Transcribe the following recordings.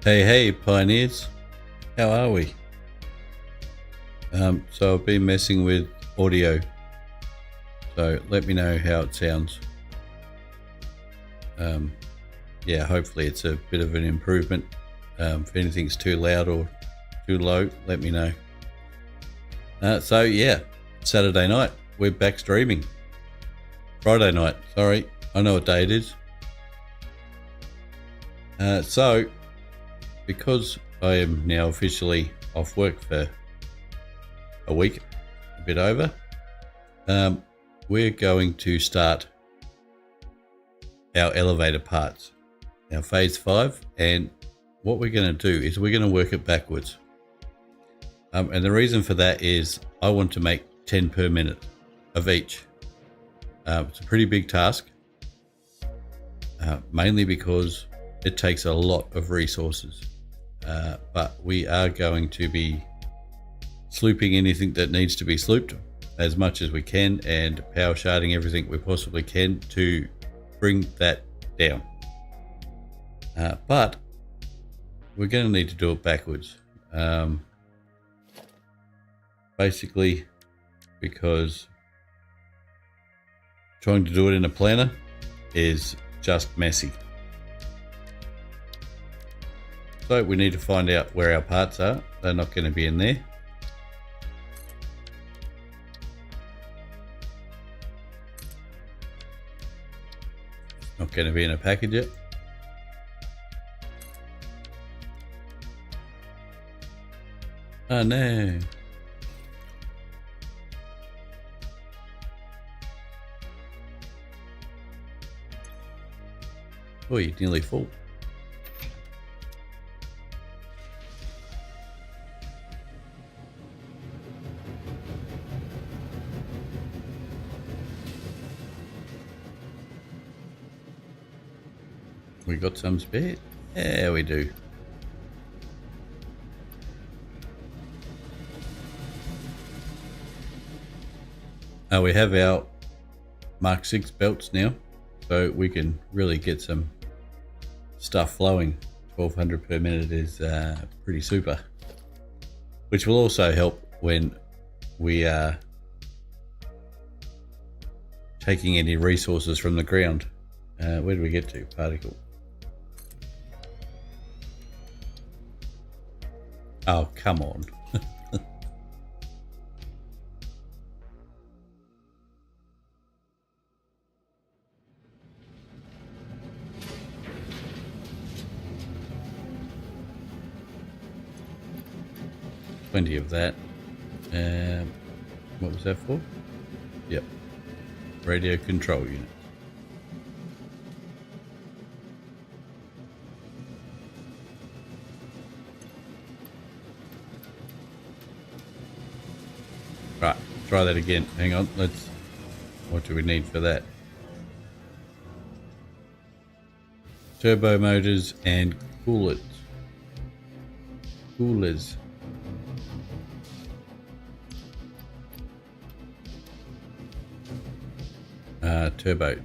Hey pioneers, how are we? So I've been messing with audio, so let me know how it sounds. Yeah, hopefully it's a bit of an improvement. If anything's too loud or too low, let me know. So yeah, Saturday night, we're back streaming. Friday night, sorry, I know what day it is. So because I am now officially off work for a week, a bit over, we're going to start our elevator parts, our phase 5, and what we're going to do is we're going to work it backwards. And the reason for that is I want to make 10 per minute of each. It's a pretty big task, mainly because it takes a lot of resources. But we are going to be slooping anything that needs to be slooped as much as we can, and power sharding everything we possibly can to bring that down. But we're going to need to do it backwards. Basically because trying to do it in a planner is just messy. So we need to find out where our parts are. They're not going to be in there. Not going to be in a package yet. Oh no. Oh, you're nearly full. We got some spare? Yeah, we do. We have our Mark 6 belts now, so we can really get some stuff flowing. 1200 per minute is pretty super, which will also help when we are taking any resources from the ground. Where do we get to? Particle. Oh, come on. Plenty of that. What was that for? Yep. Radio control unit. Right, try that again. Hang on, what do we need for that? Turbo motors and coolers. Turbo.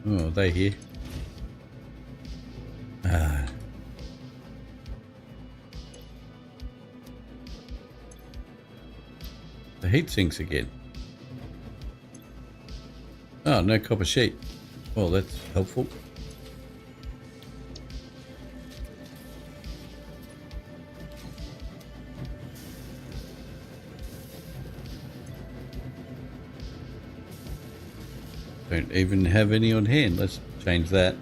Oh, they here. The heat sinks again. Oh, no copper sheet. Well, that's helpful. Don't even have any on hand. Let's change that.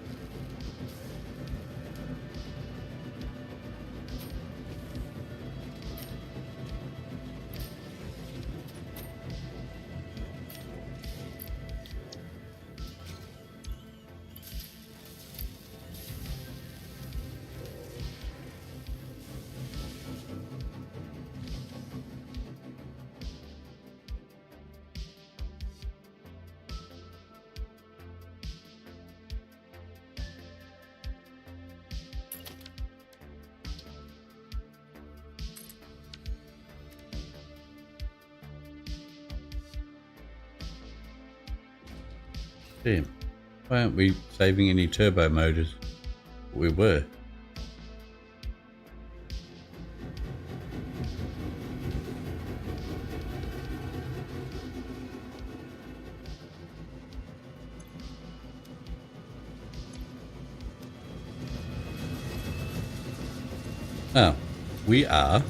Damn. Why aren't we saving any turbo motors? We were. Oh, we are.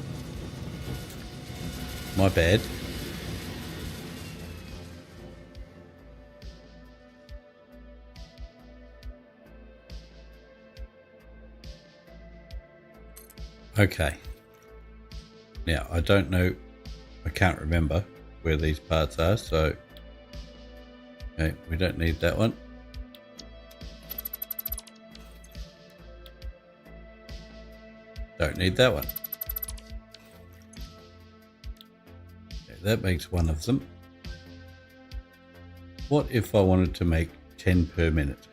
My bad. Okay. Now, I don't know, I can't remember where these parts are, so okay, we don't need that one. Don't need that one. Okay, that makes one of them. What if I wanted to make 10 per minute?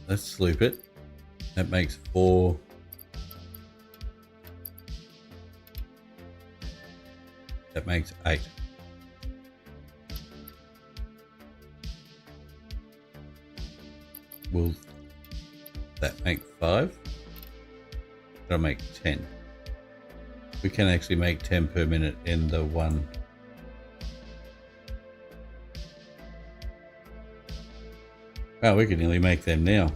Let's loop it. That makes 4. That makes 8. Will that make 5? That'll make 10. We can actually make 10 per minute in the one. Oh, we can nearly make them now.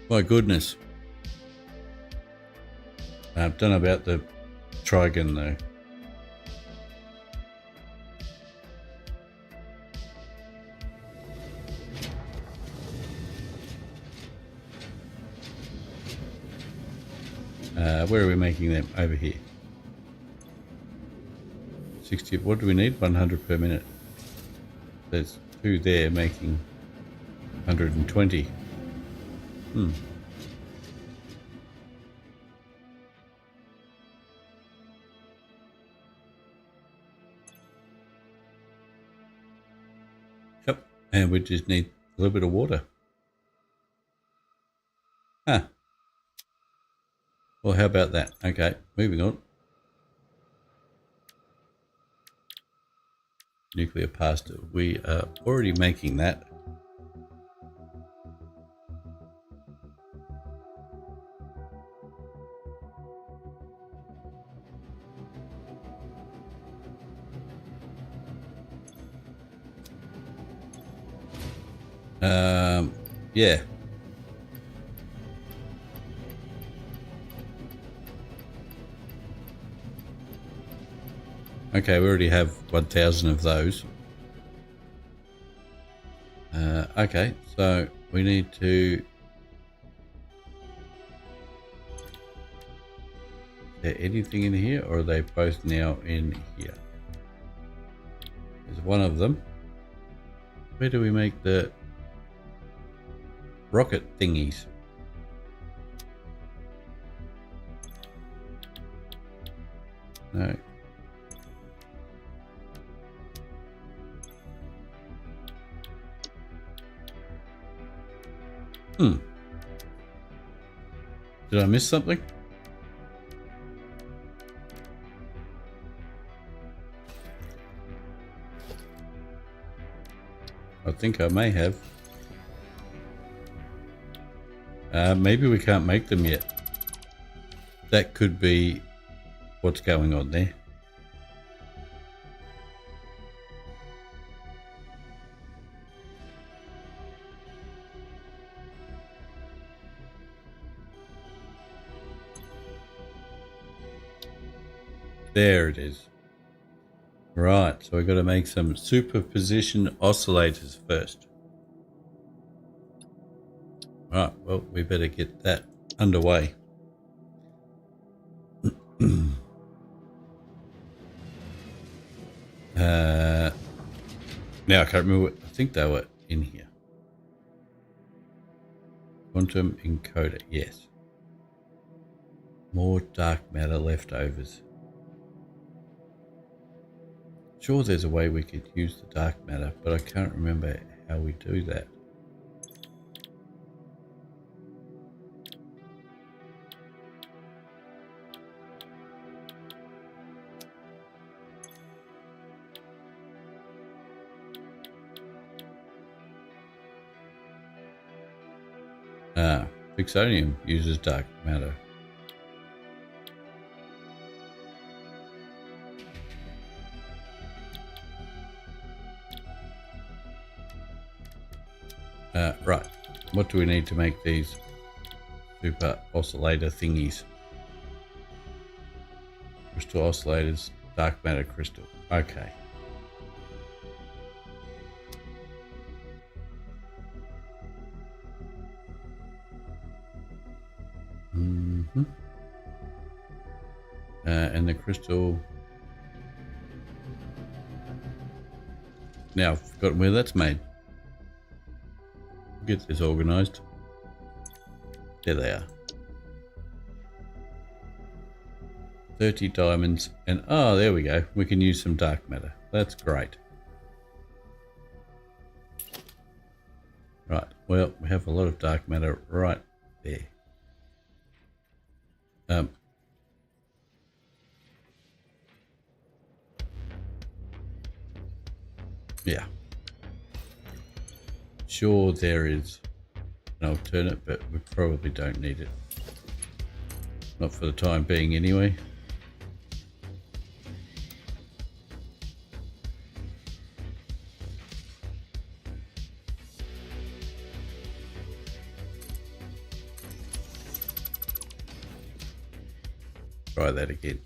My goodness. I don't know about the trigon though. Where are we making them? Over here. 60. What do we need? 100 per minute. There's 2 there making 120. Yep. And we just need a little bit of water. Huh. Well, how about that? Okay, moving on. Nuclear pasta. We are already making that. Yeah. Okay, we already have 1,000 of those. Okay, so we need to... Is there anything in here, or are they both now in here? There's one of them. Where do we make the rocket thingies? No. Did I miss something? I think I may have. Maybe we can't make them yet. That could be what's going on there. There it is. Right, so we've got to make some superposition oscillators first. Right, well, we better get that underway. Now I can't remember what, I think they were in here. Quantum encoder, yes. More dark matter leftovers. Sure, there's a way we could use the dark matter, but I can't remember how we do that. Fixonium uses dark matter. Right, what do we need to make these super oscillator thingies. Crystal oscillators, dark matter crystal. Okay. And the crystal. Now I've forgotten where that's made. Get this organized. There they are. 30 diamonds and oh, there we go. We can use some dark matter. That's great. Right. Well, we have a lot of dark matter right there. Yeah. Sure, there is an alternate, but we probably don't need it. Not for the time being, anyway. Try that again.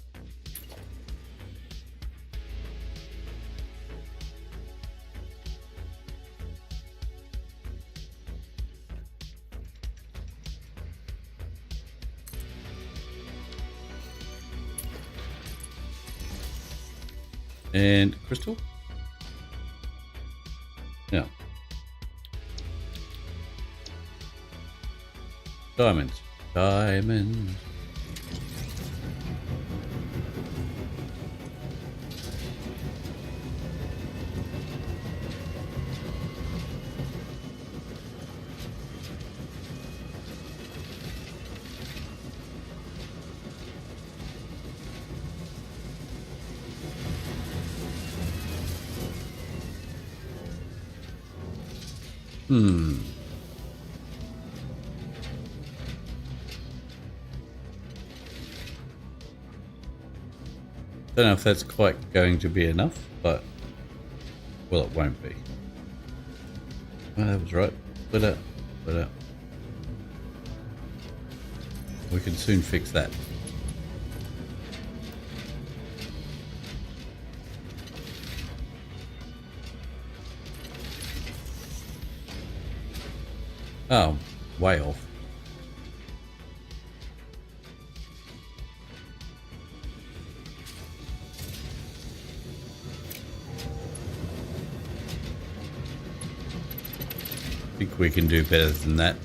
And crystal? Yeah. Diamonds. Diamonds. Don't know if that's quite going to be enough, but well, it won't be. Oh, that was right. Split up, split up. We can soon fix that. Oh, way off. I think we can do better than that.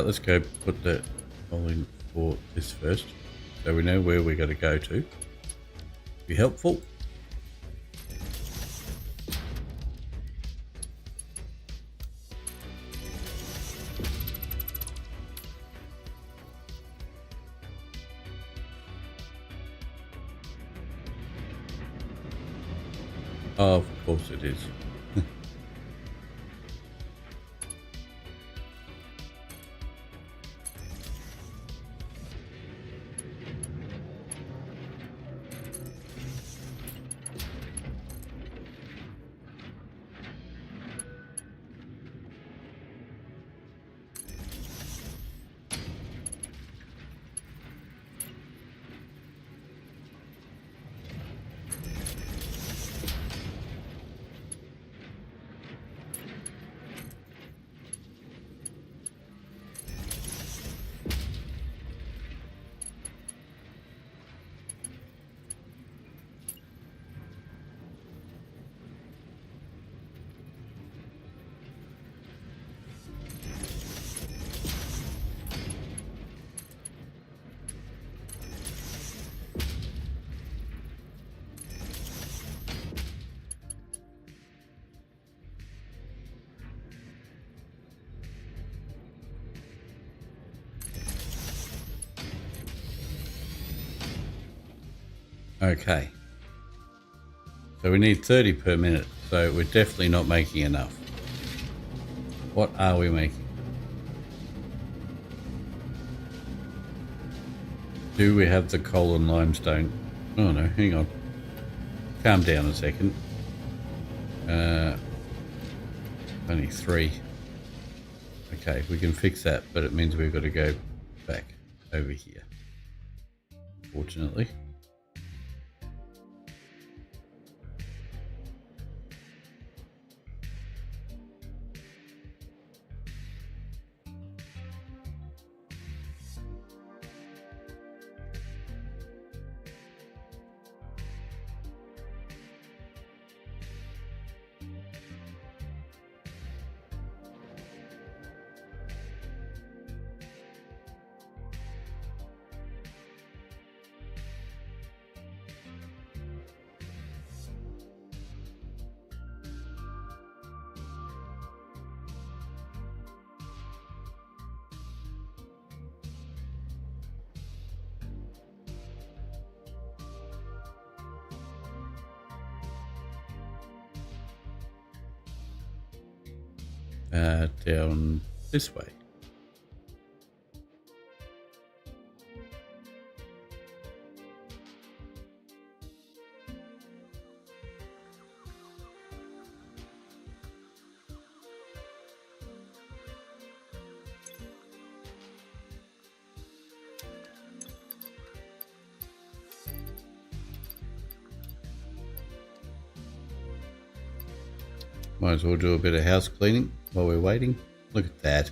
Let's go put the hole in for this first, so we know where we're going to go to. Be helpful. Oh, of course it is. Okay. So we need 30 per minute. So we're definitely not making enough. What are we making? Do we have the coal and limestone? Oh no, hang on. Calm down a second. Only 3. Okay, we can fix that, but it means we've got to go back over here. Unfortunately. Down this way. Might as well do a bit of house cleaning while we're waiting. Look at that.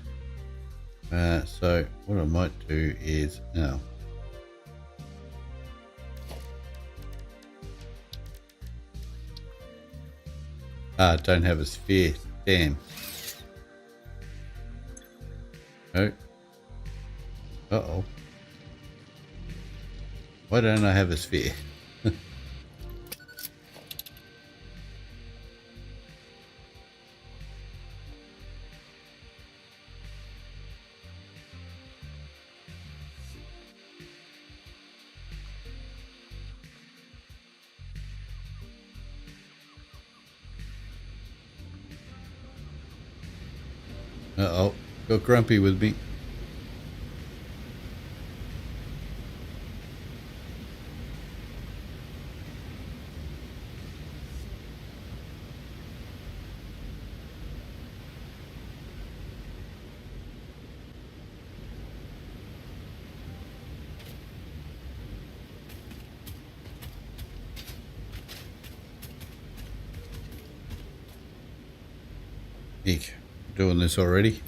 So what I might do is now. Don't have a sphere. Damn. Oh. Uh-oh. Why don't I have a sphere? Uh-oh, got grumpy with me. Eek, doing this already.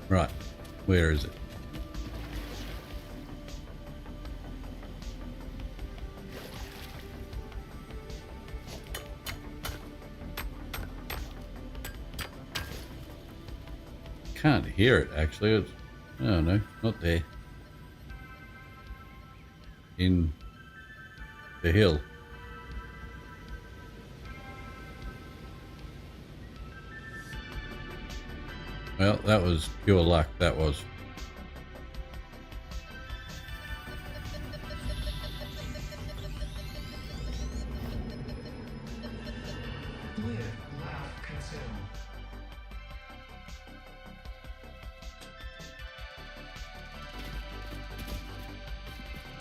Right, where is it? Can't hear it actually. It's, oh no, not there. In the hill. Well, that was pure luck, that was.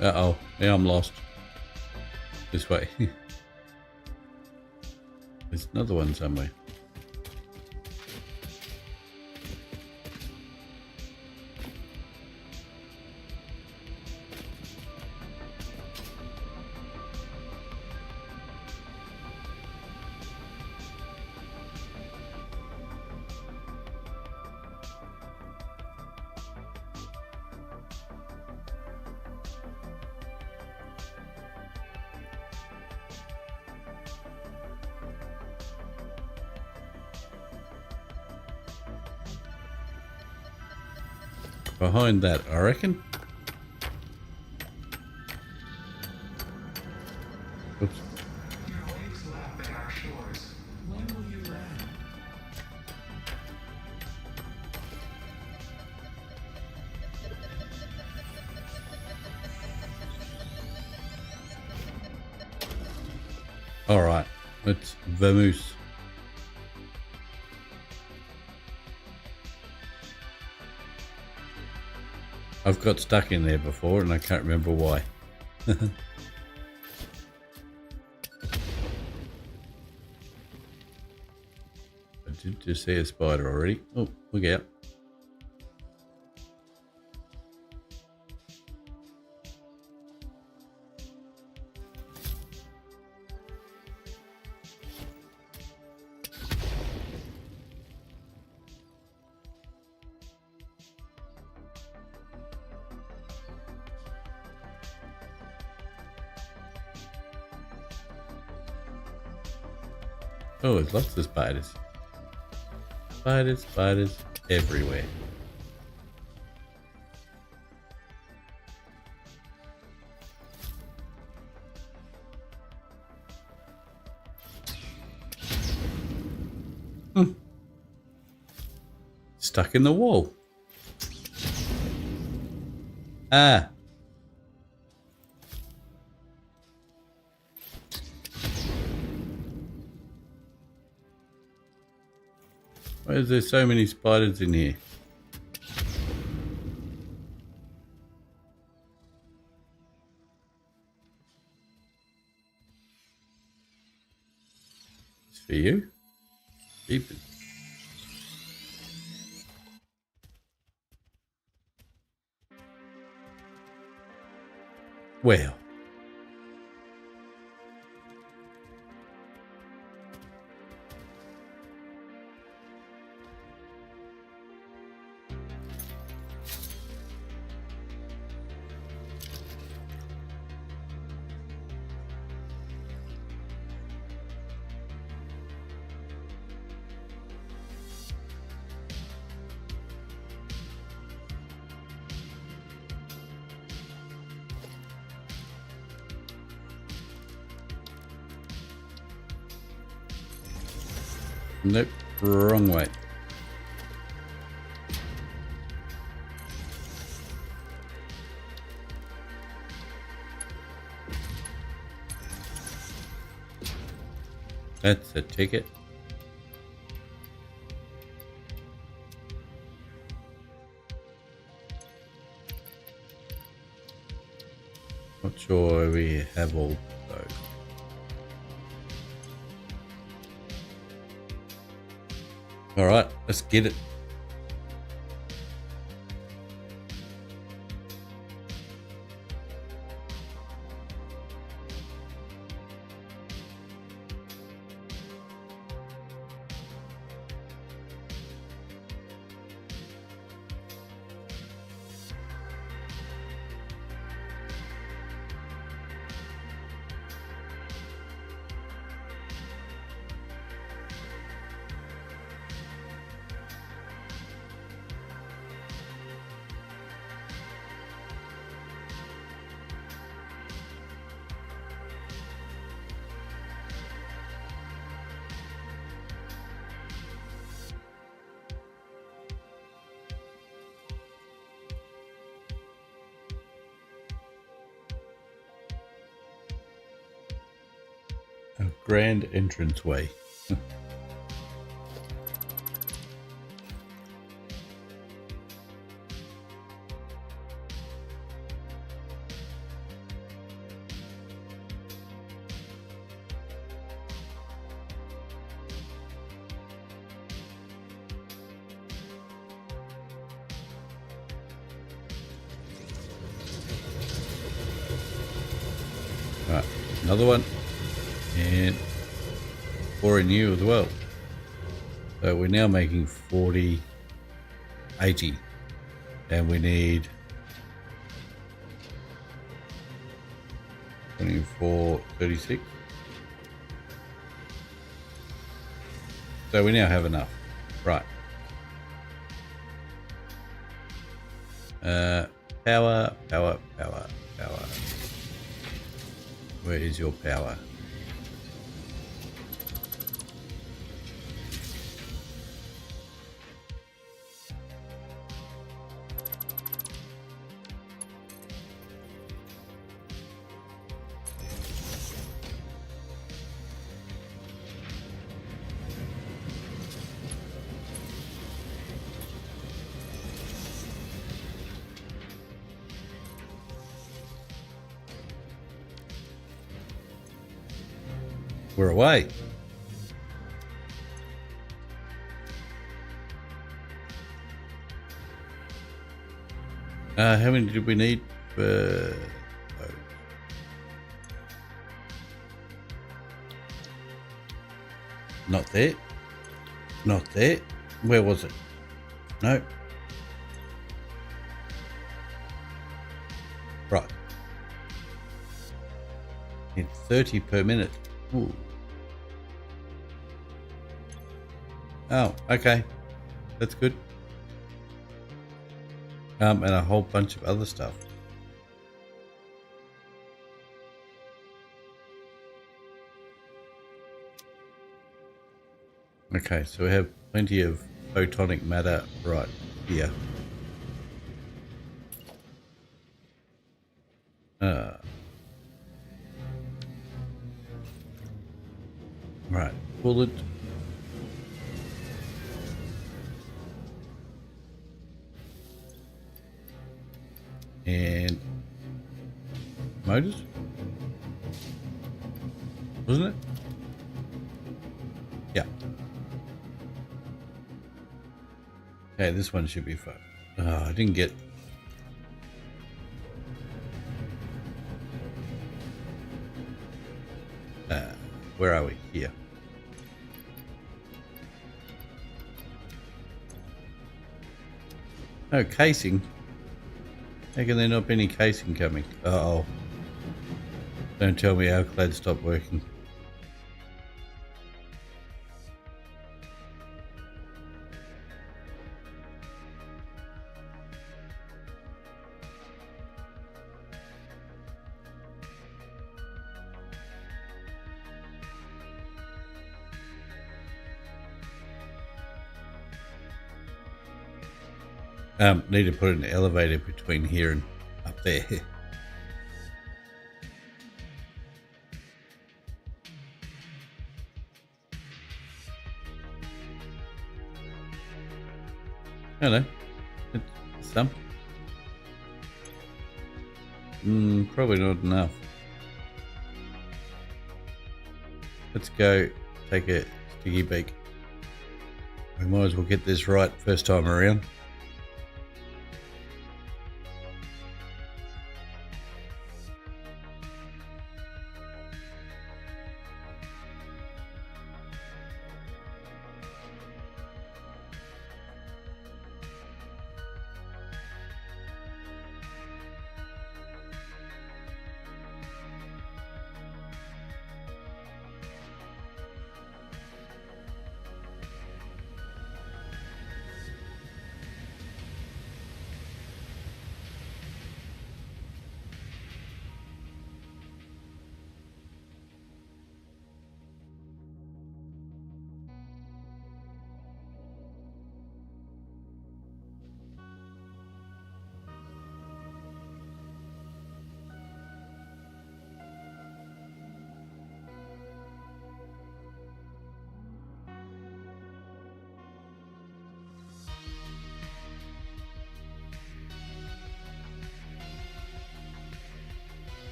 Uh-oh, now I'm lost. This way. There's another one somewhere. behind that, I reckon. Oops. Your waves lap at our shores. When will you land? All right, let's vamoose. I've got stuck in there before and I can't remember why. I did just see a spider already. Oh, look out. Oh, there's lots of spiders. Spiders, spiders everywhere. Stuck in the wall. Ah. Why is there so many spiders in here? It's for you. Jeepers. Well. Nope, wrong way. That's a ticket. Not sure we have all those. All right, let's get it. A grand entranceway. Right, another one, and 4 in you as well. So we're now making 40, 80, and we need 24, 36. So we now have enough. Right. Power, power, power, power. Where is your power? We're away. How many did we need for... Not there. Not there. Where was it? No. Right. It's 30 per minute. Ooh. Oh, okay. That's good. And a whole bunch of other stuff. Okay, so we have plenty of photonic matter right here. Right, bullet. And motors, wasn't it? Yeah. Okay, this one should be fun. Oh, I didn't get... where are we? Here. Oh, casing. How can there not be any casing coming? Uh-oh. Don't tell me our clad stopped working. Need to put an elevator between here and up there. Hello. It's some. Probably not enough. Let's go take a sticky beak. We might as well get this right first time around.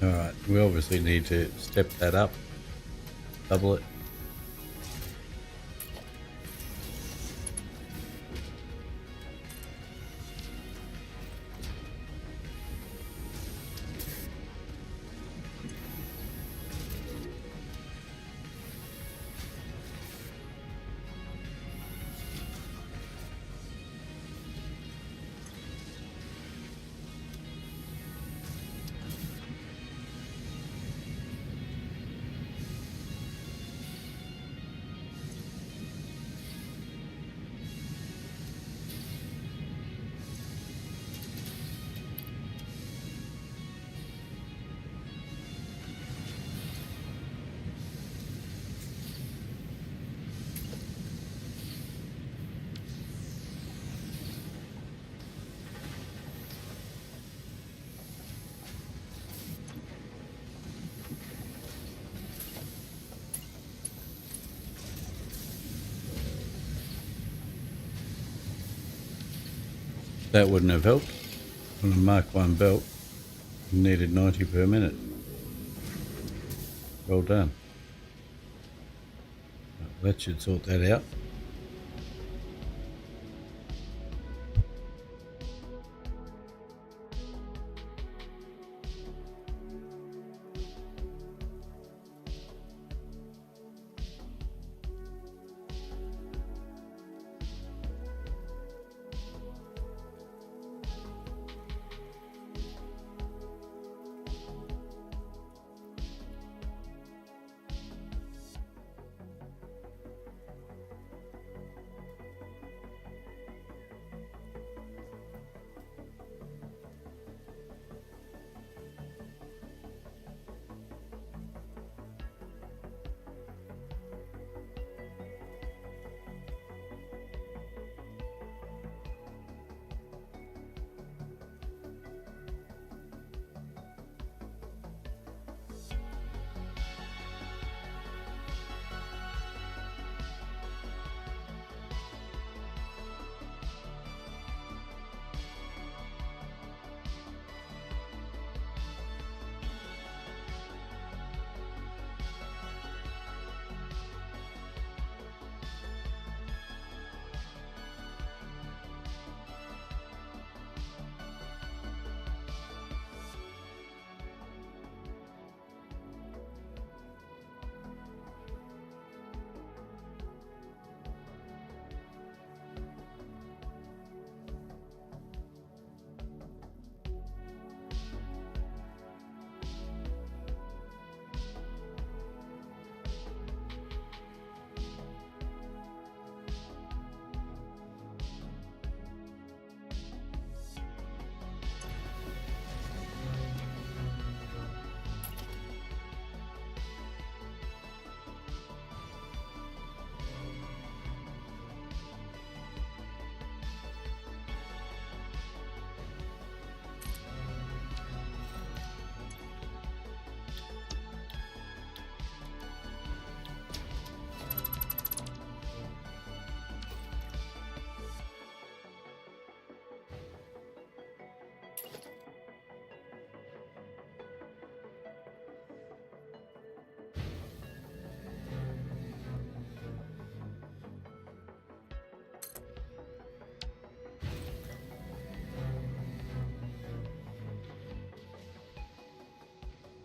Alright, we obviously need to step that up, double it. That wouldn't have helped. On a Mark 1 belt, you needed 90 per minute. Well done. That should sort that out.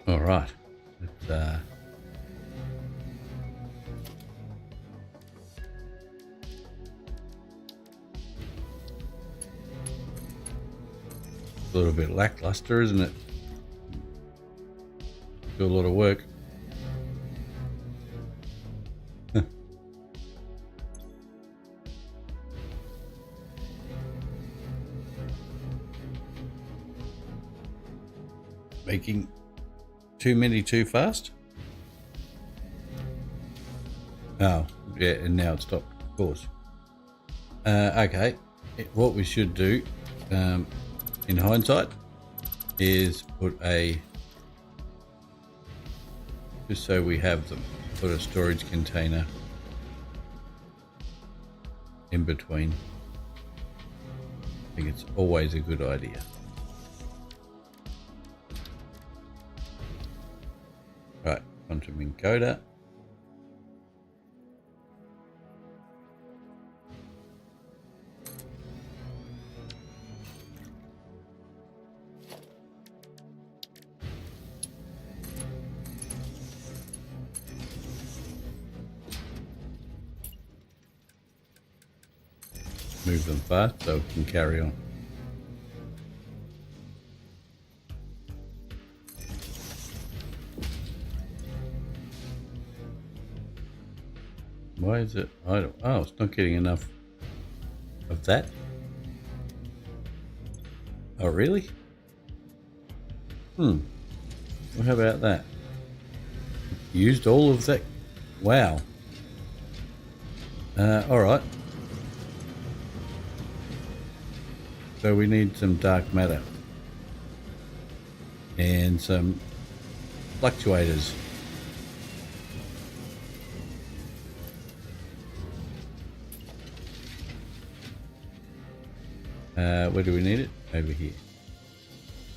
All right. It's, a little bit lackluster, isn't it? Do a lot of work. Making too many too fast. Oh, yeah, and now it stopped, of course. Okay, what we should do, in hindsight, is put just so we have them, put a storage container in between. I think it's always a good idea. Right, quantum encoder. Move them fast so we can carry on. Why is it? Oh, it's not getting enough of that. Oh, really? Well, how about that? Used all of that? Wow. All right. So we need some dark matter and some fluctuators. Where do we need it? Over here.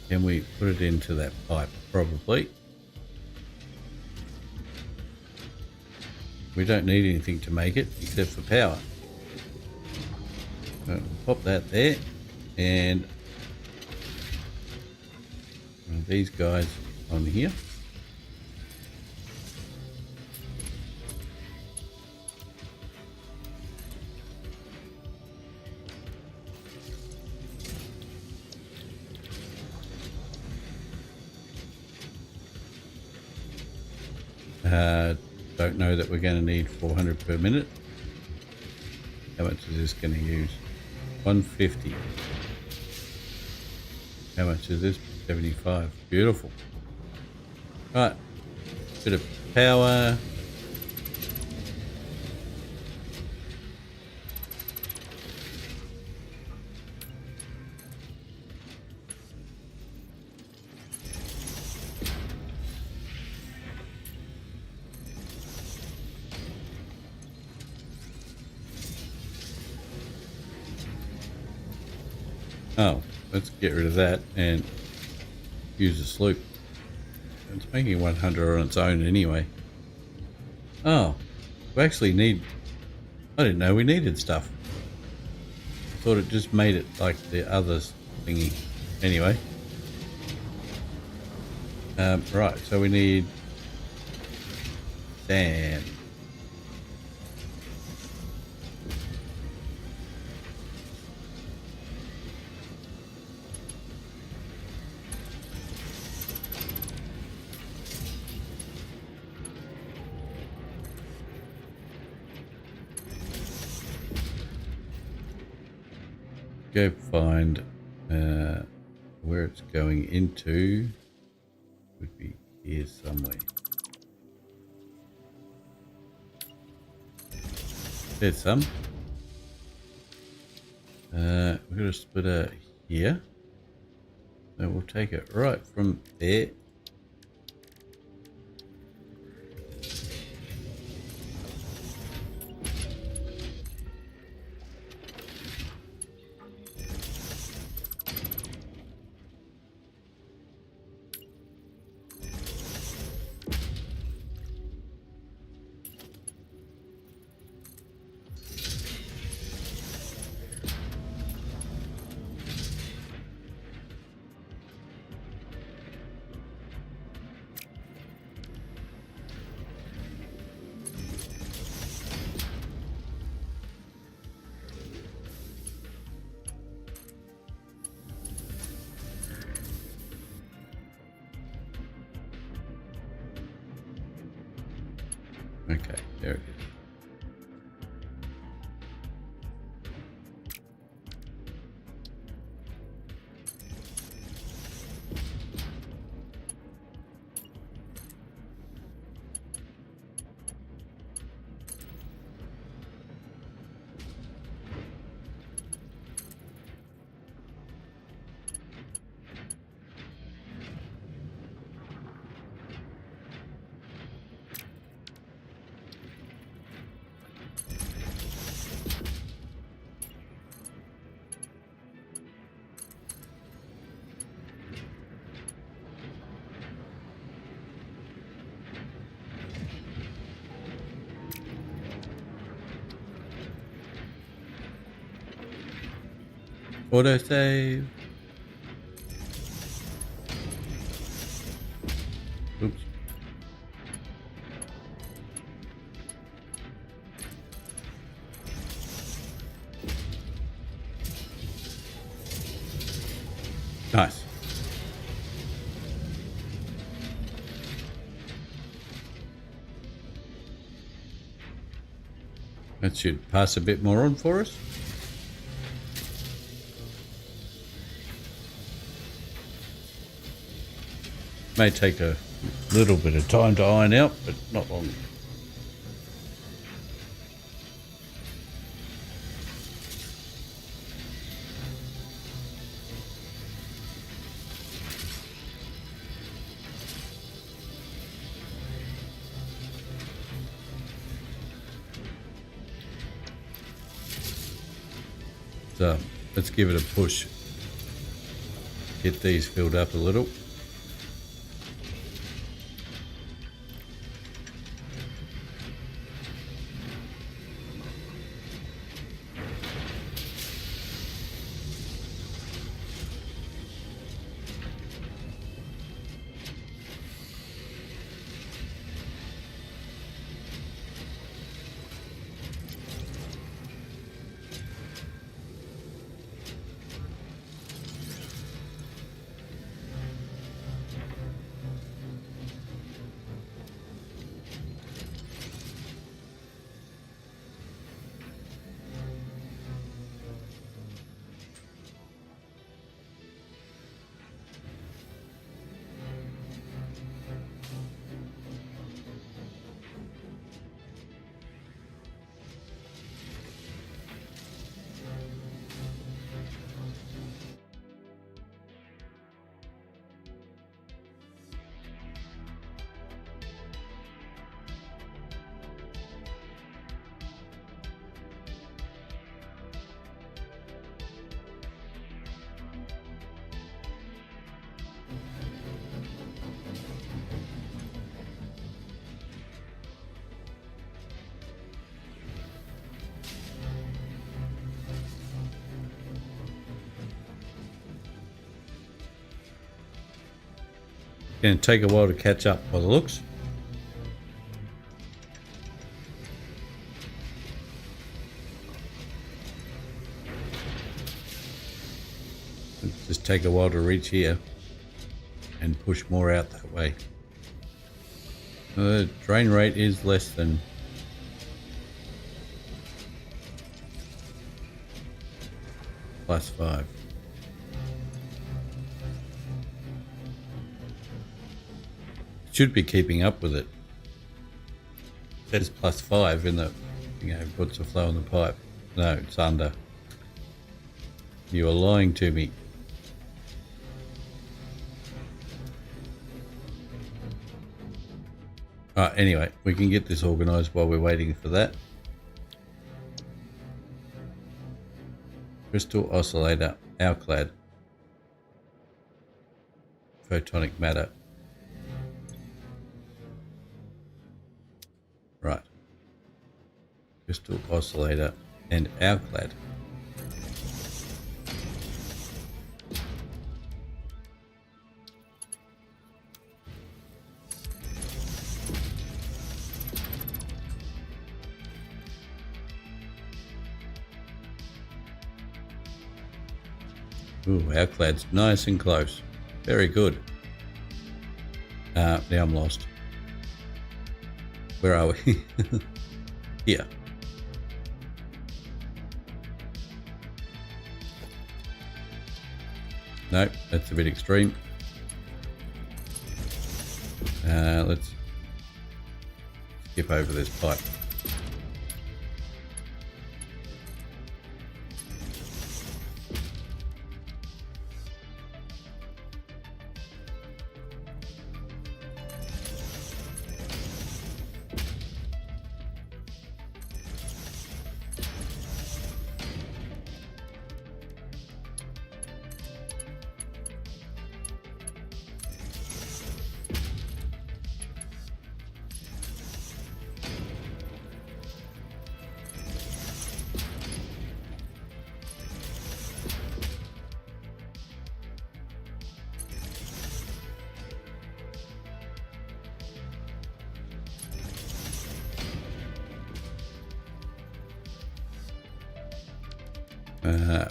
Can we put it into that pipe? Probably. We don't need anything to make it except for power. We'll pop that there, and these guys on here. Don't know that we're going to need 400 per minute. How much is this going to use? 150. How much is this? 75. Beautiful. Right. Bit of power. Oh, let's get rid of that and use the sloop. It's making 100 on its own anyway. Oh, we actually need... I didn't know we needed stuff. I thought it just made it like the other thingy. Anyway. Right, so we need sand. Go find where it's going into. Would be here somewhere. There's some. We're gonna split it here. So we'll take it right from there. Okay, there it is. Auto save. Oops. Nice. That should pass a bit more on for us. May take a little bit of time to iron out, but not long. So let's give it a push. Get these filled up a little. Going to take a while to catch up by the looks. It'll just take a while to reach here and push more out that way. The drain rate is less than +5. Should be keeping up with it. It says +5 in the, what's the flow in the pipe? No, it's under. You are lying to me. Alright, anyway, we can get this organised while we're waiting for that. Crystal oscillator, alclad, photonic matter. Right. Crystal oscillator and alclad. Ooh, alclad's nice and close. Very good. Now I'm lost. Where are we? Here. Nope, that's a bit extreme. Let's skip over this pipe.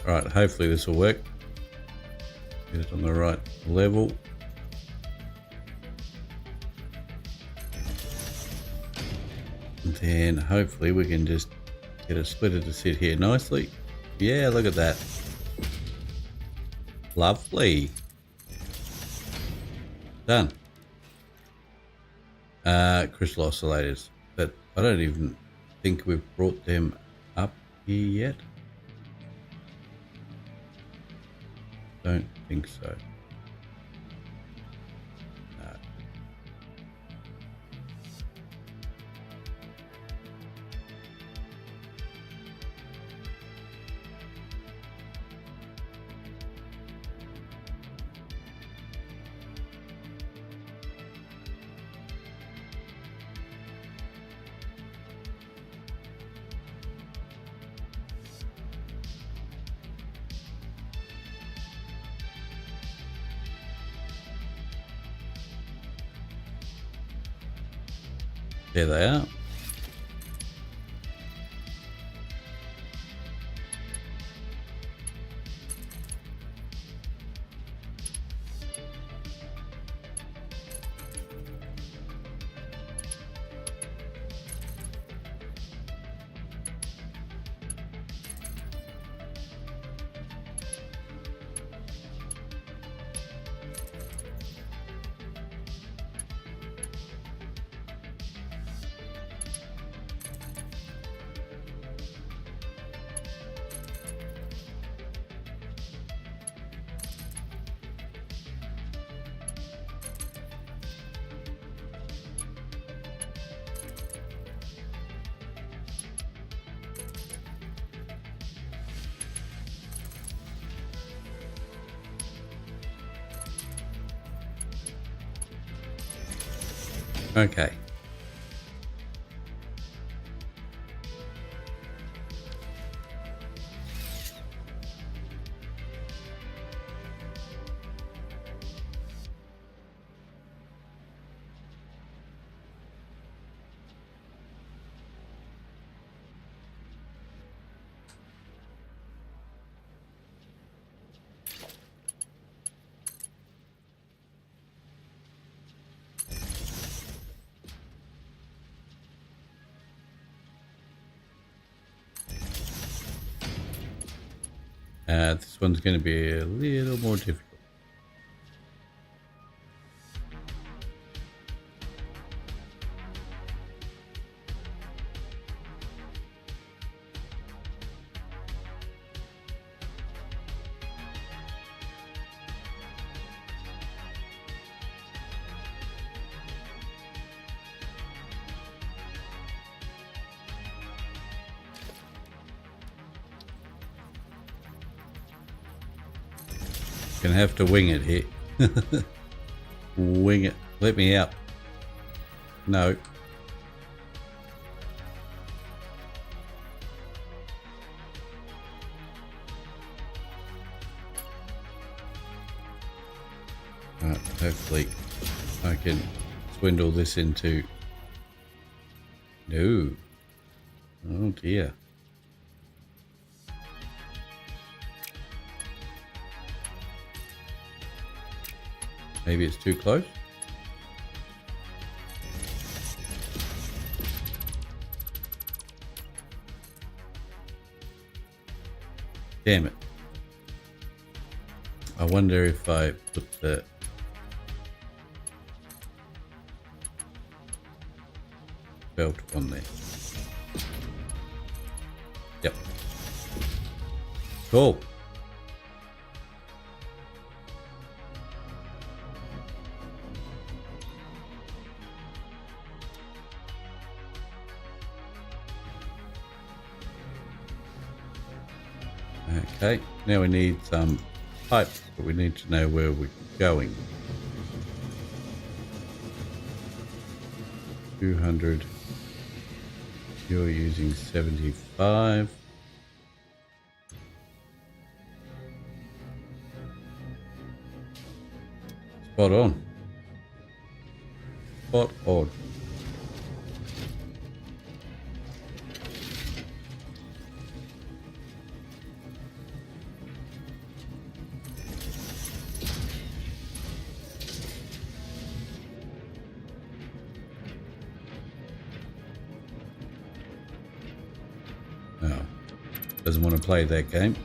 Right, hopefully this will work. Get it on the right level. And then hopefully we can just get a splitter to sit here nicely. Yeah, look at that. Lovely. Done. Crystal oscillators. But I don't even think we've brought them up here yet. Don't think so. No. There they are. Okay. This one's going to be a little more difficult. Gonna have to wing it here. Wing it. Let me out. No. Hopefully I can swindle this into... No. Oh dear. Maybe it's too close. Damn it. I wonder if I put the belt on there. Yep. Cool. Okay, now we need some pipe, but we need to know where we're going. 200. You're using 75. Spot on. Spot on. Doesn't want to play that game.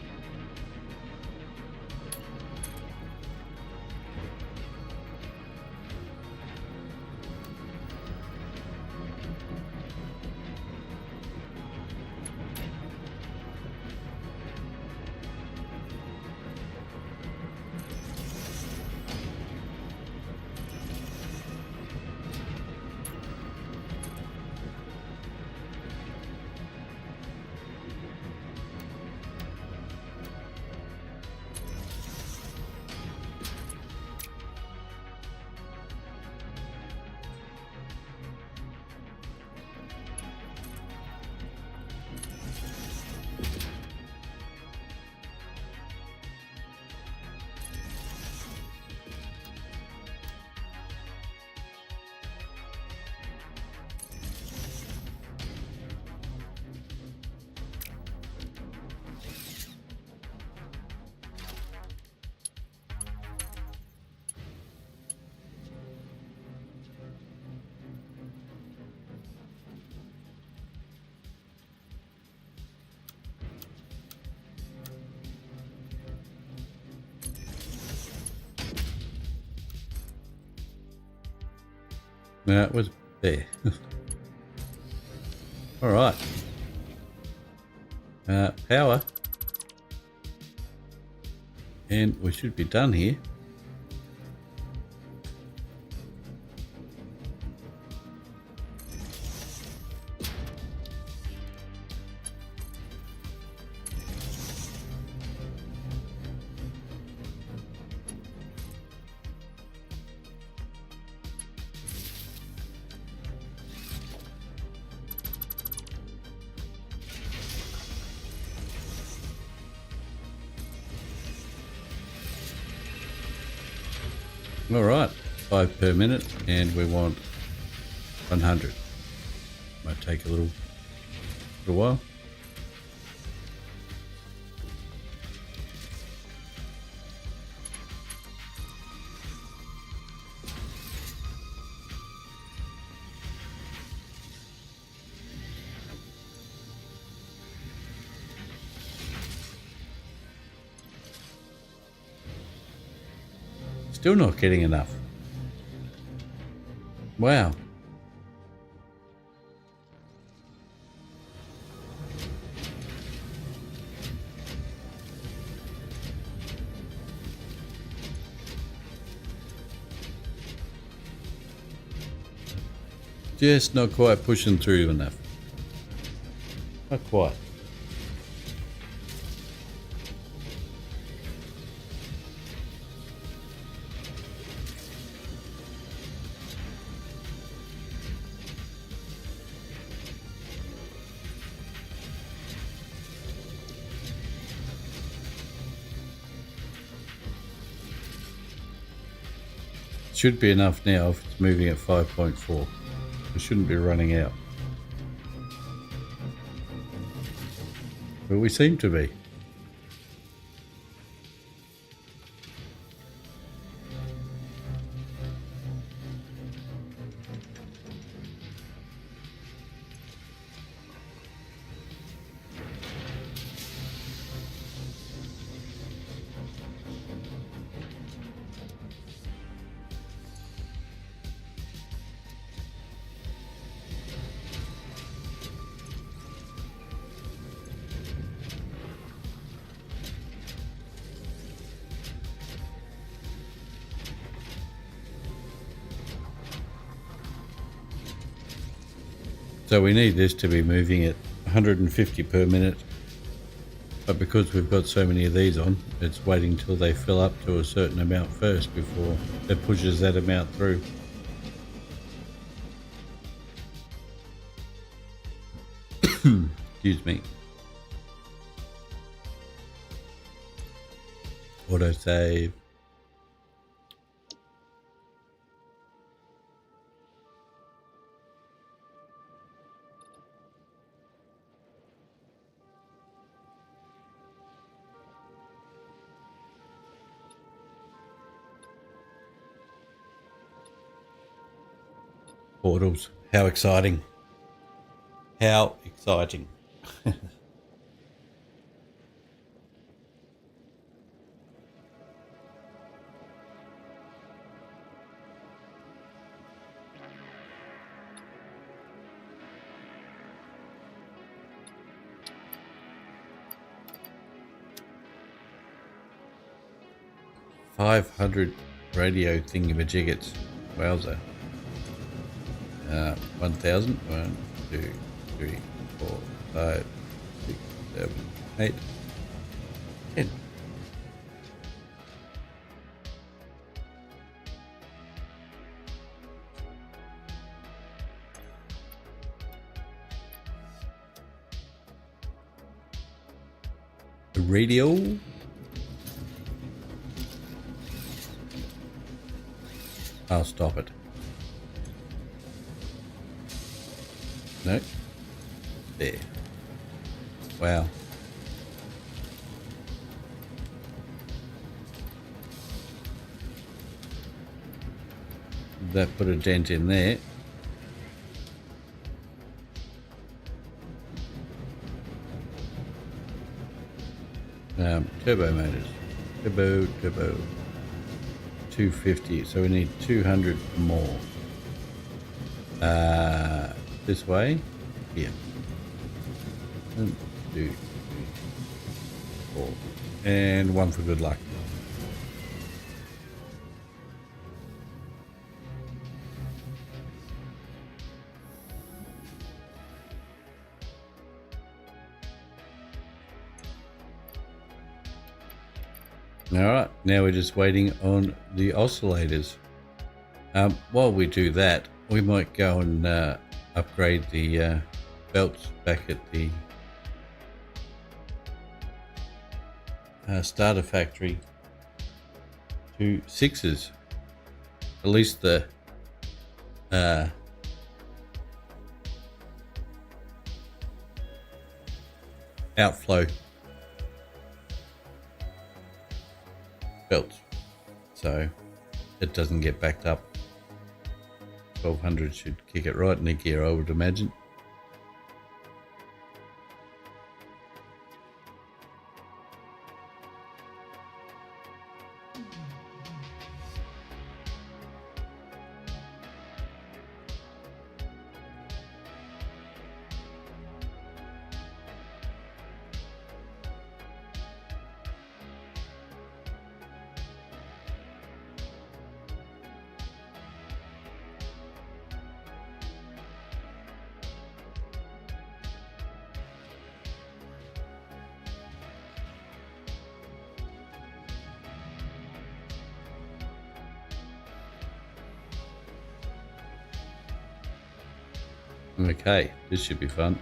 No, it was there. All right. Power. And we should be done here. All right, 5 per minute, and we want 100. Might take a little while. Still not getting enough. Wow. Just not quite pushing through enough. Not quite. Should be enough now if it's moving at 5.4. We shouldn't be running out. But we seem to be. So we need this to be moving at 150 per minute, but because we've got so many of these on, it's waiting till they fill up to a certain amount first before it pushes that amount through. Excuse me. Autosave. Portals. How exciting. How exciting. $500 radio thingamajiggets. Wowza. 1,000. 1, 2, 3, 4, 5, 6, 7, 8, 10. The radio. I'll stop it. No. There. Wow. That put a dent in there. Turbo motors. Turbo. 250. So we need 200 more. This way. Here. 1, 2, 3, 4. And 1 for good luck. Alright, now we're just waiting on the oscillators. While we do that, we might go and upgrade the belts back at the starter factory to 6s. At least the outflow belts, so it doesn't get backed up. 1200 should kick it right into gear, I would imagine. Okay, this should be fun.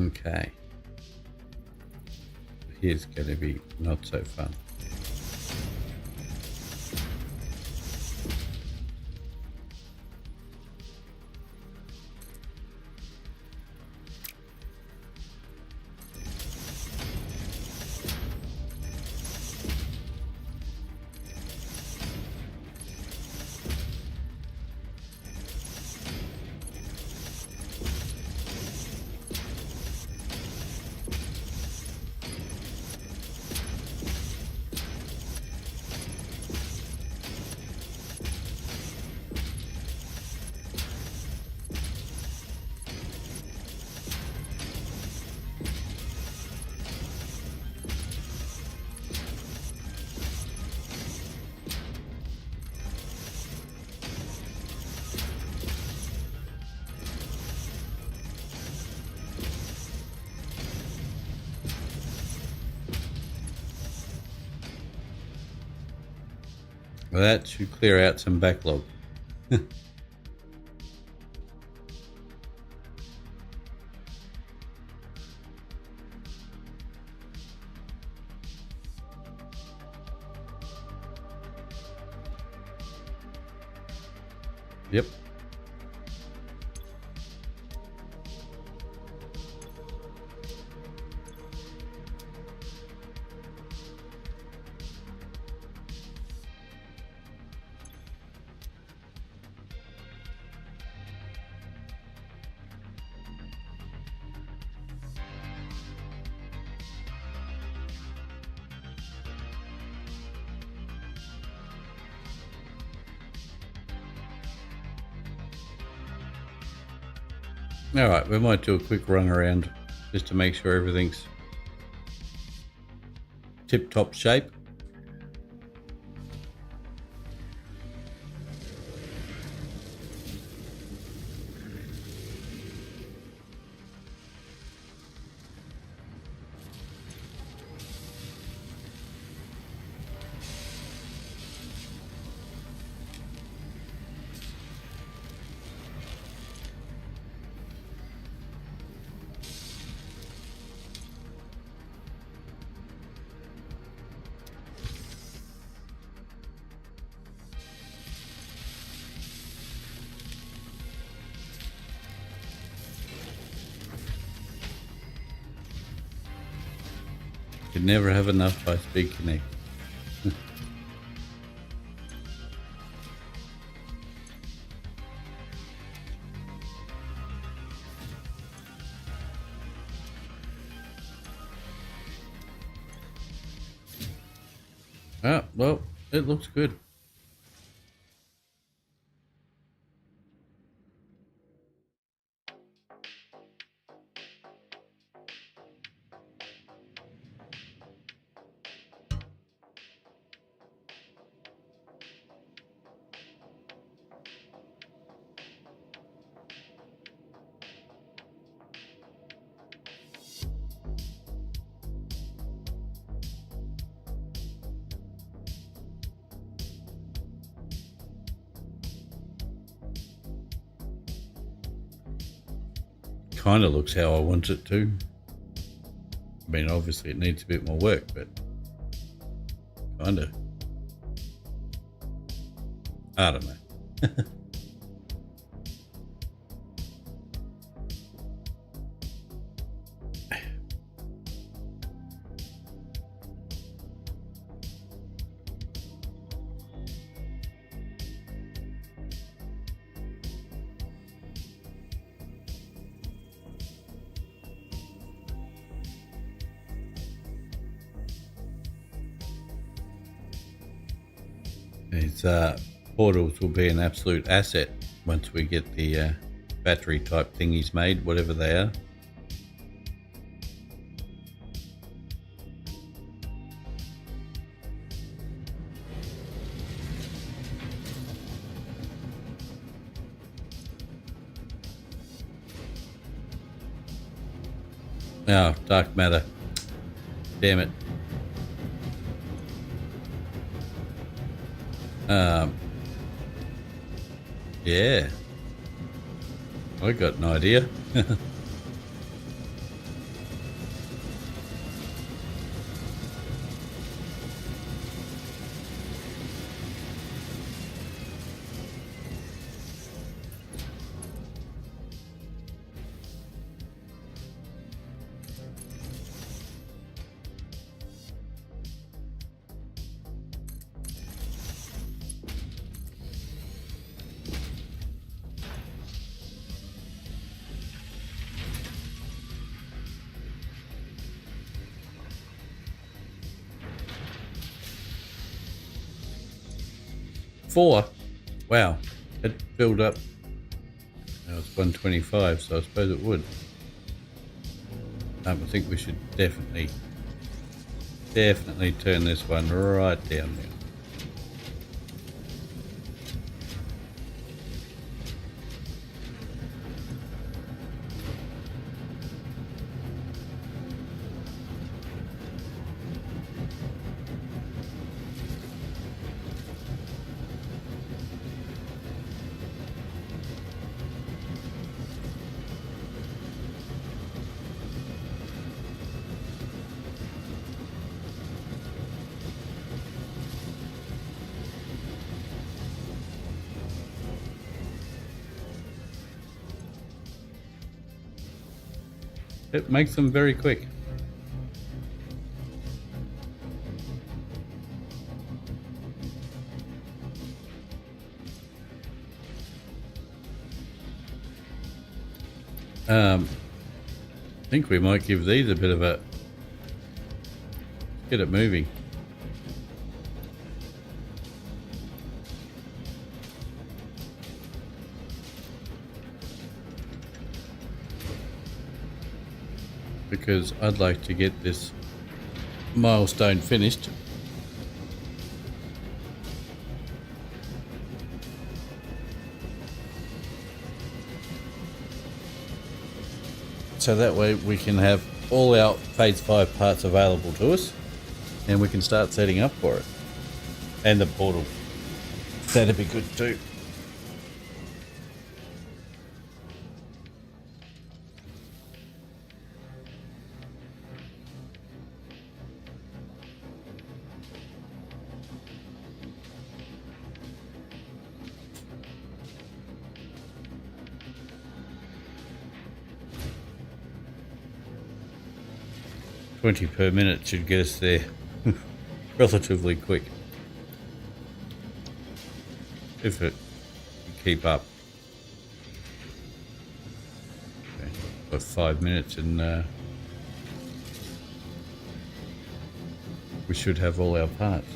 Okay, here's going to be not so fun. Well, that should clear out some backlog. Yep. Alright, we might do a quick run around just to make sure everything's tip-top shape. Can never have enough high-speed connect. Ah, well, it looks good. Kind of looks how I want it to. I mean, obviously it needs a bit more work, but kind of. I don't know. These portals will be an absolute asset once we get the battery type thingies made, whatever they are. Oh, dark matter. Damn it. Yeah. I got an idea. Four. Wow. It filled up. Now it's 125, so I suppose it would. I think we should definitely turn this one right down there. It makes them very quick. I think we might give these a bit of a get it moving. Because I'd like to get this milestone finished. So that way we can have all our phase 5 parts available to us and we can start setting up for it. And the portal. That'd be good too. 20 per minute should get us there relatively quick. If it can keep up. Okay, for 5 minutes and we should have all our parts.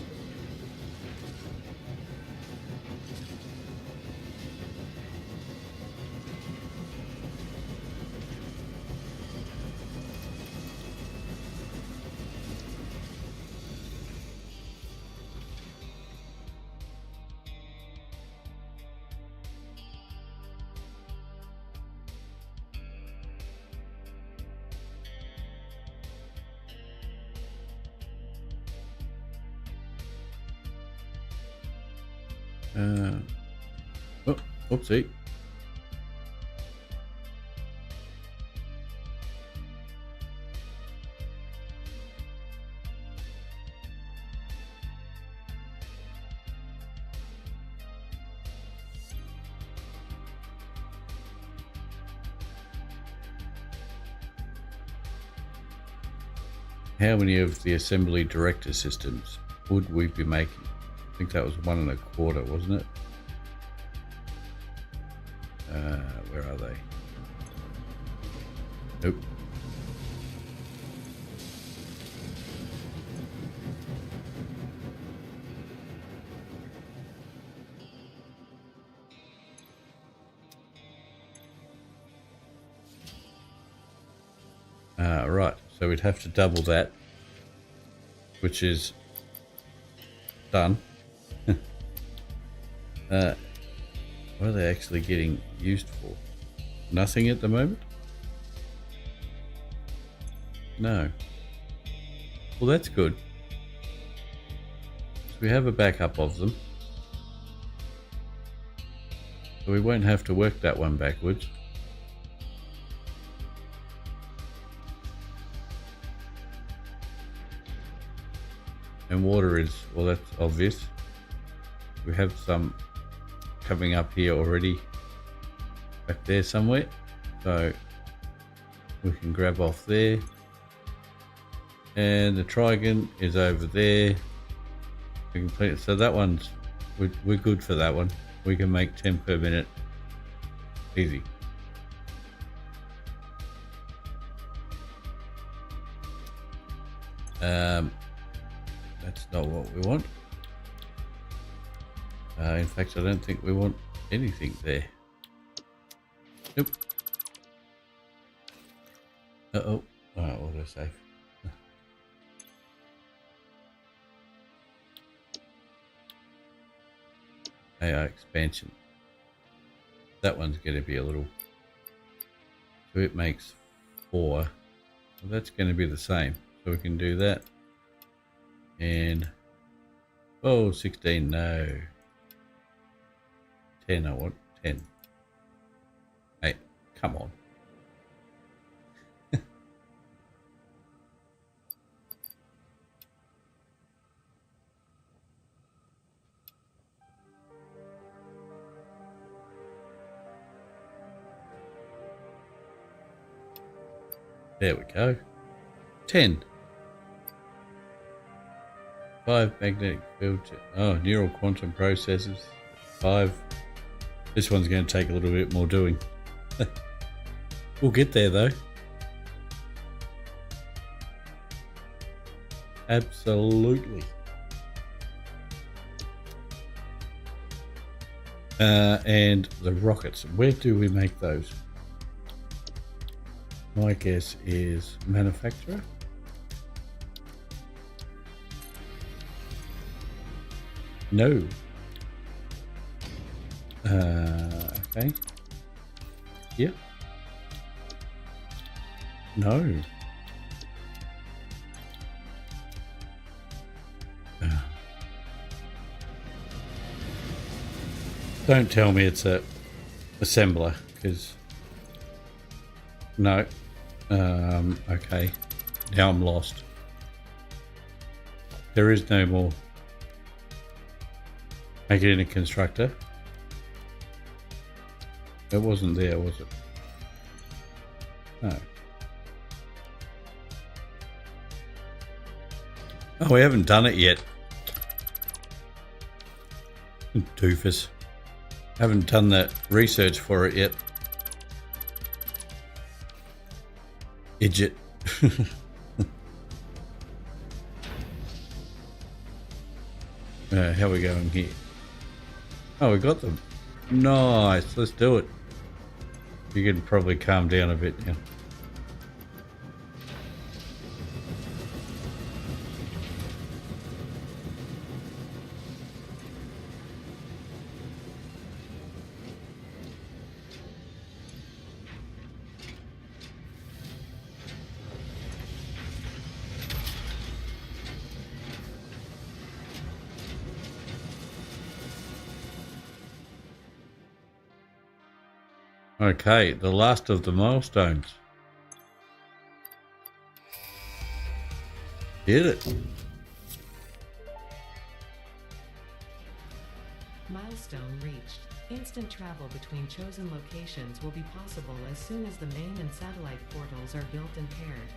Oh, oopsie. How many of the assembly director systems would we be making? I think that was 1 1/4, wasn't it? Where are they? Nope. Right, so we'd have to double that, which is done. What are they actually getting used for? Nothing at the moment? No. Well, that's good. So we have a backup of them. So we won't have to work that one backwards. And water is, well, that's obvious. We have some coming up here already, back there somewhere, so we can grab off there. And the trigon is over there. We can play it. So that one's, we're good for that one. We can make 10 per minute easy. That's not what we want. In fact, I don't think we want anything there. Nope. Uh-oh. Alright, autosave. AI expansion. That one's going to be a little... So it makes 4. Well, that's going to be the same. So we can do that. And... Oh, 16, no. 10, I want 10. Hey, come on. There we go. 10. 5 magnetic field. Oh, neural quantum processors. 5. This one's going to take a little bit more doing. We'll get there though. Absolutely. And the rockets. Where do we make those? My guess is manufacturer. No. Okay. Yep. No. Don't tell me it's a assembler, because no. Okay. Now I'm lost. There is no more. Make it in a constructor. It wasn't there, was it? No. Oh, we haven't done it yet. Doofus. Haven't done the research for it yet. Idjit. How are we going here? Oh, we got them. Nice. Let's do it. You can probably calm down a bit now. Okay, the last of the milestones. Did it. Milestone reached. Instant travel between chosen locations will be possible as soon as the main and satellite portals are built and paired.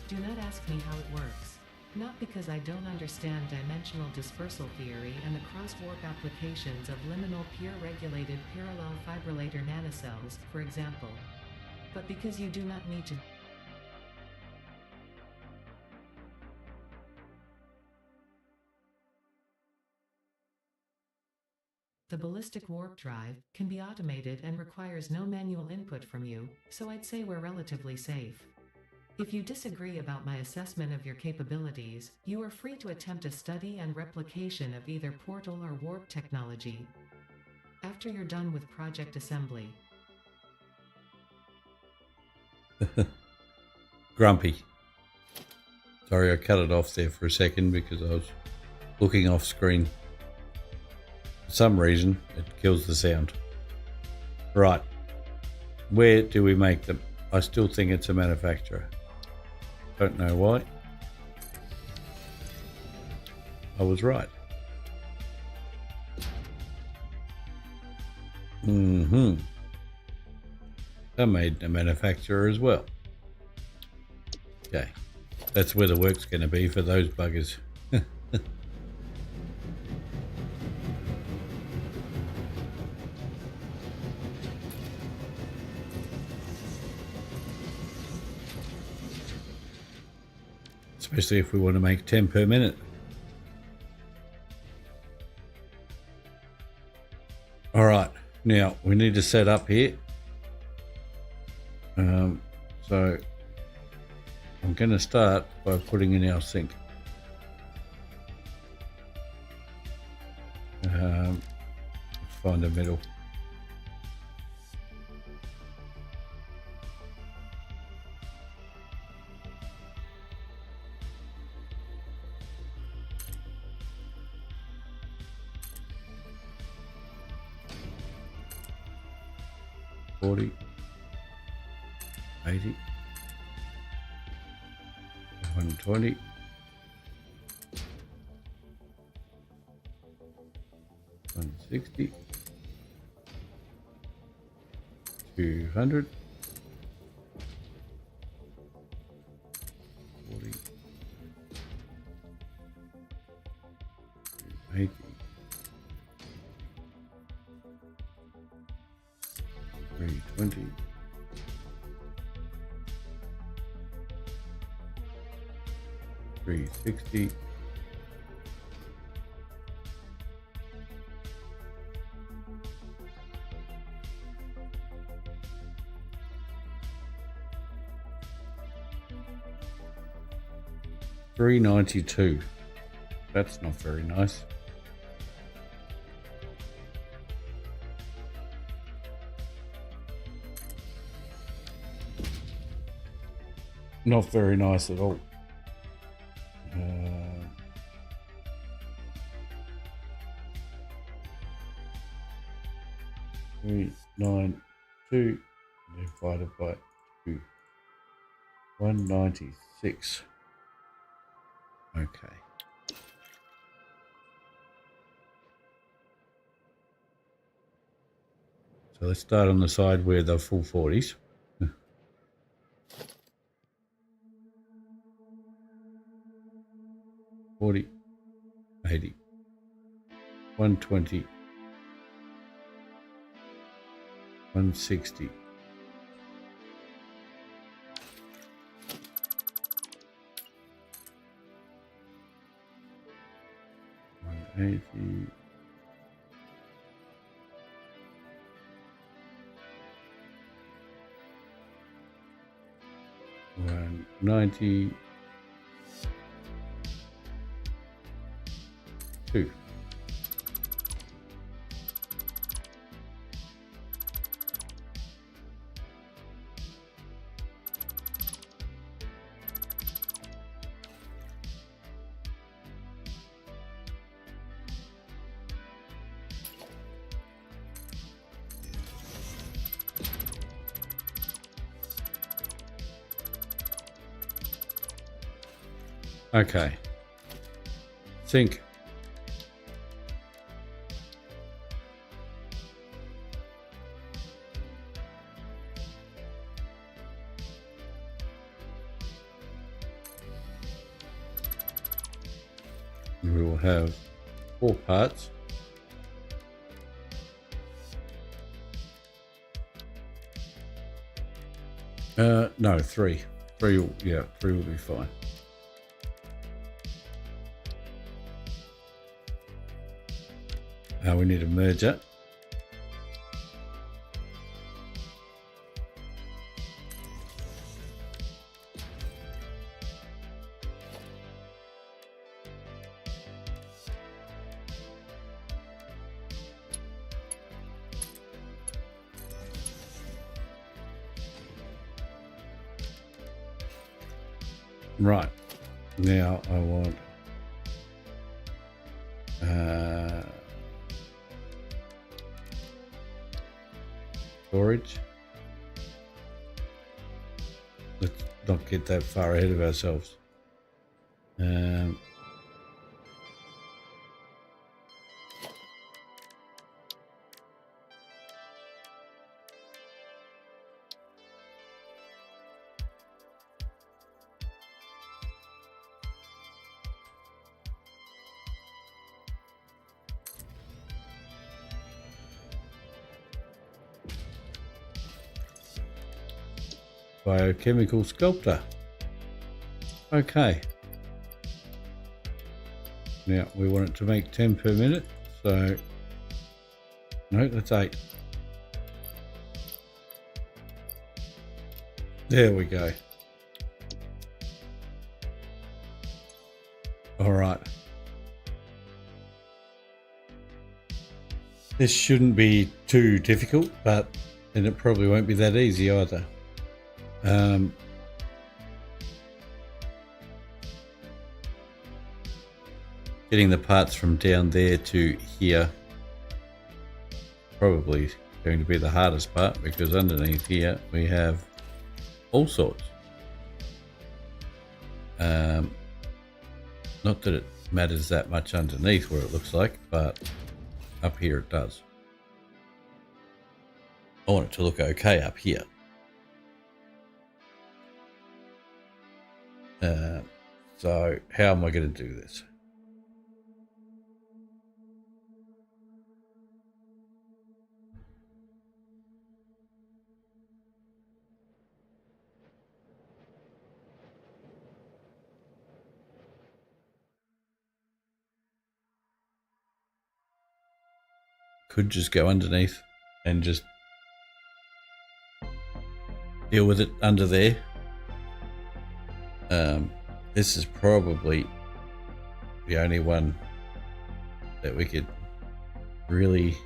Do not ask me how it works. Not because I don't understand dimensional dispersal theory and the cross-warp applications of liminal peer-regulated parallel fibrillator nanocells, for example. But because you do not need to. The ballistic warp drive can be automated and requires no manual input from you, so I'd say we're relatively safe. If you disagree about my assessment of your capabilities, you are free to attempt a study and replication of either portal or warp technology. After you're done with project assembly. Grumpy. Sorry, I cut it off there for a second because I was looking off screen. For some reason, it kills the sound. Right. Where do we make them? I still think it's a manufacturer. Don't know why. I was right. They're made in a manufacturer as well. Okay. That's where the work's going to be for those buggers. Especially if we want to make 10 per minute. All right, now we need to set up here. So I'm going to start by putting in our sink. Let's find the middle. $40, $80, $120, $160, $200, $40, $80, $320, $360, $392. That's not very nice. Not very nice at all. 392 divided by 2. 196. Okay. So let's start on the side where the full 40s. 40, 80, 120, 160. 180. 192. Okay. Sync. We will have 4 parts. No, 3. 3 will, yeah, 3 will be fine. We need a merger. Right, now I want storage. Let's not get that far ahead of ourselves. Biochemical sculptor. Okay. Now we want it to make 10 per minute, so no, that's 8. There we go. All right. This shouldn't be too difficult, but and it probably won't be that easy either. Getting the parts from down there to here probably going to be the hardest part, because underneath here we have all sorts. Not that it matters that much underneath where it looks like, but up here it does. I want it to look okay up here. So how am I going to do this? Could just go underneath and just deal with it under there. This is probably the only one that we could really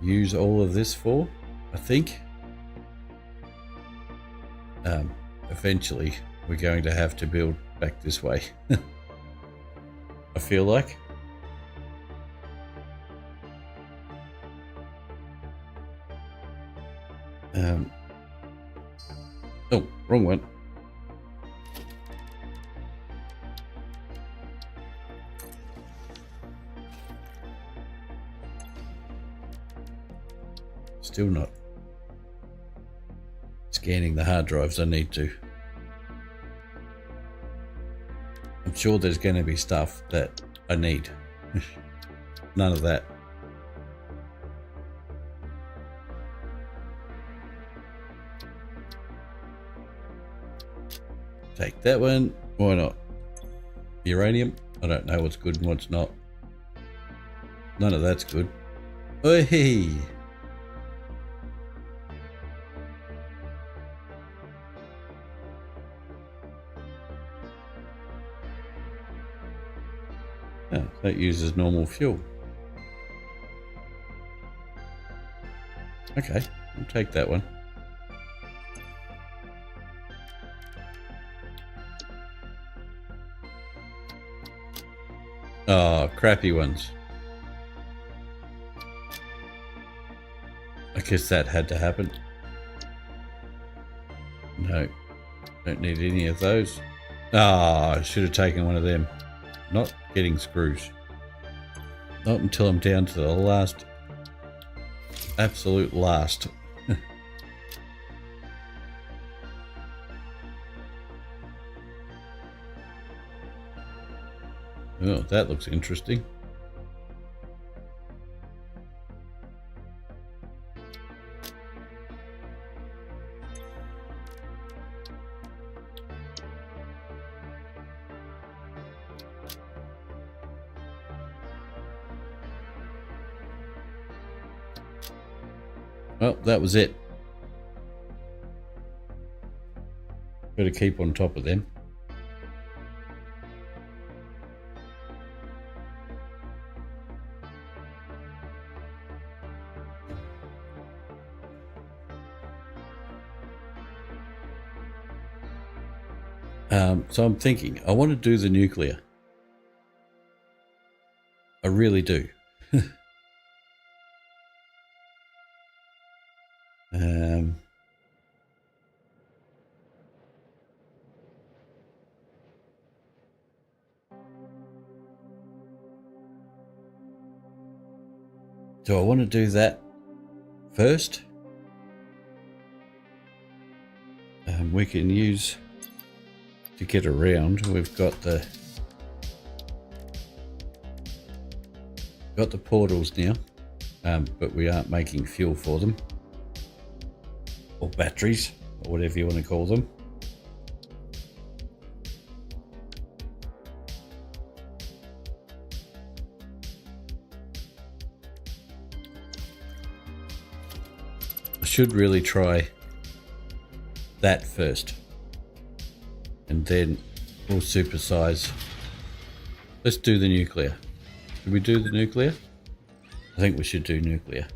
use all of this for, I think. Eventually we're going to have to build back this way. I feel like. Oh, wrong one. Still not scanning the hard drives I need to. I'm sure there's going to be stuff that I need. None of that. Take that one. Why not? Uranium. I don't know what's good and what's not. None of that's good. Oh, hey. Oh, that uses normal fuel. Okay, I'll take that one. Oh, crappy ones. I guess that had to happen. No, don't need any of those. Ah, I should have taken one of them. Not getting screws. Not until I'm down to the last, absolute last. Oh, that looks interesting. Well, that was it. Better keep on top of them. So I'm thinking, I want to do the nuclear. I really do. Do I want to do that first? We can use to get around. We've got the portals now, but we aren't making fuel for them, or batteries, or whatever you want to call them. I should really try that first, and then we'll supersize. Let's do the nuclear. Should we do the nuclear? I think we should do nuclear.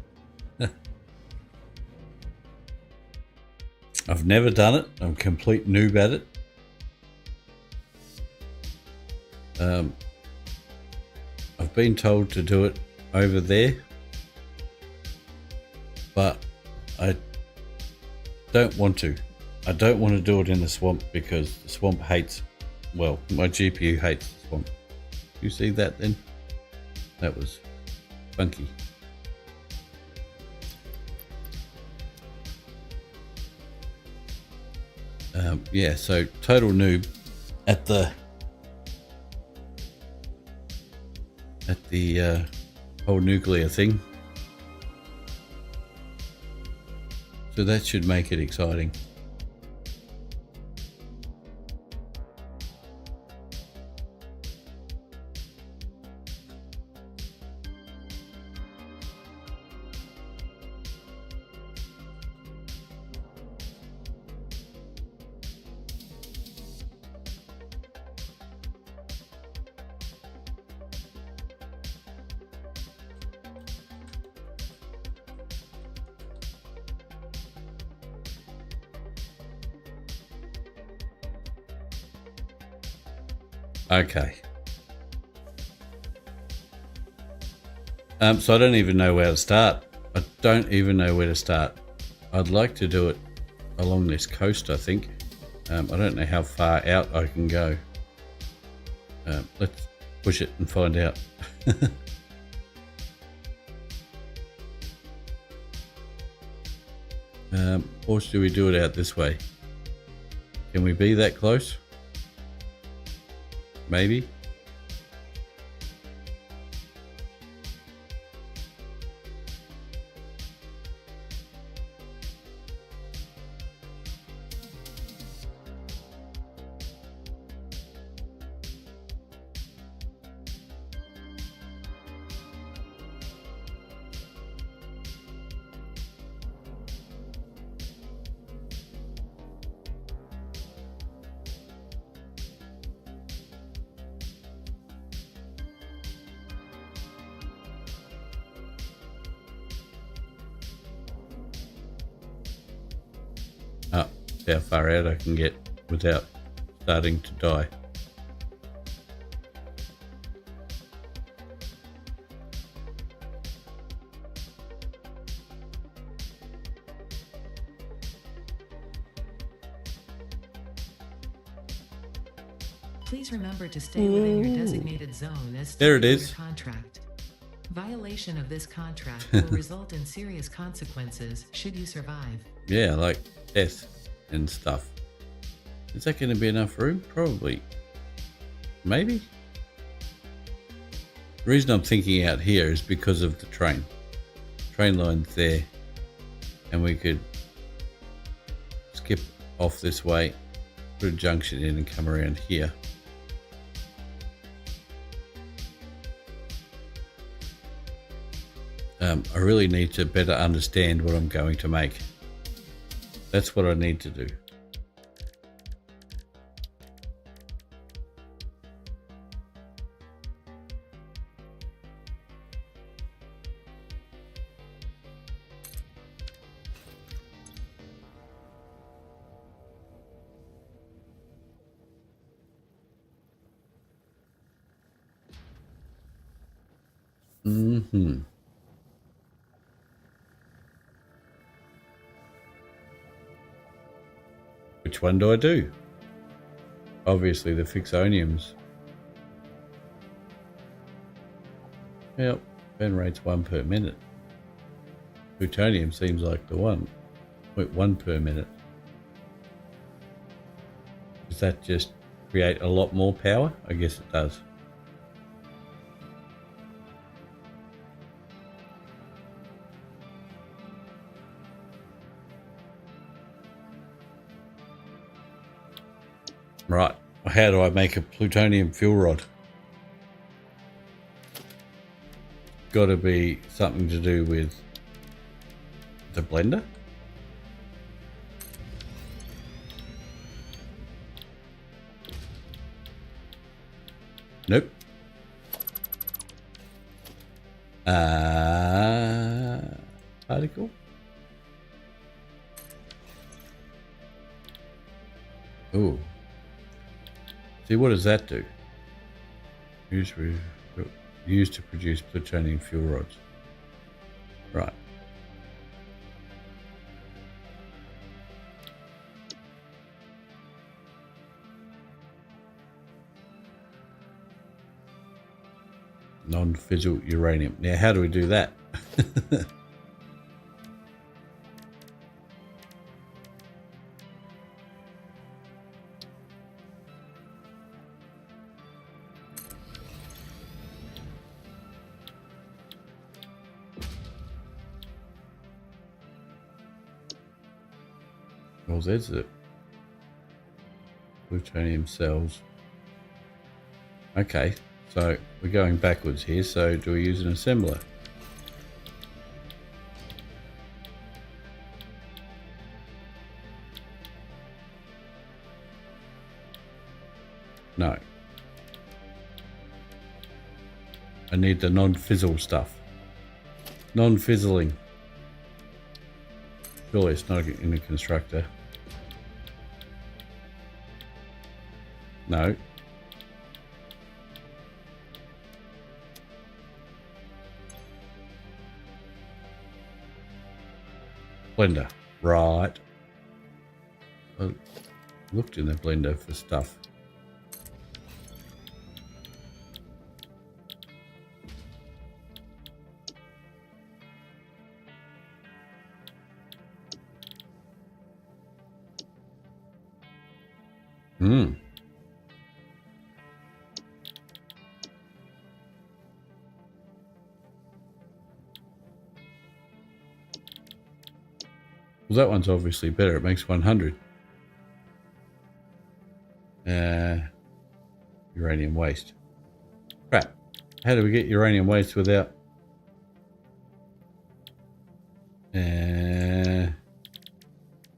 I've never done it. I'm a complete noob at it. I've been told to do it over there, but I don't want to. I don't want to do it in the swamp because the swamp hates, well, my GPU hates the swamp. You see that then? That was funky. Yeah, so total noob at the whole nuclear thing. So that should make it exciting. Okay. So I don't even know where to start. I don't even know where to start. I'd like to do it along this coast, I think. I don't know how far out I can go. Let's push it and find out. Or should we do it out this way? Can we be that close? maybe. Oh, how far out I can get without starting to die. Please remember to stay within your designated zone as There it stated in is. your contract. Violation of this contract will result in serious consequences should you survive. Yeah, like death and stuff. Is that going to be enough room? Probably. Maybe. The reason I'm thinking out here is because of the train. Train line's there. And we could skip off this way, put a junction in and come around here. I really need to better understand what I'm going to make. That's what I need to do. Which one do I do? Obviously the fixoniums. Yep, burn rate's 1 per minute. Plutonium seems like the one. Wait, 1 per minute. Does that just create a lot more power? I guess it does. Right, how do I make a plutonium fuel rod? Got to be something to do with the blender. Nope. Particle. Ooh. See, what does that do? Used to produce plutonium fuel rods. Right. Non-fissile uranium. Now, how do we do that? Well, there's it. Plutonium cells. Okay, so we're going backwards here. So do we use an assembler? No. I need the non-fizzle stuff. Non-fizzling. Surely it's not in a constructor. No. Blender. Right. I looked in the blender for stuff. Well, that one's obviously better. It makes 100. Uranium waste. Crap. How do we get uranium waste without...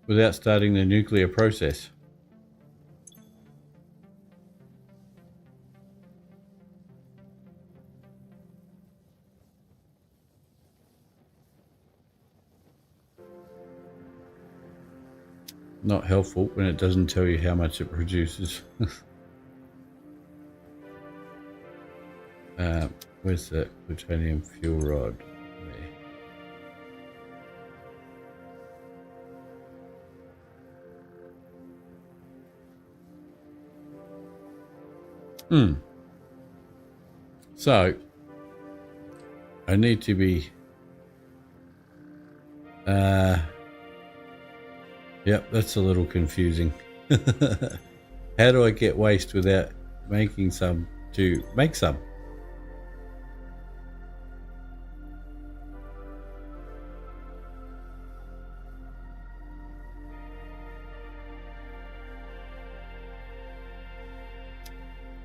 without starting the nuclear process? Not helpful when it doesn't tell you how much it produces. Where's the plutonium fuel rod? There. So, I need to be... Yep, that's a little confusing. How do I get waste without making some to make some?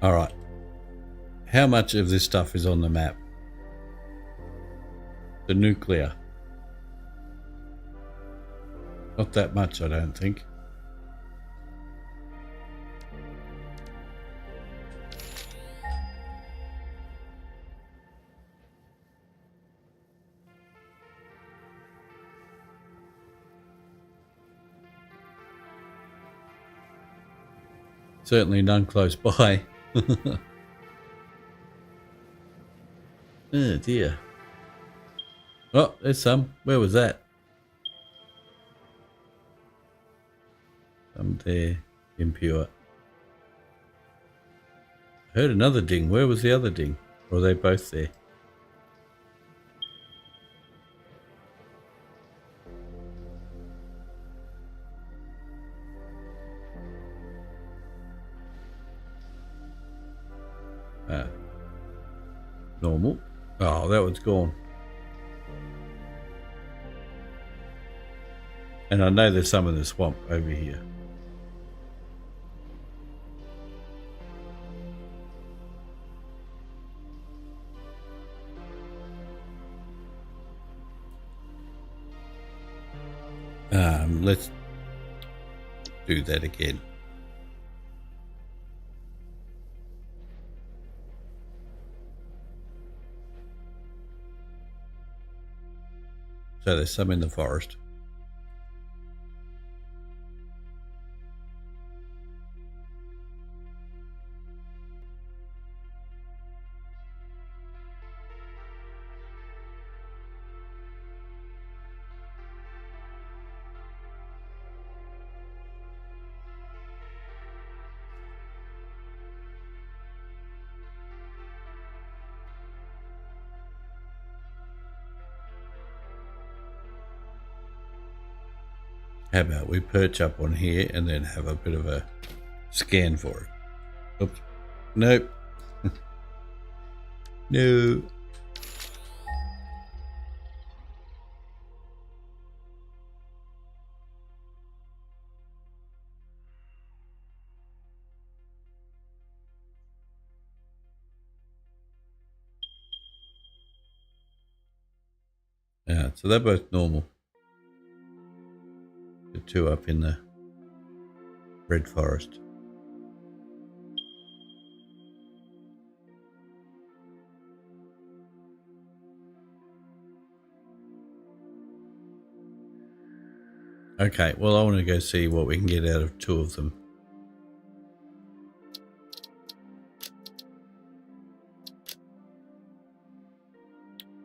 All right. How much of this stuff is on the map? The nuclear. Not that much, I don't think. Certainly none close by. Oh dear. Oh, there's some. Where was that? Some there. Impure. I heard another ding. Where was the other ding? Or are they both there? Normal. Oh, that one's gone. And I know there's some in the swamp over here. Let's do that again. So there's some in the forest. How about we perch up on here and then have a bit of a scan for it? Oops. Nope. No. Yeah, so they're both normal. The two up in the red forest. Okay, well I want to go see what we can get out of two of them.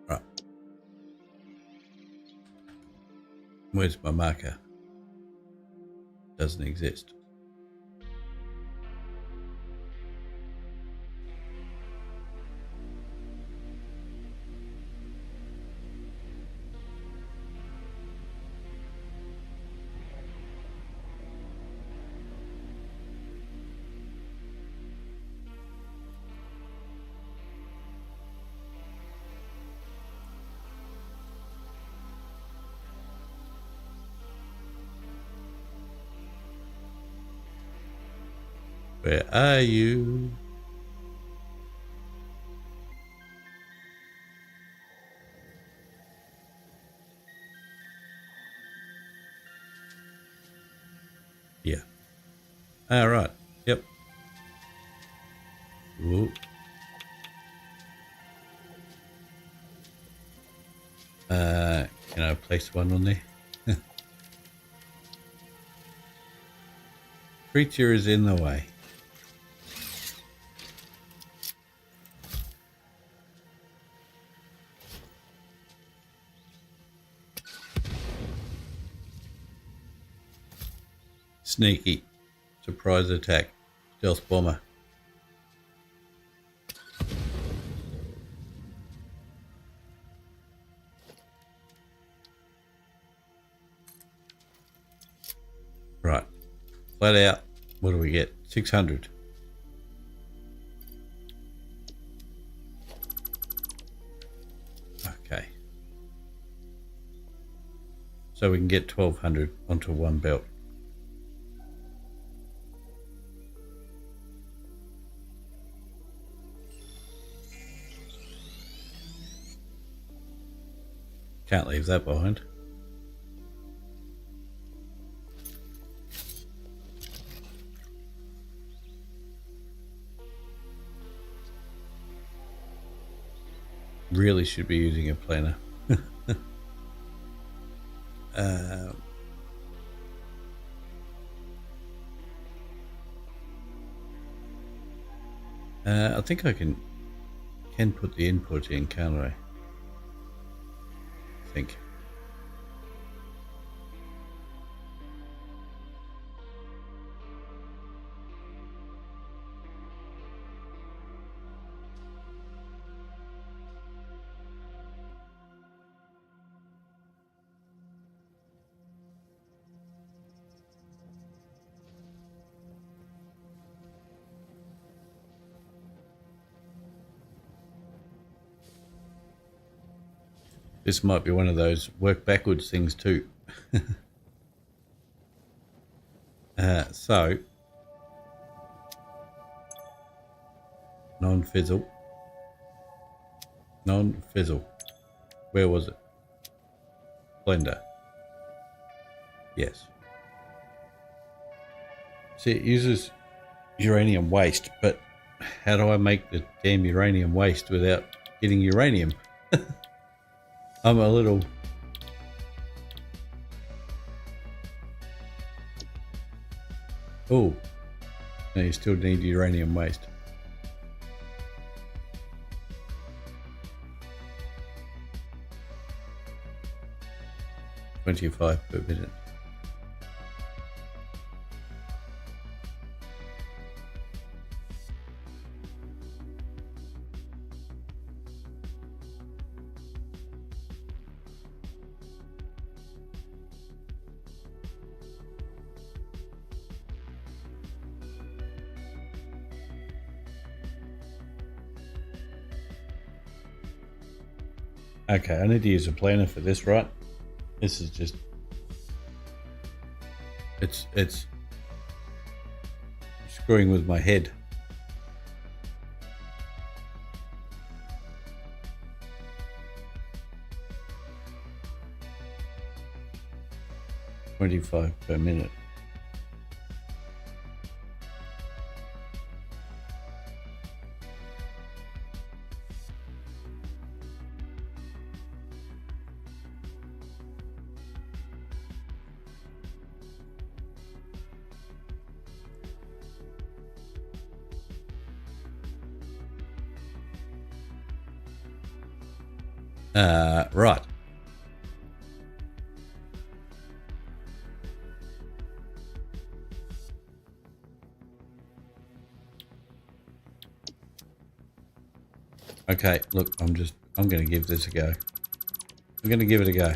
Right. Where's my marker? Doesn't exist. Where are you? Yeah. All right. Yep. Ooh. Can I place one on there? Creature is in the way. Sneaky. Surprise attack. Stealth bomber. Right. Flat out. What do we get? 600. Okay. So we can get 1200 onto one belt. Can't leave that behind. Really should be using a planner. I think I can put the input in, can't I? I think. This might be one of those work backwards things too. So, non-fizzle. Non-fizzle. Where was it? Blender. Yes. See, it uses uranium waste, but how do I make the damn uranium waste without getting uranium? I'm a little... Oh, no, you still need uranium waste. $25 per minute. Okay, I need to use a planner for this, right? This is just... It's screwing with my head. $25 per minute. Right. Okay, look, I'm going to give this a go. I'm going to give it a go.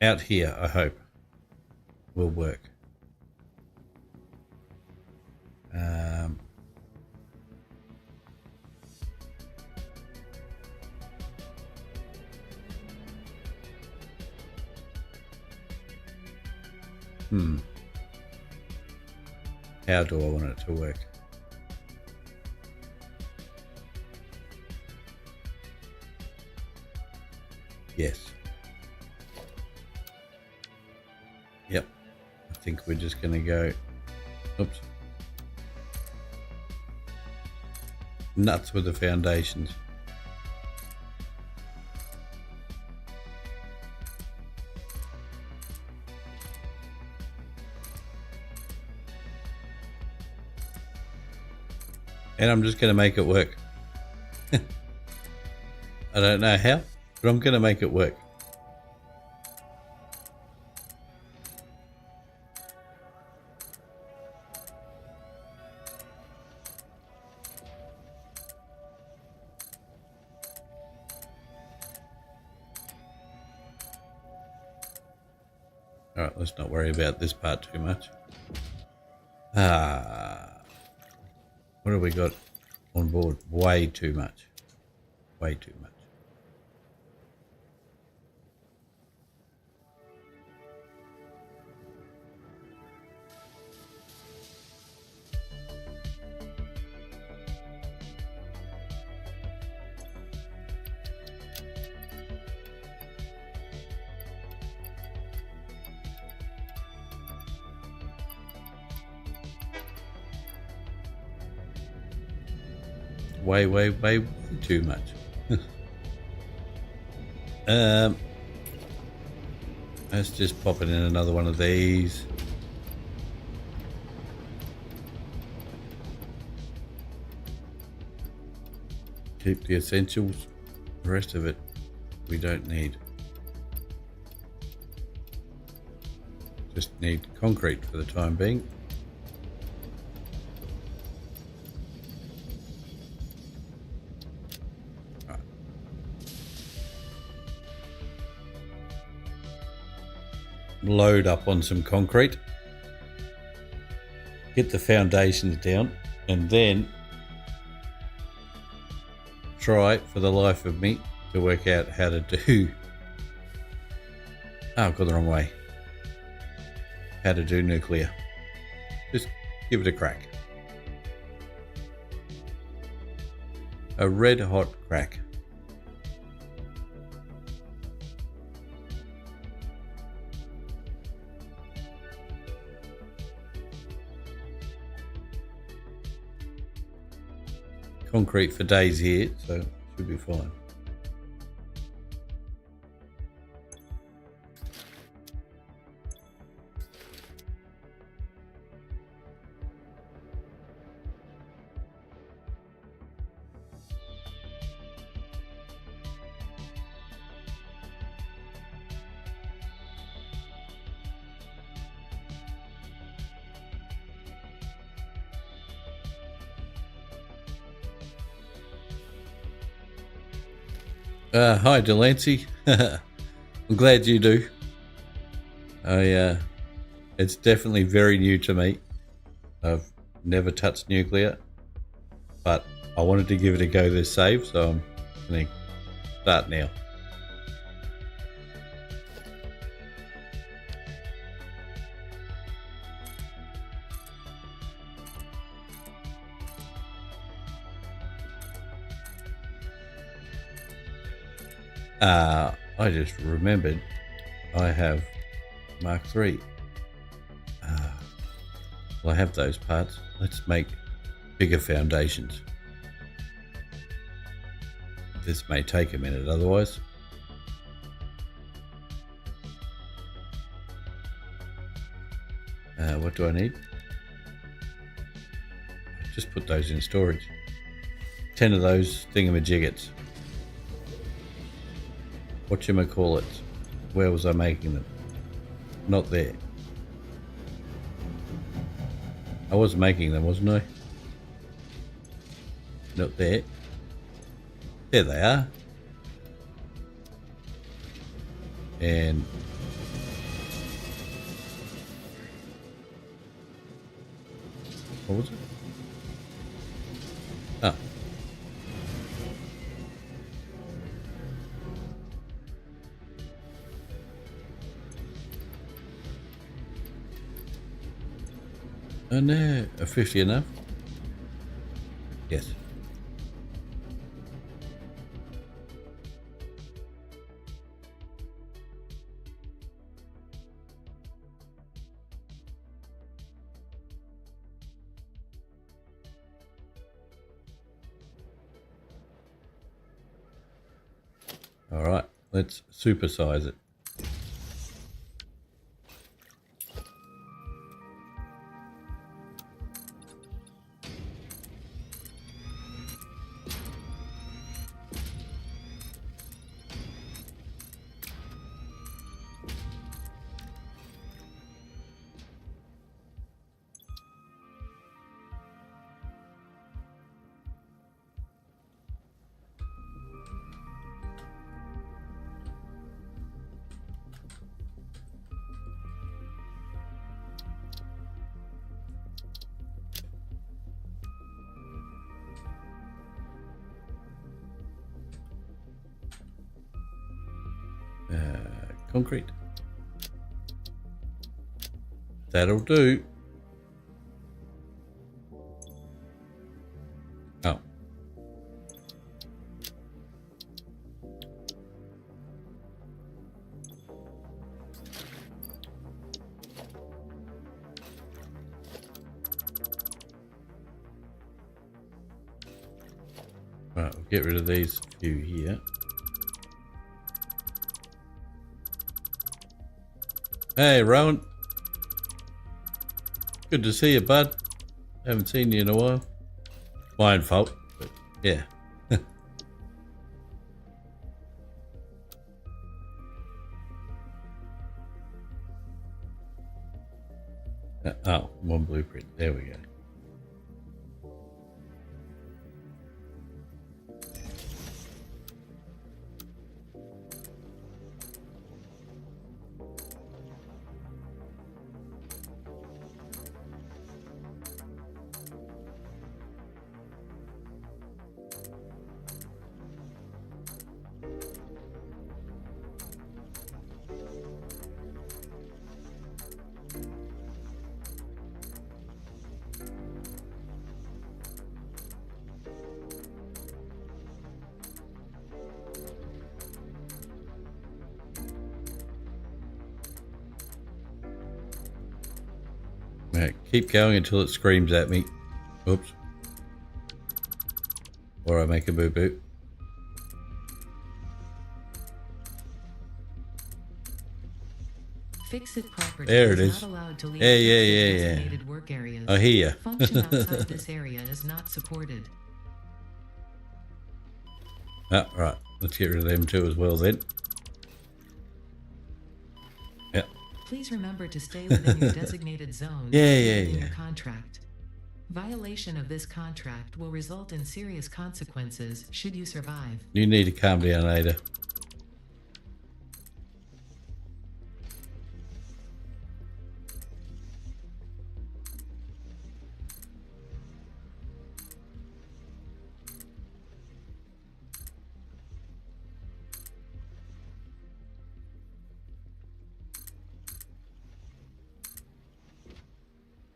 Out here, I hope, will work. How do I want it to work? Yes. Yep. I think we're just going to go, oops, nuts with the foundations. And I'm just going to make it work. I don't know how, but I'm going to make it work. Alright, let's not worry about this part too much. What have we got on board? Way too much. Way too much. Way too much. Let's just pop it in another one of these. Keep the essentials. The rest of it we don't need. Just need concrete for the time being. Load up on some concrete, get the foundations down, and then try for the life of me to work out how to do I've gone the wrong way. How to do nuclear. Just give it a crack. A red hot crack. Concrete for days here, so should be fine. Hi Delancey. I'm glad you do. It's definitely very new to me. I've never touched nuclear, but I wanted to give it a go this save, so I'm going to start now. I just remembered I have Mark III. Well, I have those parts. Let's make bigger foundations. This may take a minute otherwise. What do I need? Just put those in storage. 10 of those thingamajiggets. Whatchamacallit? Where was I making them? Not there. I was making them, wasn't I? Not there. There they are. And what was it? Oh. Oh no, a 50 enough? Yes. All right, let's supersize it. Concrete. That'll do. Oh. Right, we'll get rid of these few here. Hey, Rowan. Good to see you, bud. Haven't seen you in a while. My own fault, but yeah. Oh, one blueprint. There we go. Right, keep going until it screams at me. Oops. Or I make a boo-boo. Fix-It property There it is is. not allowed to leave Yeah. designated work areas. I hear ya. Function outside this area is not supported. Ah, right. Let's get rid of them too as well then. Yeah. Please remember to stay within your designated zone Yeah. your contract. Violation of this contract will result in serious consequences should you survive. You need to calm down, Ada.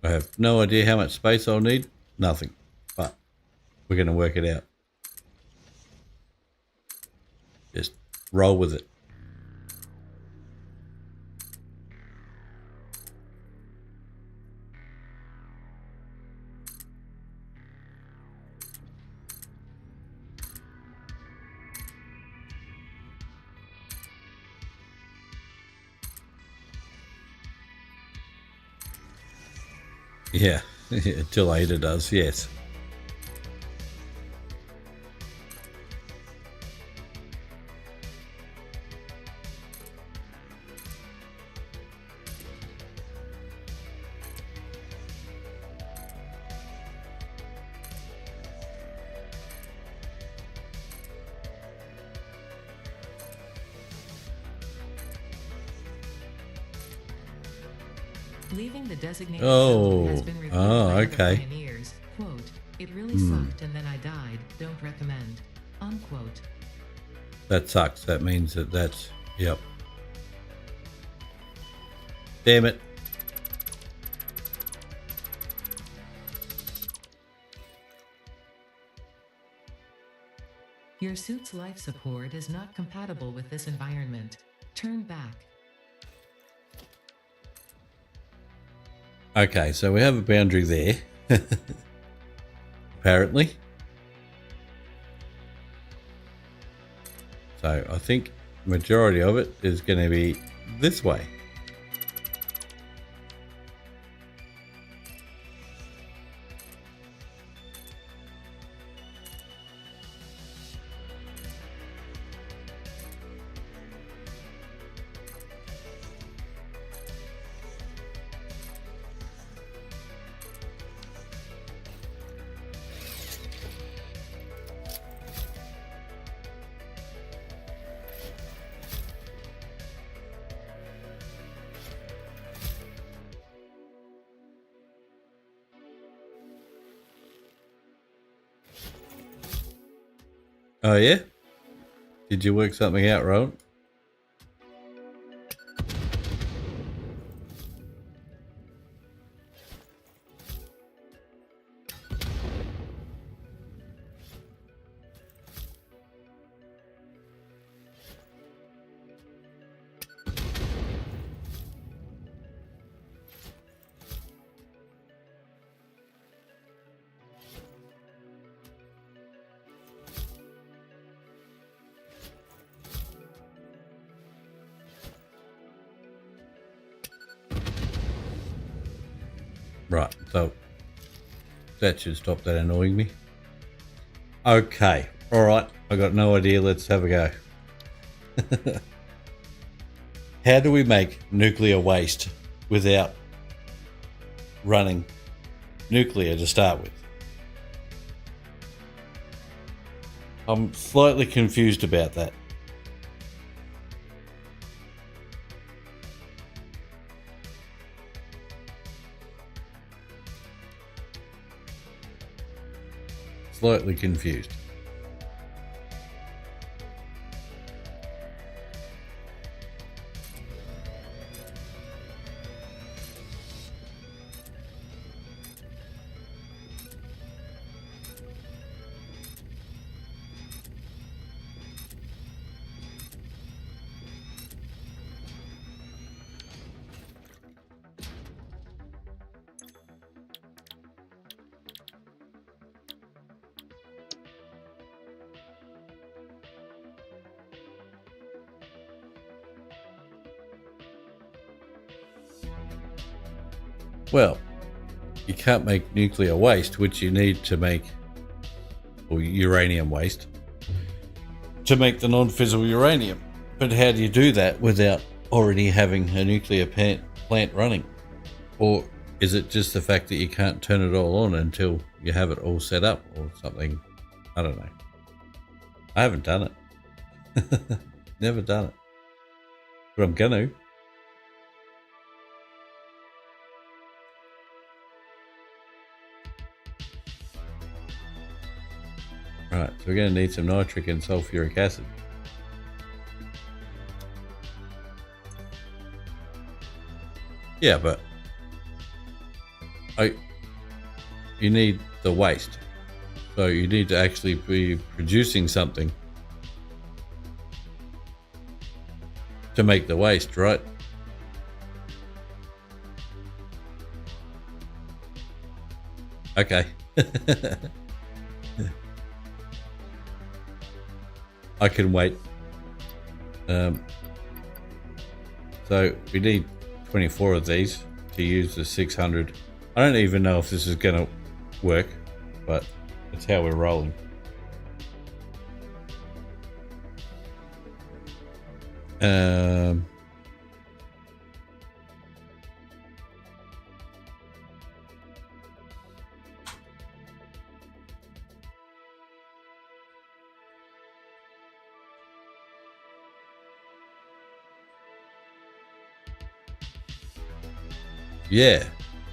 I have no idea how much space I'll need. Nothing. But we're going to work it out. Just roll with it. Yeah, until Ada does, yes. Leaving the designated Oh, zone has been reviewed by other okay. pioneers. Quote, it really sucked and then I died. Don't recommend. Unquote. That sucks. That means that's, yep. Damn it. Your suit's life support is not compatible with this environment. Turn back. Okay, so we have a boundary there. Apparently. So I think majority of it is going to be this way. Oh yeah? Did you work something out, Rowan? Right, so that should stop that annoying me. Okay, alright, I got no idea, let's have a go. How do we make nuclear waste without running nuclear to start with? I'm slightly confused about that. Slightly confused. Well, you can't make nuclear waste, which you need to make, or uranium waste, to make the non-fissile uranium. But how do you do that without already having a nuclear plant running? Or is it just the fact that you can't turn it all on until you have it all set up or something? I don't know. I haven't done it. Never done it. But I'm gonna. Right, so we're going to need some nitric and sulfuric acid. Yeah, but you need the waste. So you need to actually be producing something to make the waste, right? Okay. I can wait. So we need 24 of these to use the 600. I don't even know if this is going to work, but it's how we're rolling.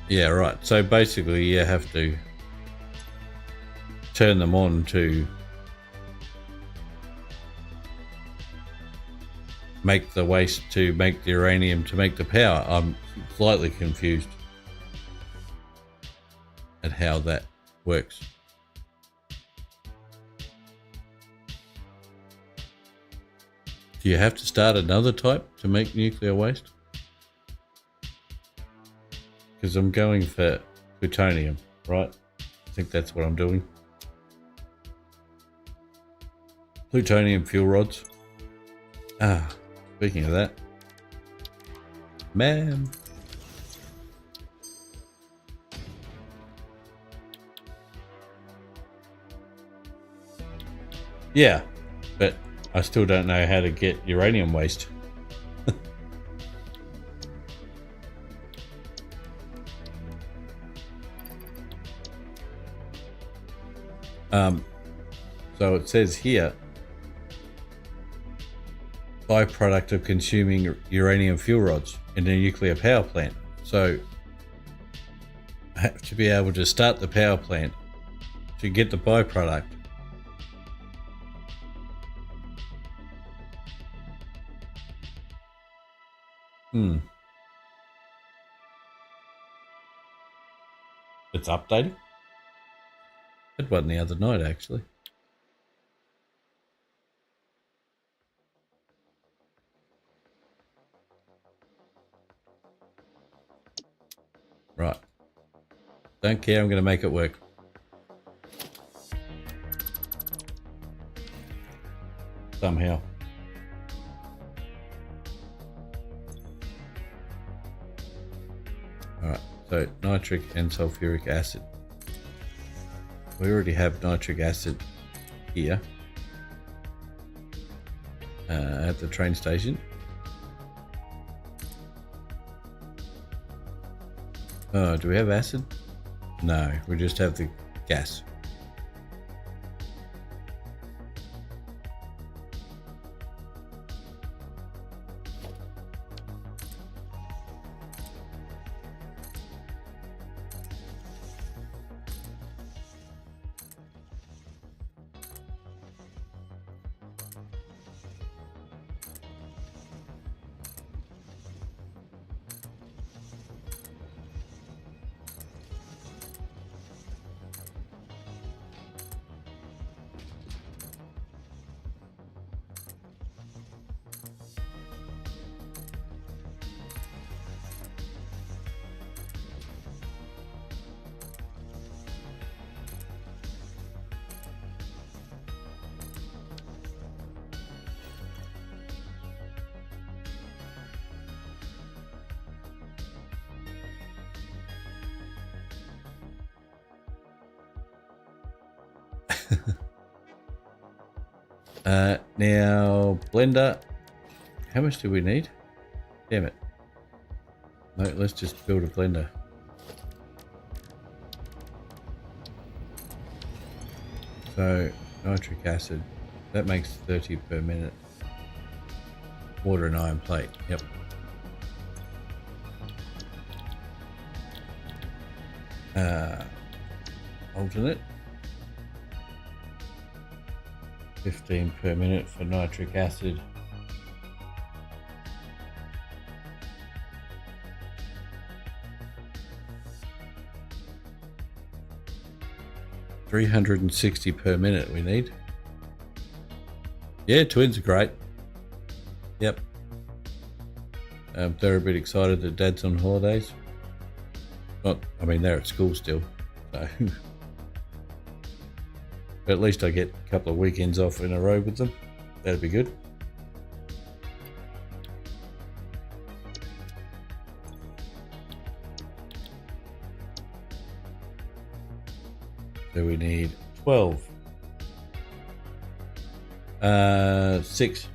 Yeah, right. So basically you have to turn them on to make the waste, to make the uranium, to make the power. I'm slightly confused at how that works. Do you have to start another type to make nuclear waste? Because I'm going for plutonium, right? I think that's what I'm doing. Plutonium fuel rods. Ah, speaking of that. Man. Yeah, but I still don't know how to get uranium waste. So it says here, byproduct of consuming uranium fuel rods in a nuclear power plant. So I have to be able to start the power plant to get the byproduct. It's updating. I had one the other night actually. Right. Don't care, I'm going to make it work. Somehow. Alright, so nitric and sulfuric acid. We already have nitric acid here at the train station. Oh, do we have acid? No, we just have the gas. Now blender, how much do we need? Damn it. No, let's just build a blender. So nitric acid, that makes 30 per minute. Water and iron plate, yep. Alternate. 15 per minute for nitric acid. $360 per minute we need. Yeah, twins are great. Yep. They're a bit excited that Dad's on holidays. Not, I mean, they're at school still, so. But at least I get a couple of weekends off in a row with them. That'd be good. So we need 12. 6.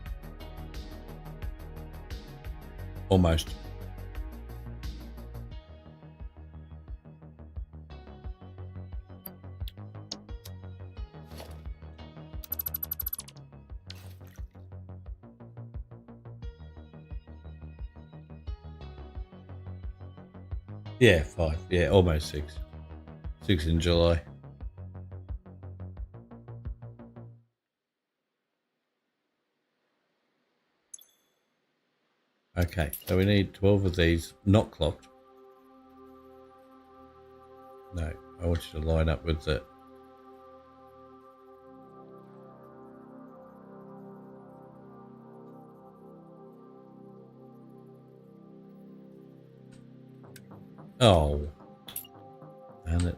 Almost. Yeah, 5. Yeah, almost 6. 6 in July. Okay, so we need 12 of these, not clocked. No, I want you to line up with the... Oh, damn it.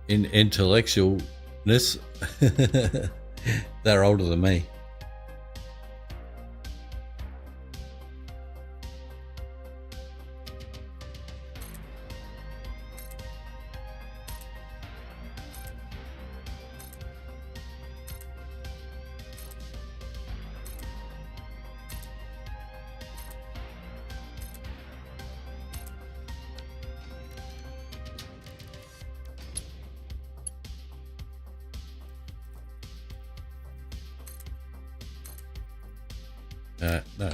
In intellectualness, they're older than me. No.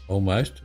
Almost.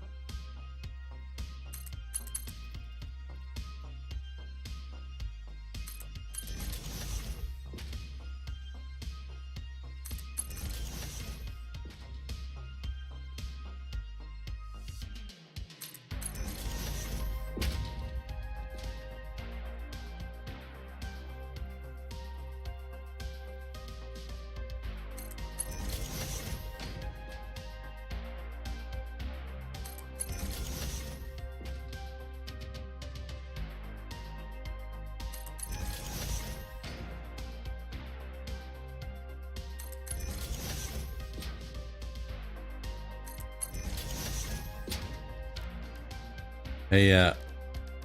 Hey,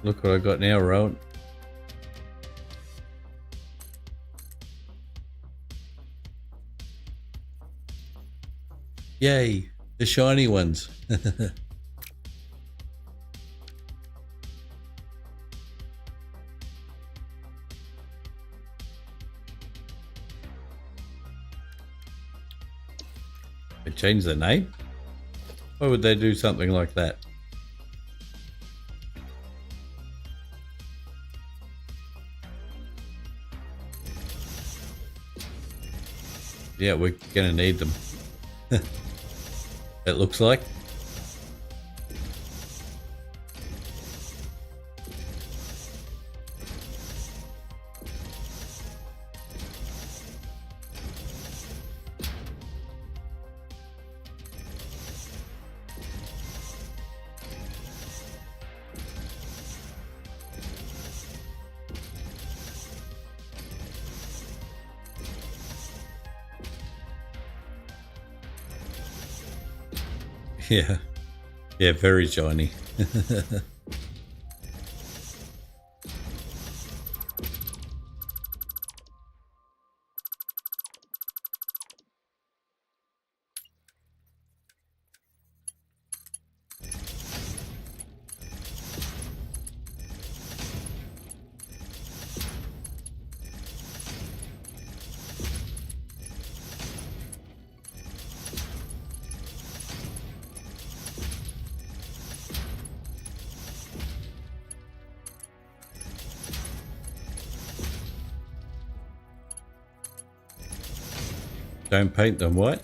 look what I got now, Rowan. Yay, the shiny ones. They changed the name? Why would they do something like that? Yeah, we're gonna need them. It looks like. Yeah. Yeah, very shiny. Don't paint them white.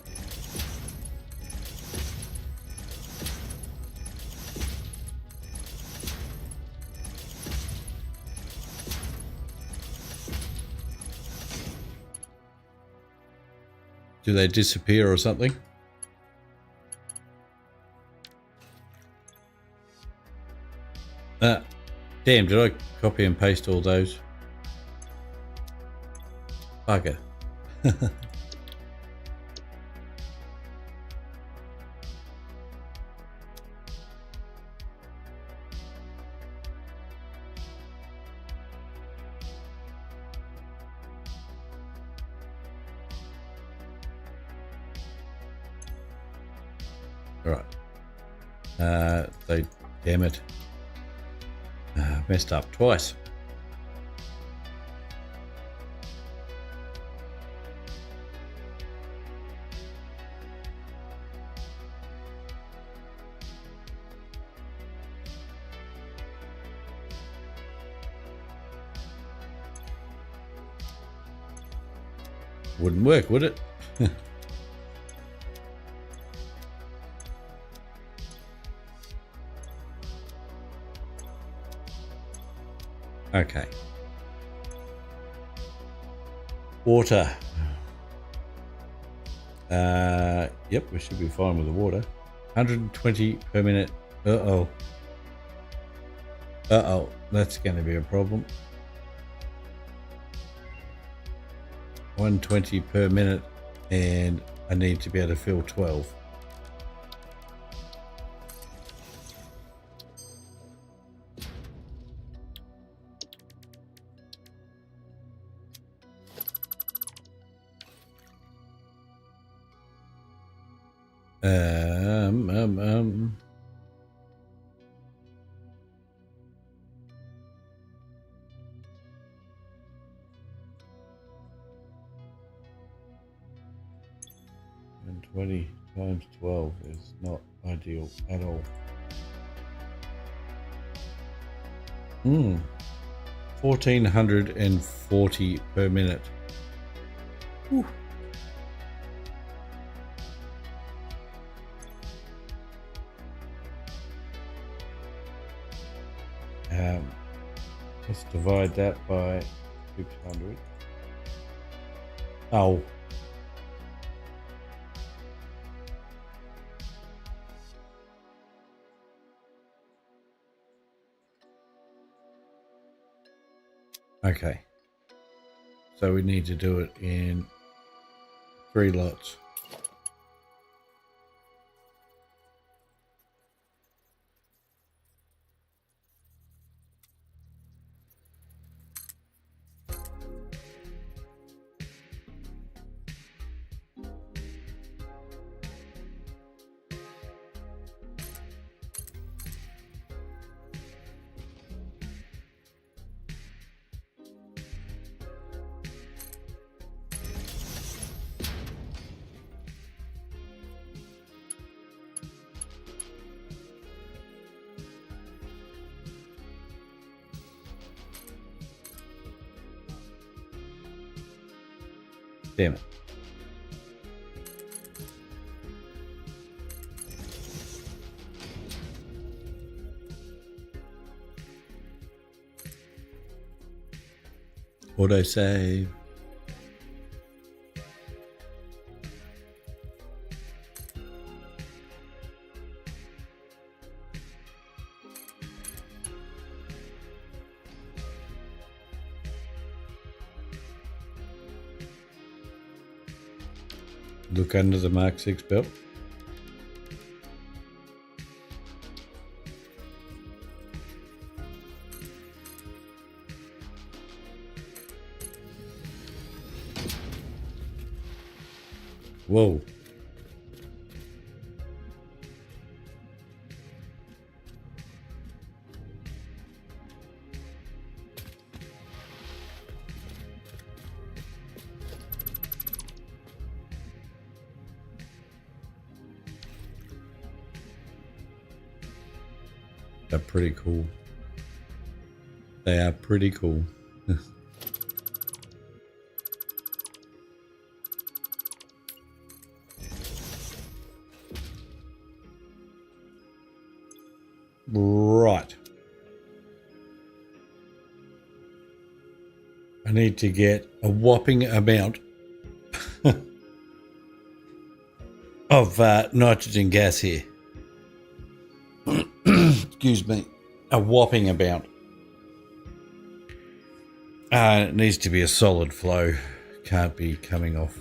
Do they disappear or something? Damn, did I copy and paste all those? Bugger. Right. They, damn it. Messed up twice. Wouldn't work, would it? Okay. Water. Yep, we should be fine with the water. 120 per minute. Uh-oh. Uh-oh, that's going to be a problem. 120 per minute, and I need to be able to fill 12. And 20 times 12 is not ideal at all. 1440 per minute. Whew. Let's divide that by 600. Oh. Okay. So we need to do it in 3 lots. Damn it. Auto save. Look under the Mark 6 belt. Whoa. They're pretty cool. They are pretty cool. Right. I need to get a whopping amount of nitrogen gas here. Excuse me. A whopping amount. It needs to be a solid flow. Can't be coming off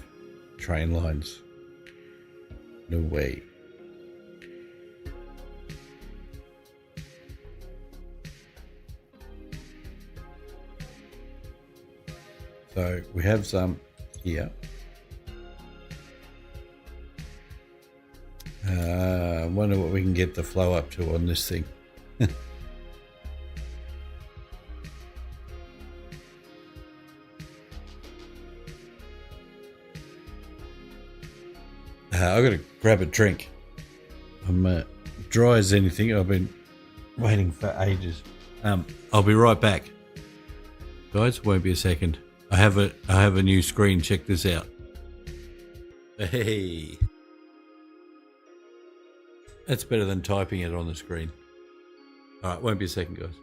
train lines. No way. So we have some here. I wonder what we can get the flow up to on this thing. I've got to grab a drink. I'm dry as anything. I've been waiting for ages. I'll be right back. Guys, won't be a second. I have a new screen. Check this out. Hey. That's better than typing it on the screen. Alright, won't be a second, guys.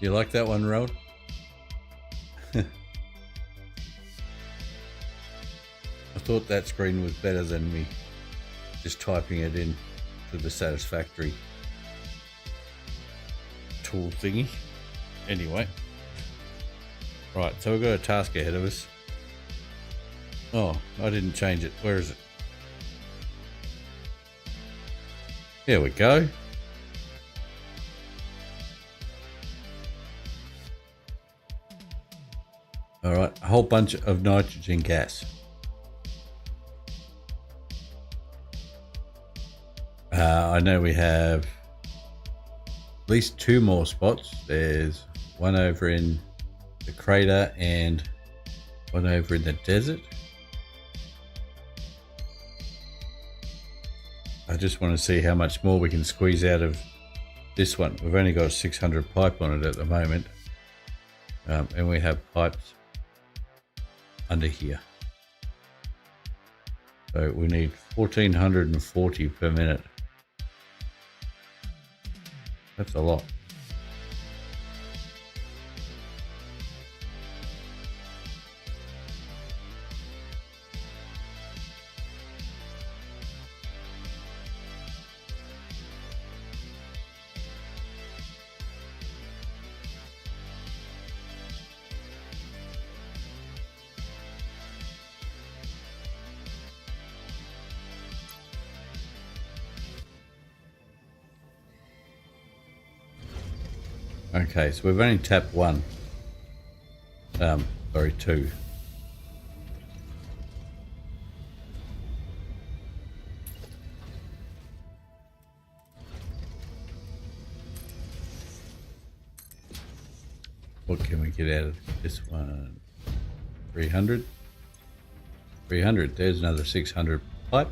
You like that one, Rod? I thought that screen was better than me just typing it in to the Satisfactory tool thingy. Anyway. Right, so we've got a task ahead of us. Oh, I didn't change it. Where is it? There we go. All right, a whole bunch of nitrogen gas. I know we have at least 2 more spots. There's one over in the crater and one over in the desert. I just want to see how much more we can squeeze out of this one. We've only got a 600 pipe on it at the moment, and we have pipes under here, so we need 1440 per minute. That's a lot. Okay, so we've only tapped 1. Sorry, 2. What can we get out of this one? 300. 300. There's another 600 pipe.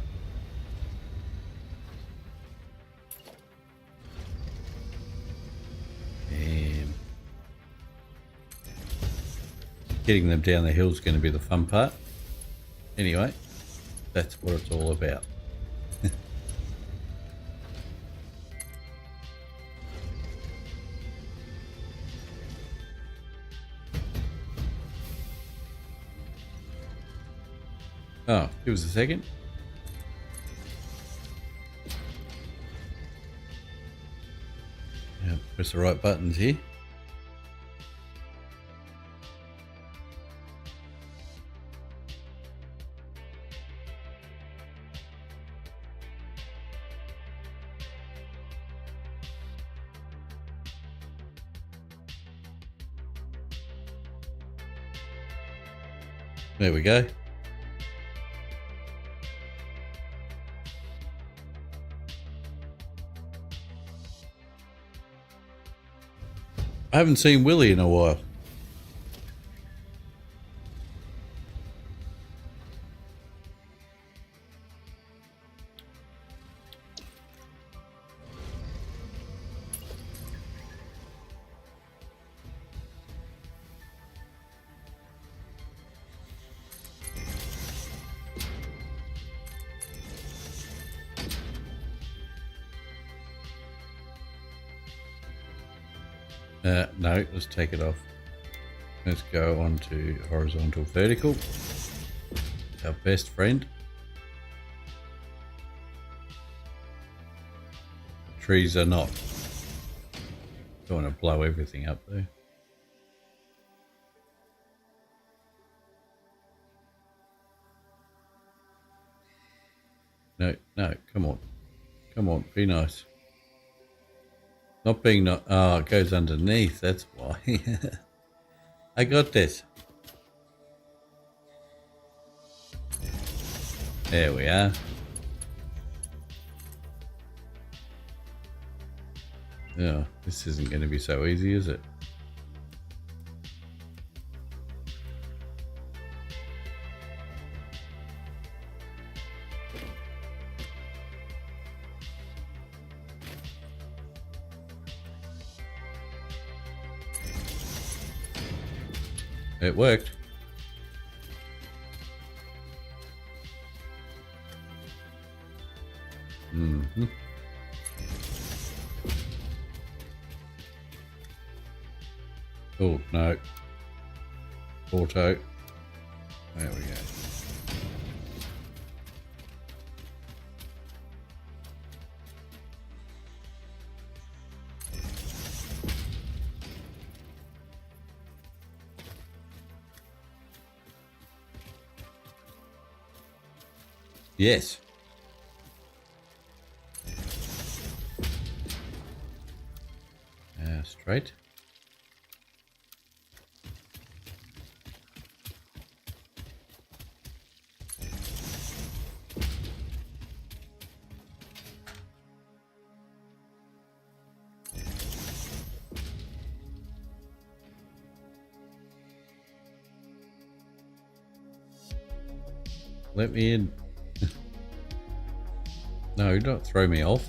Getting them down the hill is going to be the fun part. Anyway, that's what it's all about. Oh, give us a second. Yeah, press the right buttons here. There we go. I haven't seen Willie in a while. No, let's take it off. Let's go on to horizontal vertical. Our best friend. Trees are not. Don't want to blow everything up there. No, no, come on. Come on, be nice. Not being not. Oh, it goes underneath, that's why. I got this. There we are. Oh, this isn't going to be so easy, is it? It worked. Mm-hmm. Oh, no. Auto. There we go. Yes. Straight. Let me in. No, don't throw me off.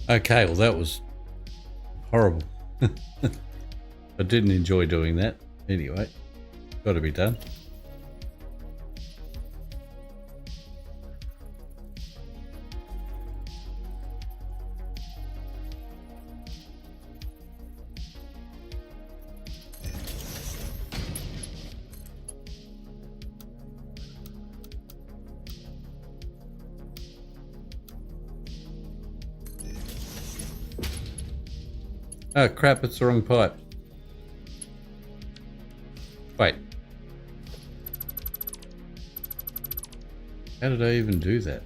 Okay, well that was horrible. I didn't enjoy doing that. Anyway, got to be done. Oh crap, it's the wrong pipe. Wait. How did I even do that?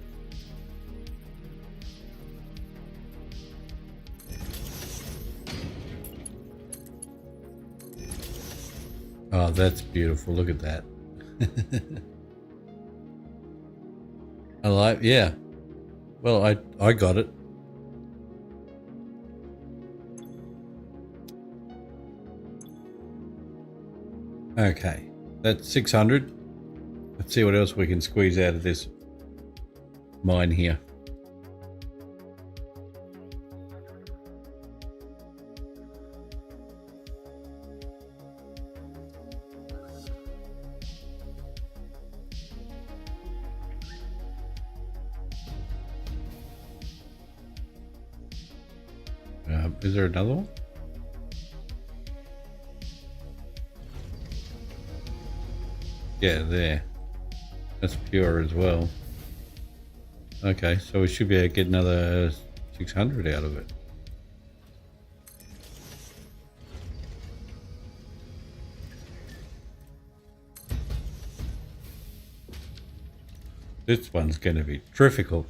Oh, that's beautiful. Look at that. I like, yeah. Well, I got it. Okay, that's 600. Let's see what else we can squeeze out of this mine here. Is there another one? Yeah, there. That's pure as well. Okay, so we should be able to get another 600 out of it. This one's going to be difficult.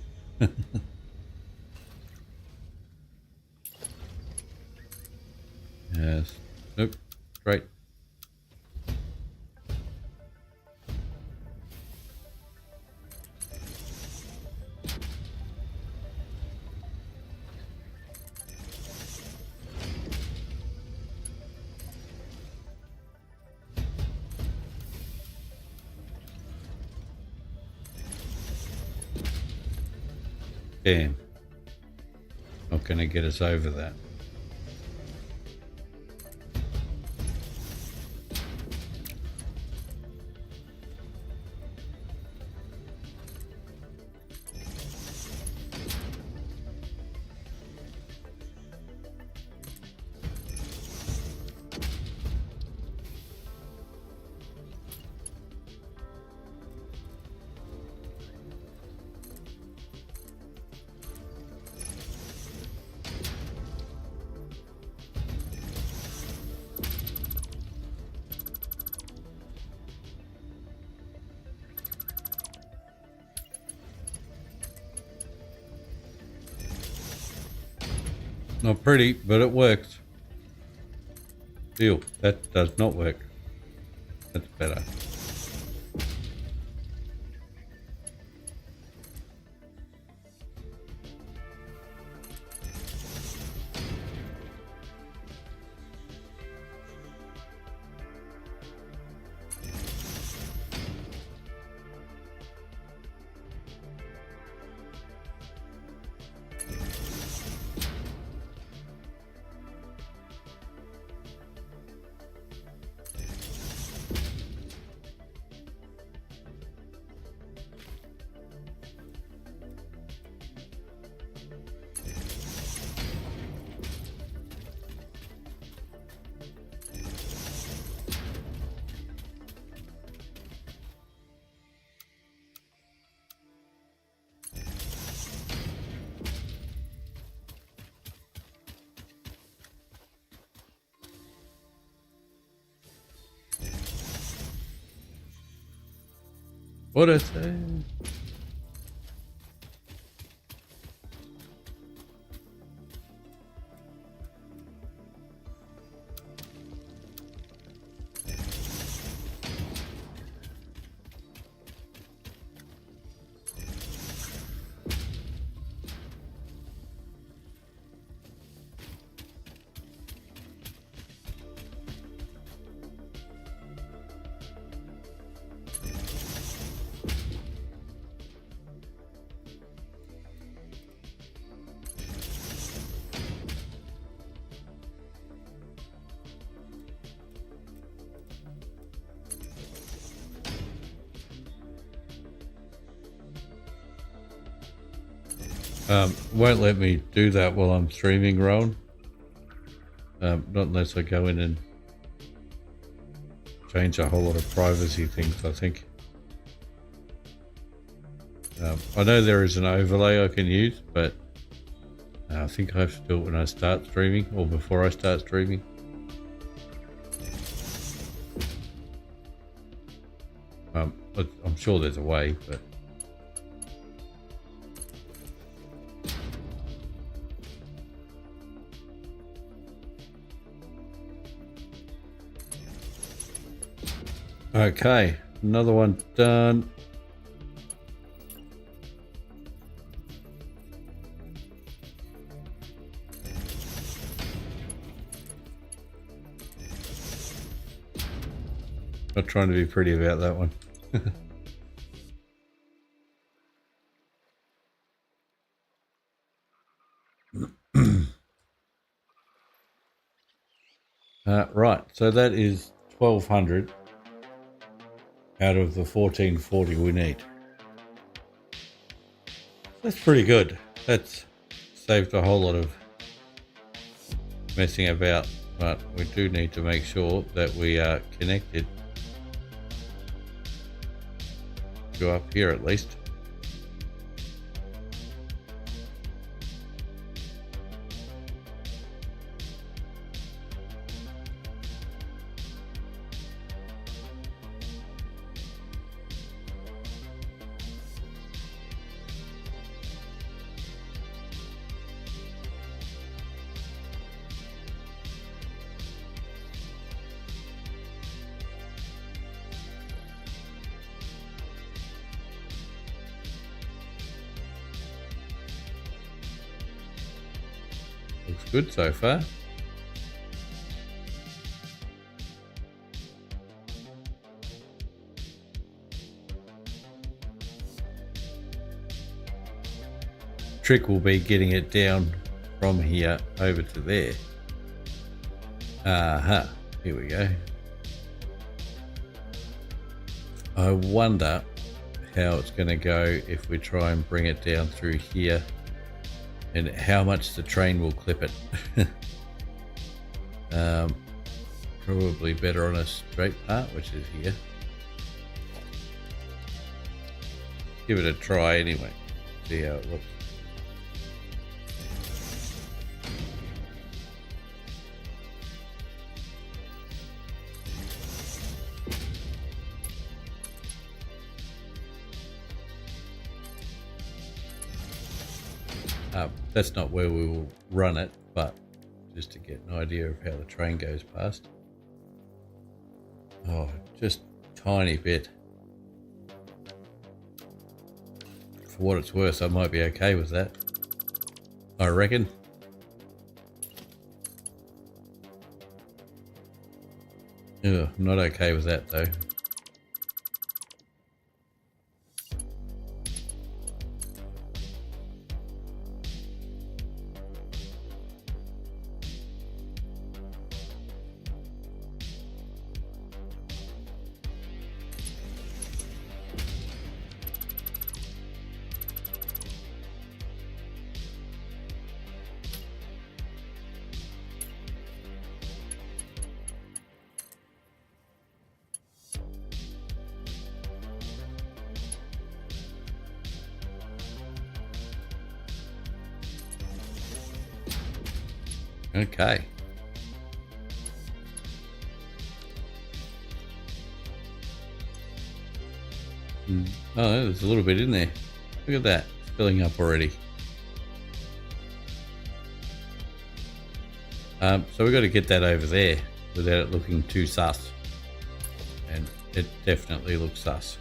Yes. Nope. Right. Damn. Not going to get us over that. Not pretty, but it works. Deal. That does not work. That's better. What I say? Won't let me do that while I'm streaming, Rowan. Not unless I go in and change a whole lot of privacy things, I think. I know there is an overlay I can use, but I think I have to do it when I start streaming or before I start streaming. I'm sure there's a way, but okay, another one done. Not trying to be pretty about that one. Right, so that is 1200 out of the 1440 we need. That's pretty good. That's saved a whole lot of messing about, but we do need to make sure that we are connected go up here at least. Looks good so far. Trick will be getting it down from here over to there. Aha, here we go. I wonder how it's going to go if we try and bring it down through here, and how much the train will clip it. Probably better on a straight part, which is here. Give it a try anyway, see how it looks. That's not where we will run it, but just to get an idea of how the train goes past. Oh, just tiny bit. For what it's worth, I might be okay with that, I reckon. Ugh, not okay with that though. Okay. Oh, there's a little bit in there. Look at that, it's filling up already. So we've got to get that over there without it looking too sus. And it definitely looks sus.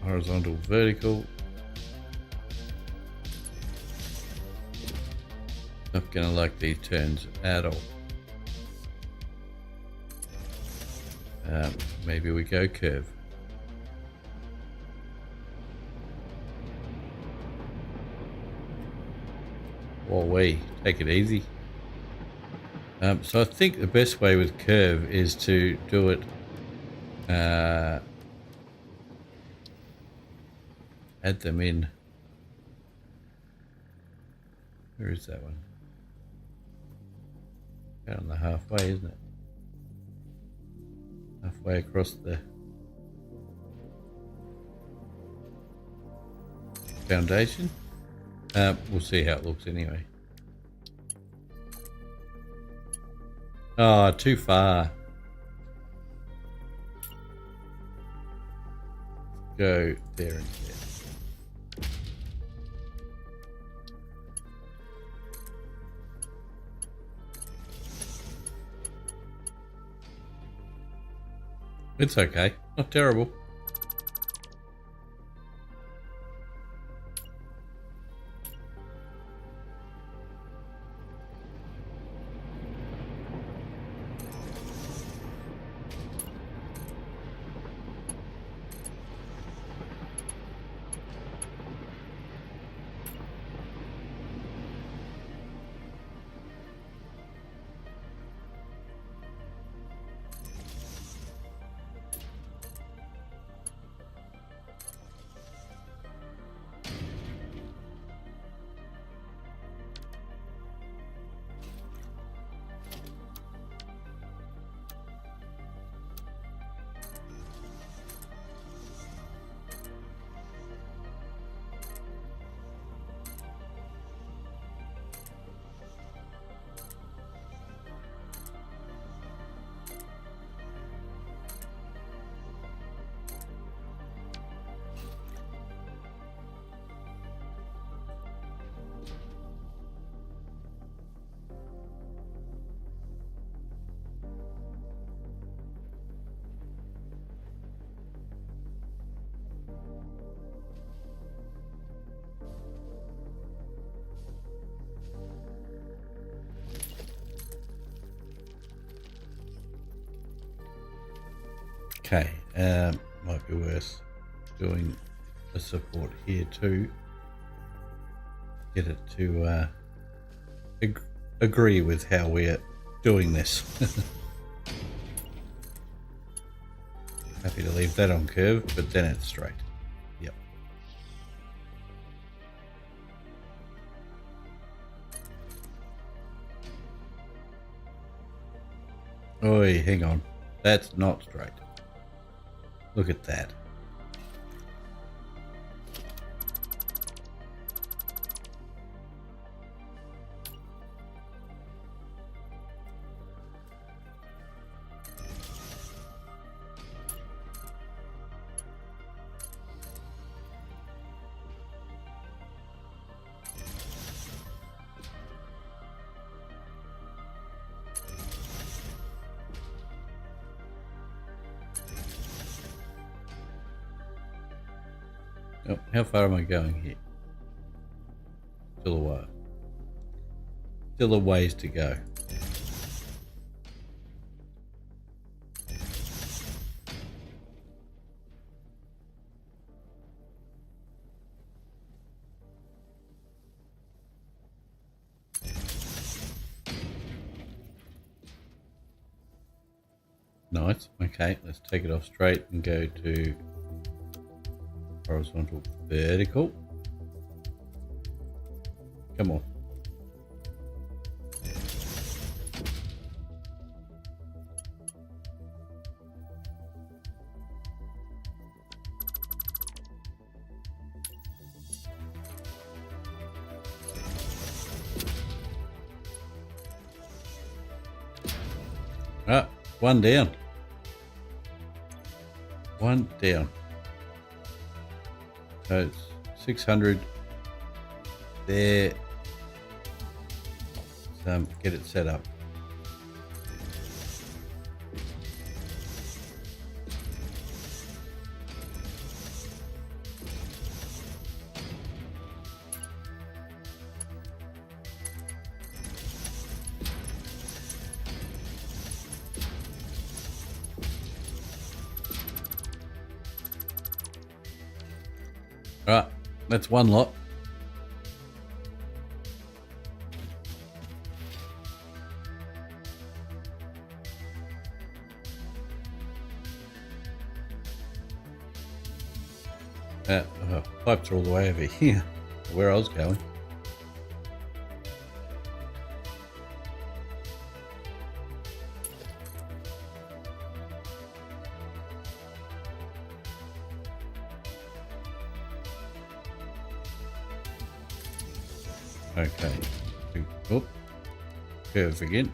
Horizontal, vertical. Not gonna like these turns at all. Maybe we go curve. Whoa, we take it easy. So I think the best way with curve is to do it. Add them in. Where is that one? Down the halfway, isn't it? Halfway across the foundation. We'll see how it looks anyway. Oh, too far. Go there instead. It's okay, not terrible. Okay, might be worth doing a support here too. Get it to agree with how we're doing this. Happy to leave that on curve, but then it's straight. Yep. Oi, hang on. That's not straight. Look at that. Oh, how far am I going here? Still a while. Still a ways to go. Nice. Okay, let's take it off straight and go to horizontal, vertical. Come on. Ah, one down. One down. So it's 600 there. So get it set up. Right, that's one lot. Pipes are all the way over here, where I was going. Okay. Oh, curve again.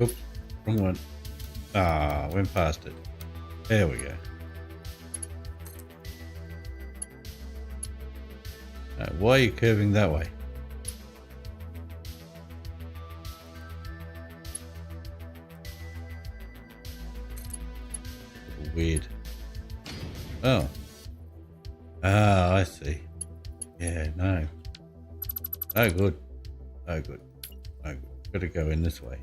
Oops, wrong one. Ah, went past it. There we go. Why are you curving that way? Weird. Oh. Ah, I see. Yeah, no. Oh, good. Oh, good. Oh, good. Got to go in this way.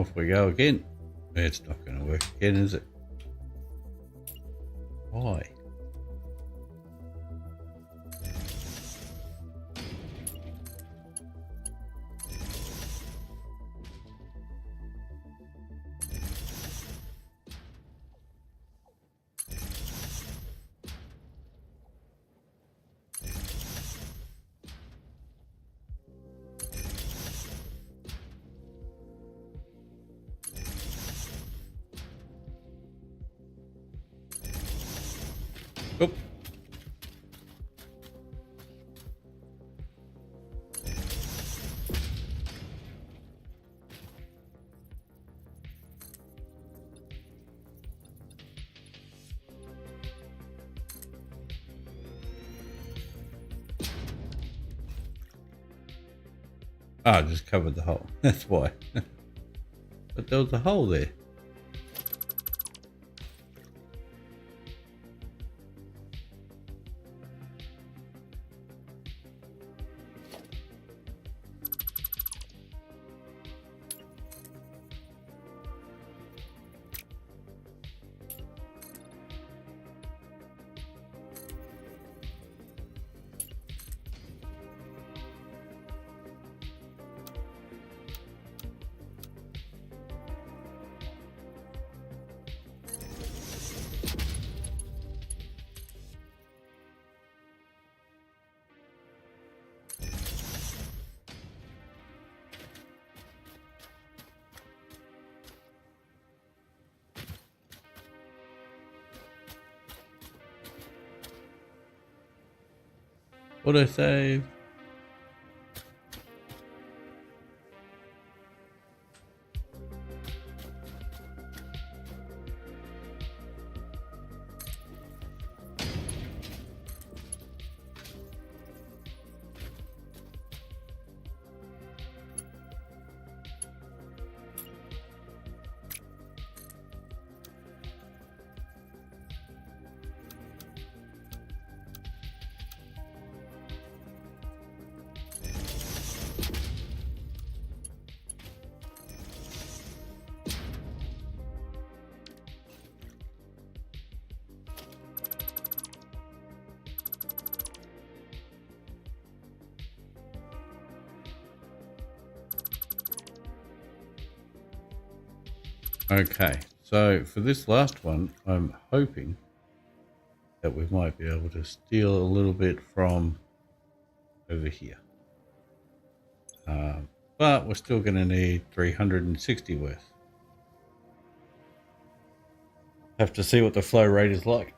Off we go again. It's not going to work again, is it? Why? Oop. Ah, I just covered the hole. That's why. But there was a hole there. Auto save. Okay, so for this last one, I'm hoping that we might be able to steal a little bit from over here. But we're still going to need 360 worth. Have to see what the flow rate is like.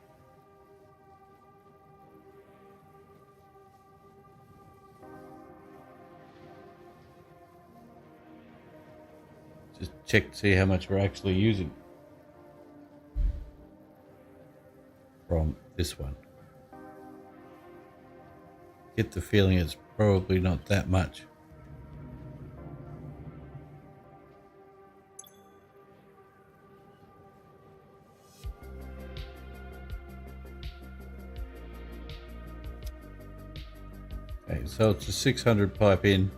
Just check to see how much we're actually using from this one. Get the feeling it's probably not that much. Okay, so it's a 600 pipe in,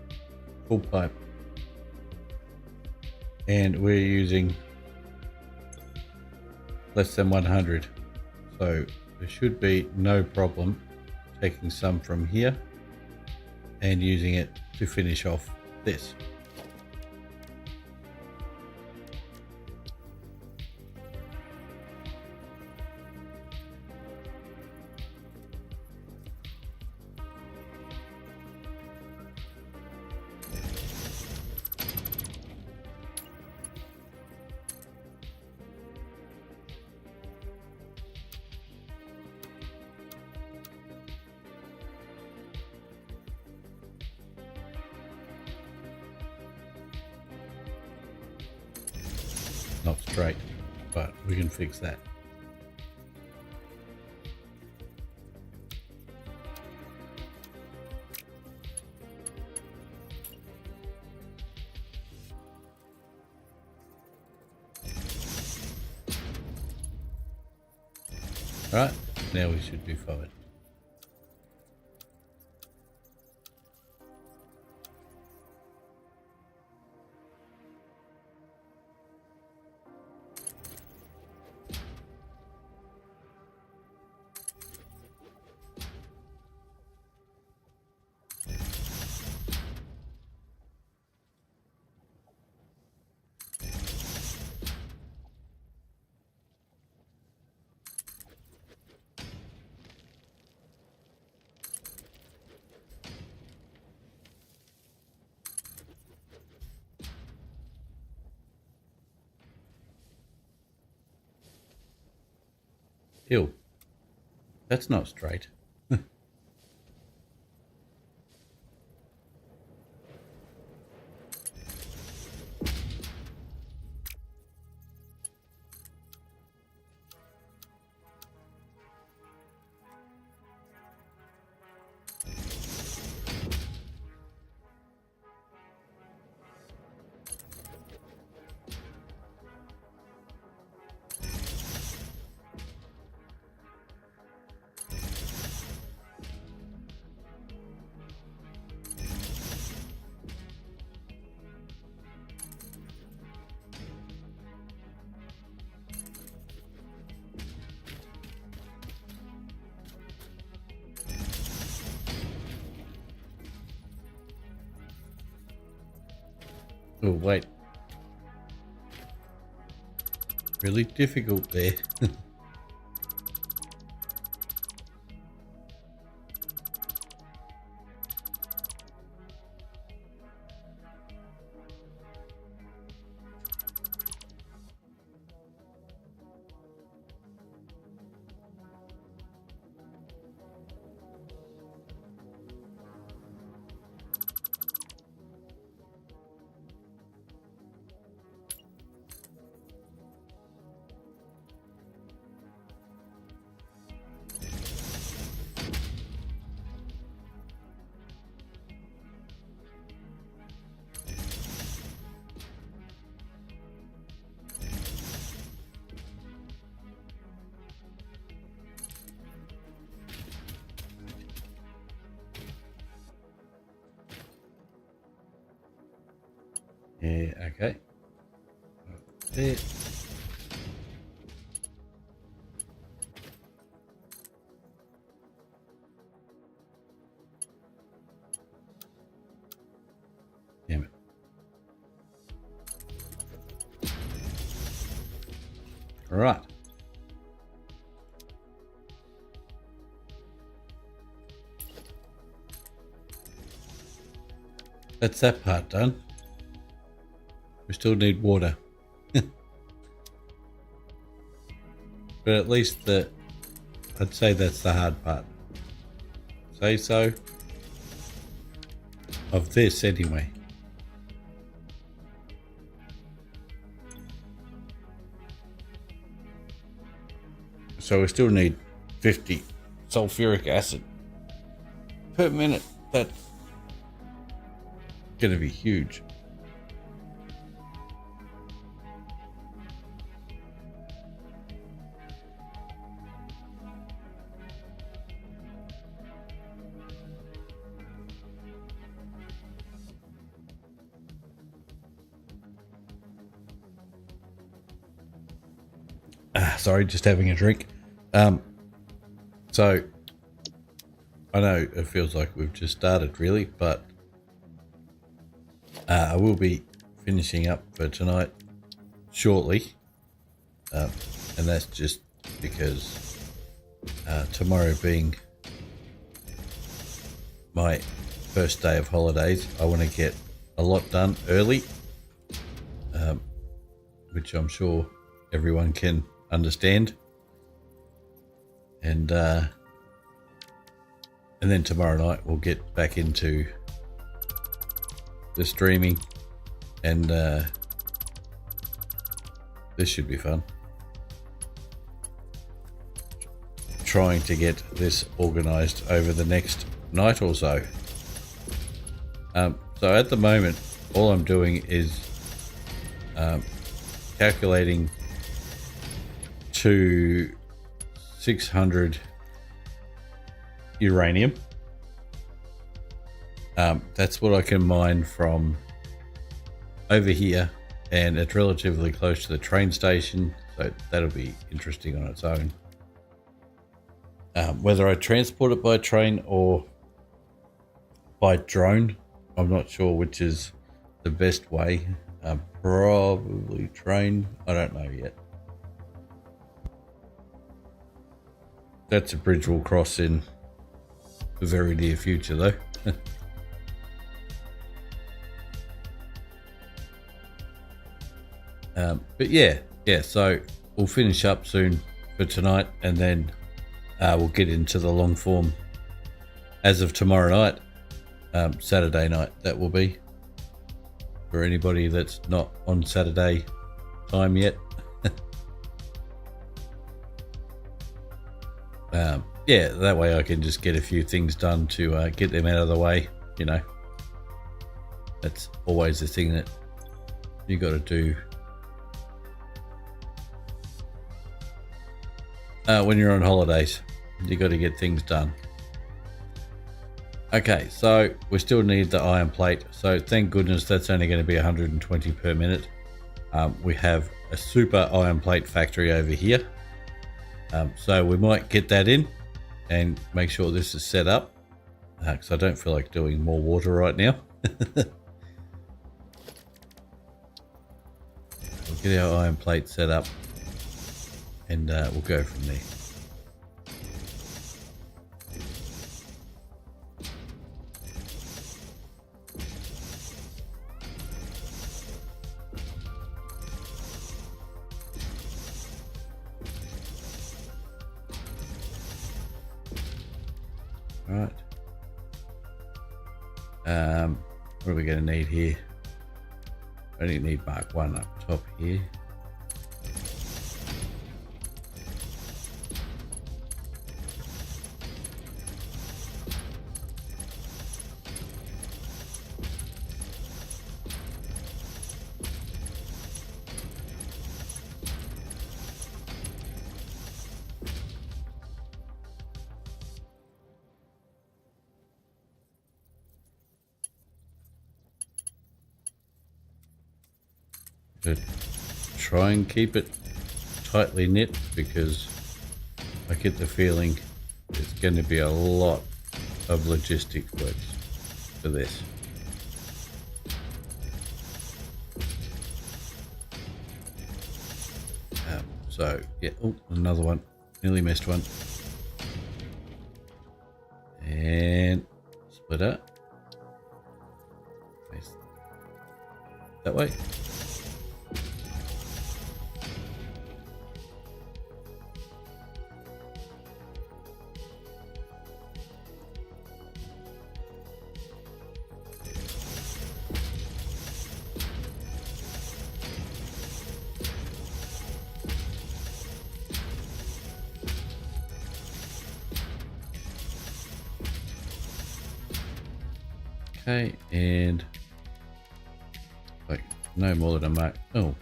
full pipe. And we're using less than 100. So there should be no problem taking some from here and using it to finish off this. Not straight, but we can fix that. All right, now we should be fine. Ew. That's not straight. Oh, wait. Really difficult there. Yeah, okay. There. Damn it. All right. That's that part done. We still need water. But at least I'd say that's the hard part. Say so. Of this anyway. So we still need 50 sulfuric acid per minute. That's going to be huge. Sorry, just having a drink. So I know it feels like we've just started really, but I will be finishing up for tonight shortly. And that's just because tomorrow being my first day of holidays, I want to get a lot done early, which I'm sure everyone can understand. And then tomorrow night we'll get back into the streaming, and this should be fun. Trying to get this organized over the next night or so. So at the moment, all I'm doing is calculating to 600 uranium. That's what I can mine from over here, and it's relatively close to the train station, so that'll be interesting on its own. Whether I transport it by train or by drone, I'm not sure which is the best way. Probably train, I don't know yet. That's a bridge we'll cross in the very near future though. But yeah, so we'll finish up soon for tonight, and then we'll get into the long form as of tomorrow night, Saturday night. That will be for anybody that's not on Saturday time yet. Yeah, that way I can just get a few things done to get them out of the way. You know, that's always the thing that you got to do when you're on holidays. You got to get things done. Okay, so we still need the iron plate. So thank goodness that's only going to be 120 per minute. We have a super iron plate factory over here. So we might get that in and make sure this is set up, because I don't feel like doing more water right now. We'll get our iron plate set up and we'll go from there. Right. What are we going to need here? Only need Mark 1 up top here. To try and keep it tightly knit, because I get the feeling there's going to be a lot of logistics works for this. So yeah, oh, another one, nearly missed one, and split up that way. Okay, and like no more than a Mark. Oh,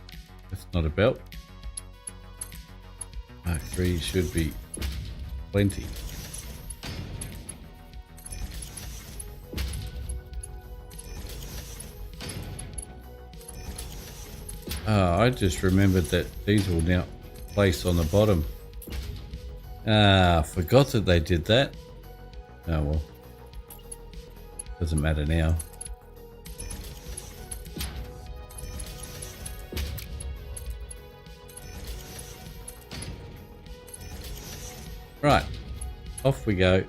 that's not a belt. Mark 3 should be plenty. I just remembered that these will now place on the bottom. Forgot that they did that. Oh well. Doesn't matter now. Right, off we go.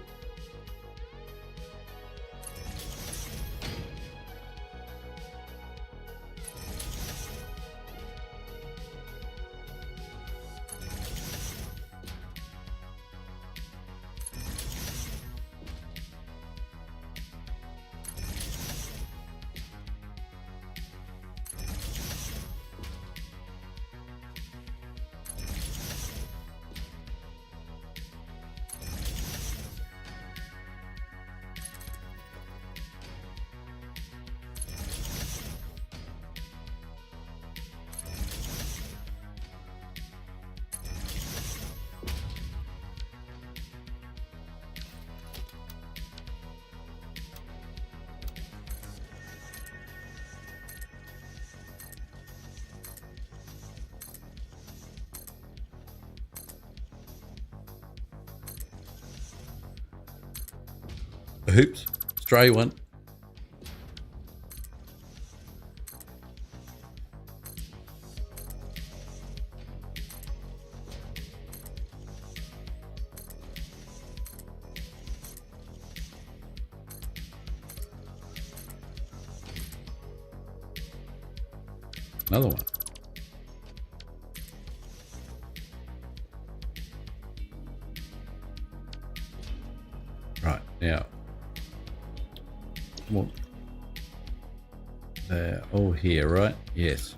Oops, stray one. Another one. Right, now. Well, they're all here, right? Yes.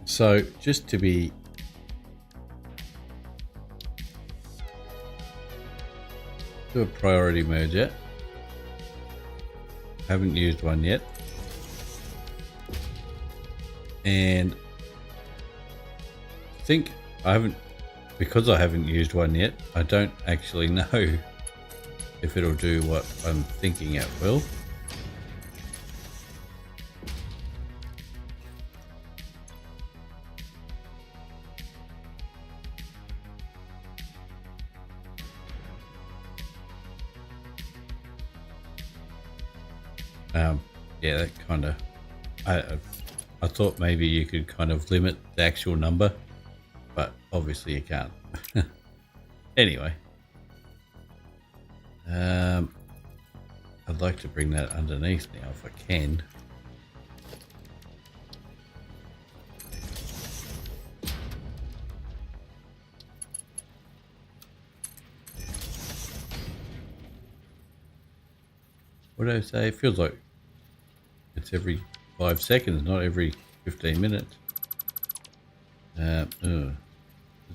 So just to be do a priority merger. Haven't used one yet. And I think I haven't, because I haven't used one yet, I don't actually know if it'll do what I'm thinking it will. Yeah, that kind of, I thought maybe you could kind of limit the actual number, but obviously you can't. Anyway, I'd like to bring that underneath now if I can. What did I say? It feels like it's every 5 seconds, not every 15 minutes.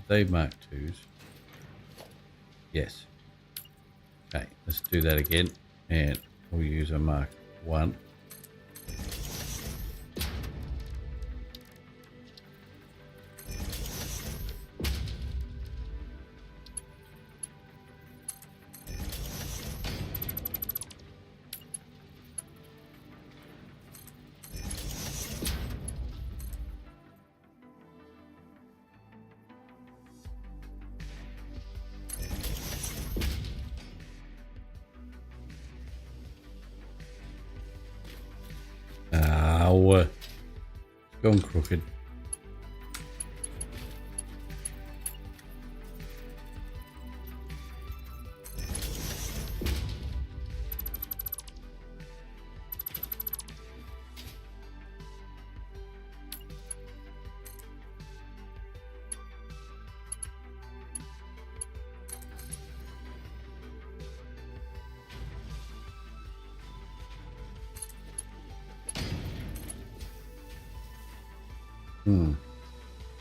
They mark 2s. Yes. Okay, let's do that again. And we'll use a mark 1. Ow. It's gone crooked.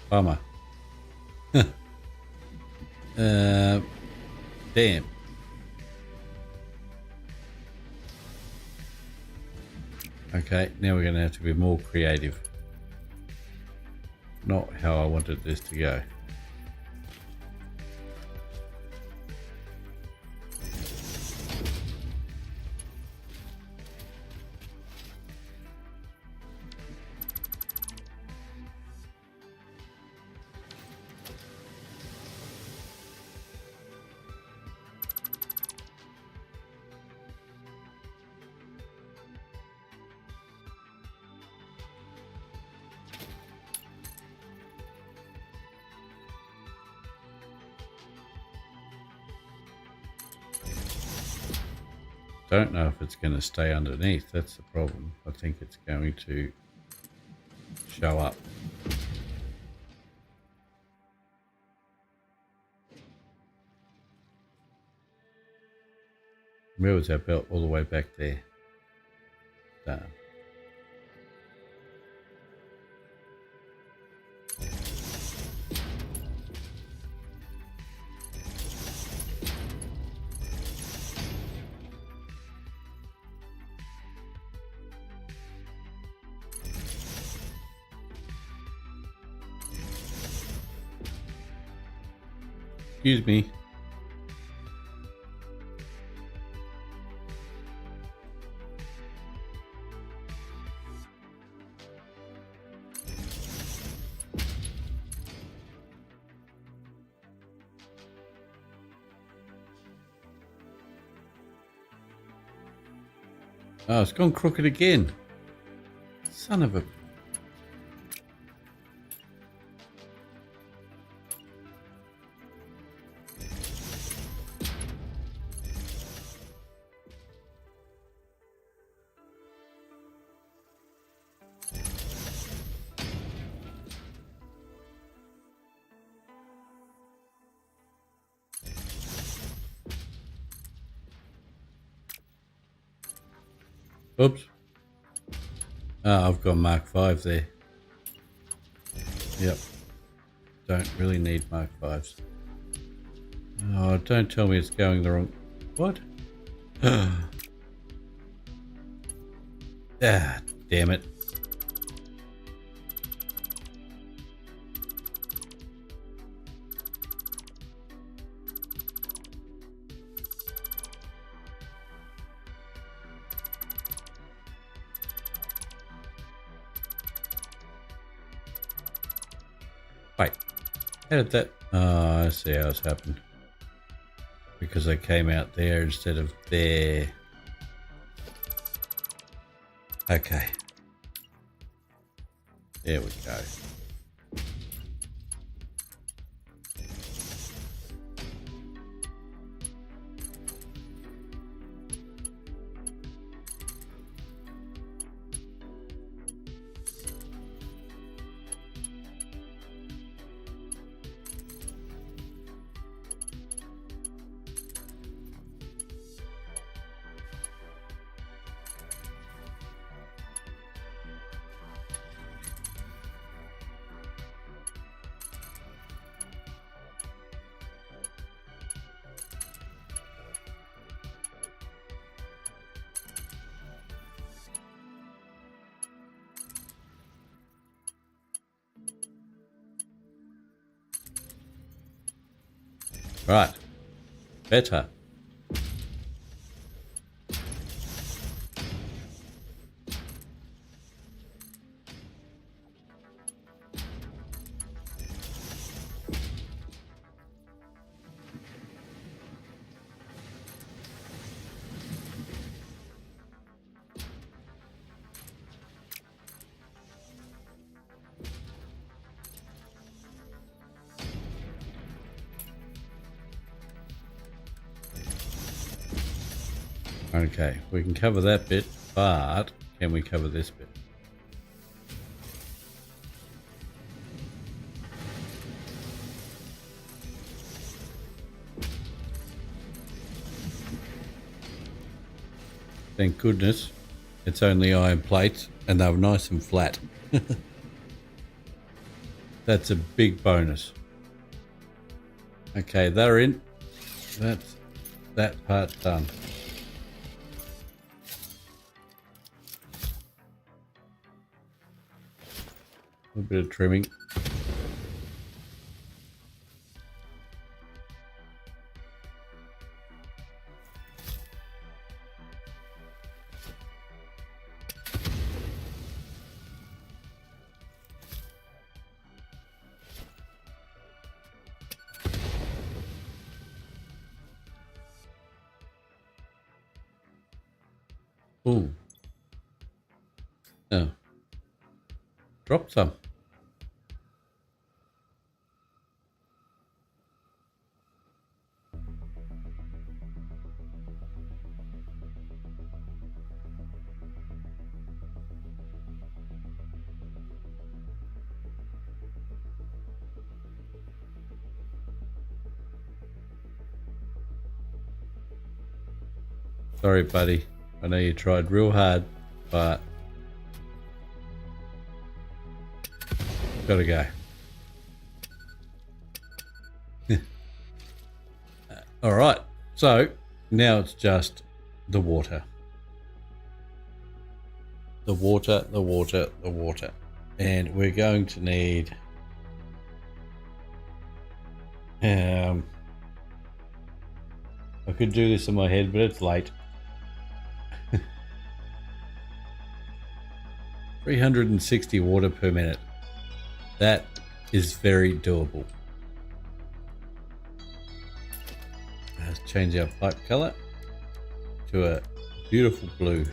Bummer. Damn. Okay, now we're going to have to be more creative. Not how I wanted this to go. Don't know if it's going to stay underneath. That's the problem. I think it's going to show up. Where was that belt? All the way back there. Done. Excuse me. Oh, it's gone crooked again. Son of a... Oops. Oh, I've got Mark 5 there. Yep. Don't really need Mark 5s. Oh, don't tell me it's going the wrong... What? Ah, damn it. Wait, how did that... Oh, I see how it's happened. Because I came out there instead of there. Okay. There we go. Right. Better. Okay, we can cover that bit, but can we cover this bit? Thank goodness it's only iron plates and they were nice and flat. That's a big bonus. Okay, they're in. That's that part done. A little bit of trimming. Ooh. Oh. Drop some. Sorry, buddy. I know you tried real hard, but gotta go. All right. So now it's just the water. The water, the water, the water. And we're going to need I could do this in my head, but it's late. 360 water per minute. That is very doable. Let's change our pipe color to a beautiful blue.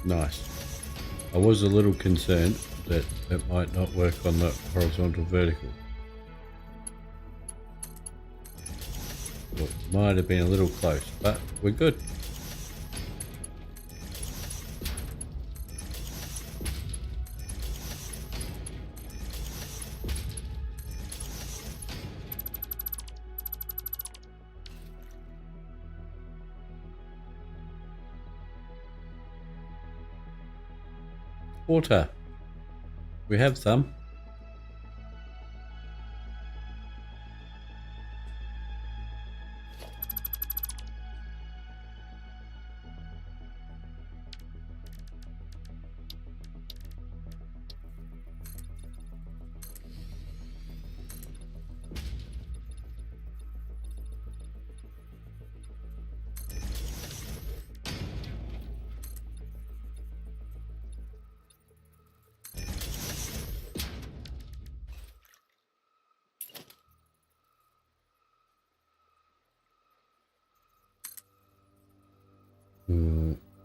Nice. I was a little concerned that it might not work on the horizontal vertical. Well, might have been a little close, but we're good. Water. We have some.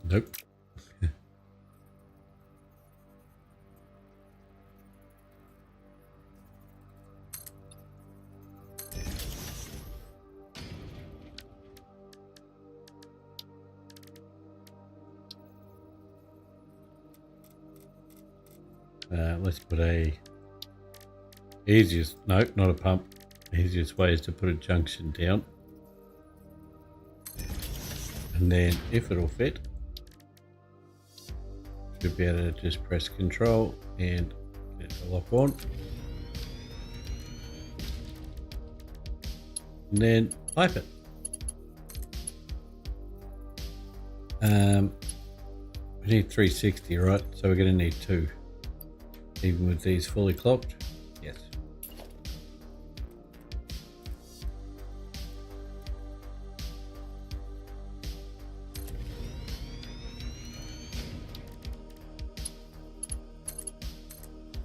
Nope. Let's put a easiest, no, not a pump. Easiest way is to put a junction down. And then if it'll fit, should be able to just press control and get the lock on. And then pipe it. We need 360, right? So we're going to need 2. Even with these fully clocked. Yes.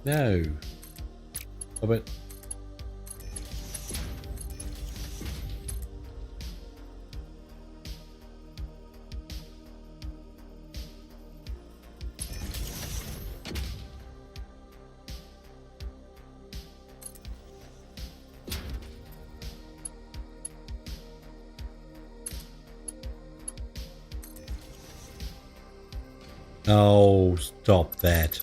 No. Stop it. Oh, stop that.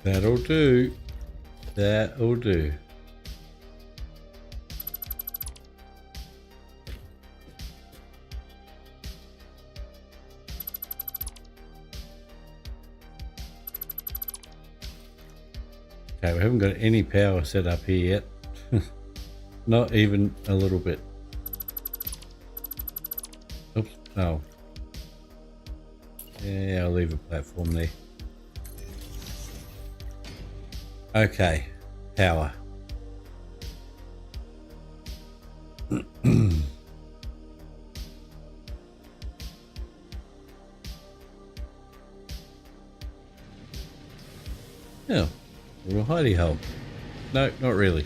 That'll do. That'll do. Okay, we haven't got any power set up here yet. Not even a little bit. Oops. Oh. Yeah, I'll leave a platform there. Okay, power. Oh, a little hidey hole. No, not really.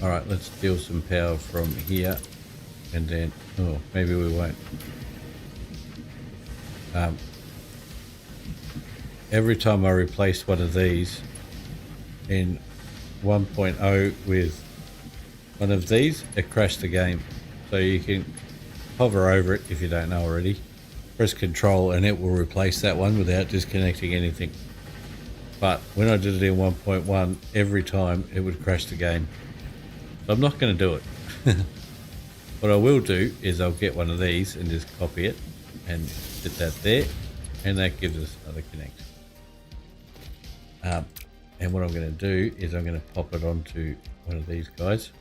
All right, let's steal some power from here, and then oh, maybe we won't. Every time I replace one of these in 1.0 with one of these, it crashed the game. So you can hover over it if you don't know already, press control, and it will replace that one without disconnecting anything. But when I did it in 1.1, every time it would crash the game. So I'm not going to do it. What I will do is I'll get one of these and just copy it and sit that there, and that gives us another connect. And what I'm going to do is I'm going to pop it onto one of these guys.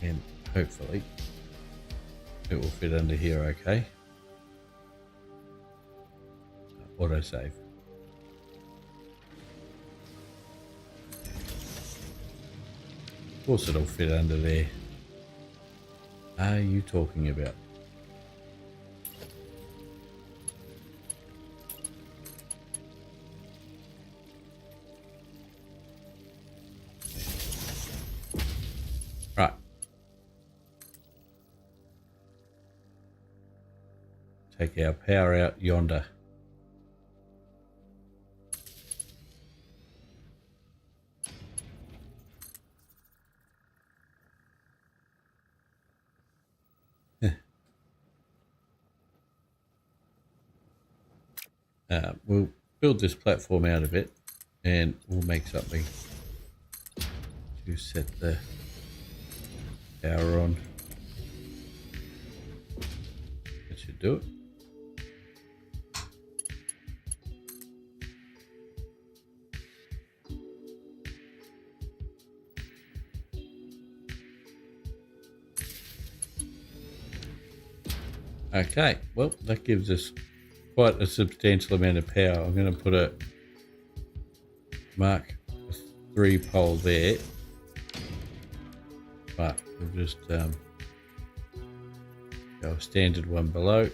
And hopefully it will fit under here okay. Autosave. Of course it'll fit under there. Are you talking about? Right. Take our power out yonder. We'll build this platform out of it and we'll make something to set the power on. That should do it. Okay, well that gives us quite a substantial amount of power. I'm going to put a mark a 3 pole there, but we'll just go a standard one below,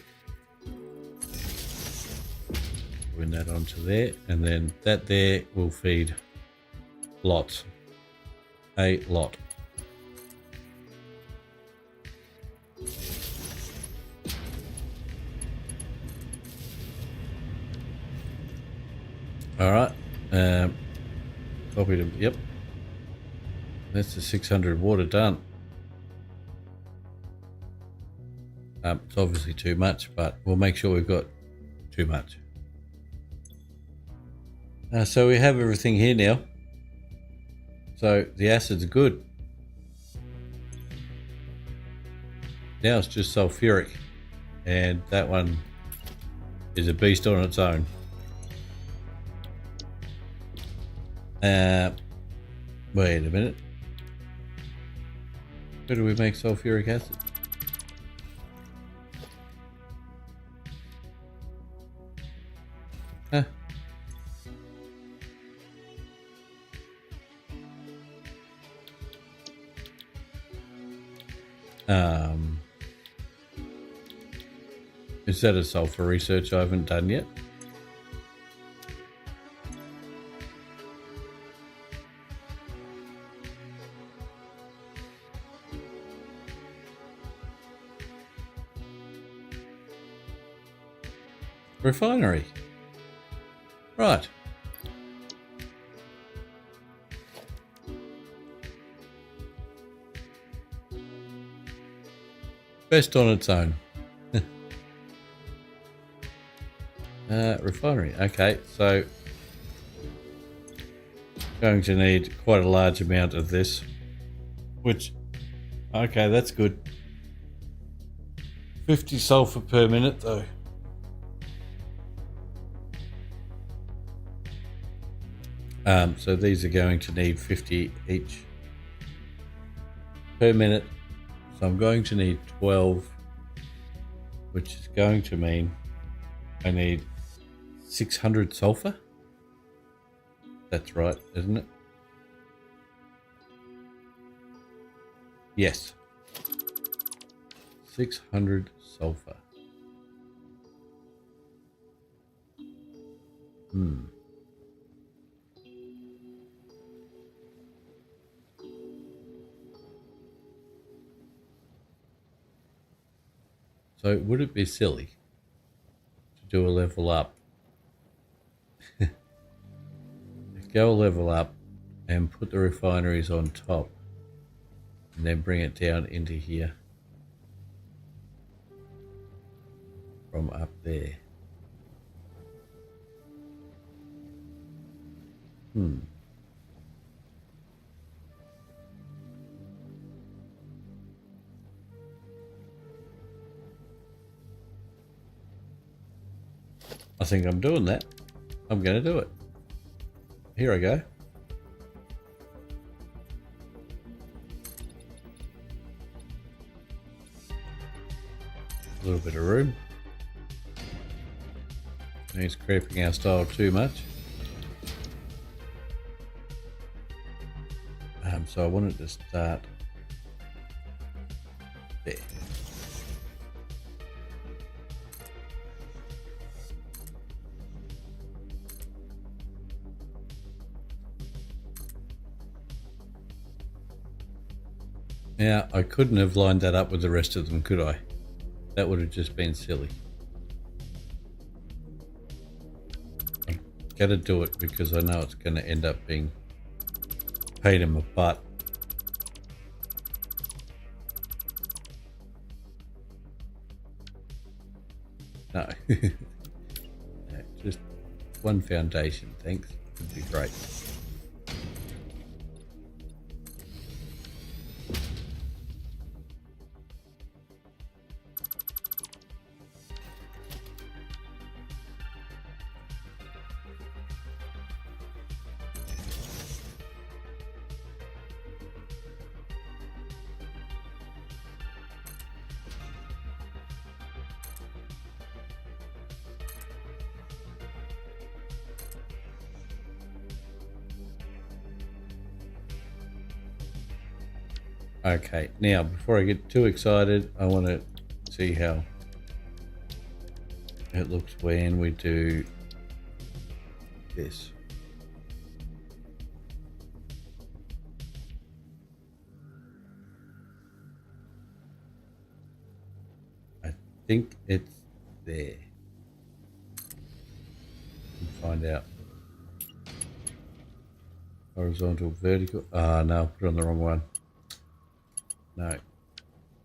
bring that onto there, and then that there will feed lots, a lot. All right, copy them. Yep, that's the 600 water done. It's obviously too much, but we'll make sure we've got too much. So we have everything here now. So the acids are good. Now it's just sulfuric, and that one is a beast on its own. Wait a minute. Where do we make sulfuric acid? Huh. Is that a sulfur research I haven't done yet? Refinery. Right. Best on its own. Refinery. Okay, so going to need quite a large amount of this, which, okay, that's good. 50 sulfur per minute though. So these are going to need 50 each per minute. So I'm going to need 12, which is going to mean I need 600 sulfur. That's right, isn't it? Yes. 600 sulfur. So would it be silly to do a level up? Go a level up and put the refineries on top and then bring it down into here from up there. I think I'm doing that. I'm going to do it. Here I go. A little bit of room. He's creeping our style too much. So I wanted to start there. Now, I couldn't have lined that up with the rest of them, could I? That would have just been silly. I'm gonna do it because I know it's gonna end up being a pain in my butt. No. No, just one foundation, thanks. Would be great. Okay, now before I get too excited, I want to see how it looks when we do this. I think it's there. Find out. Horizontal, vertical. Ah, no, put on the wrong one. No.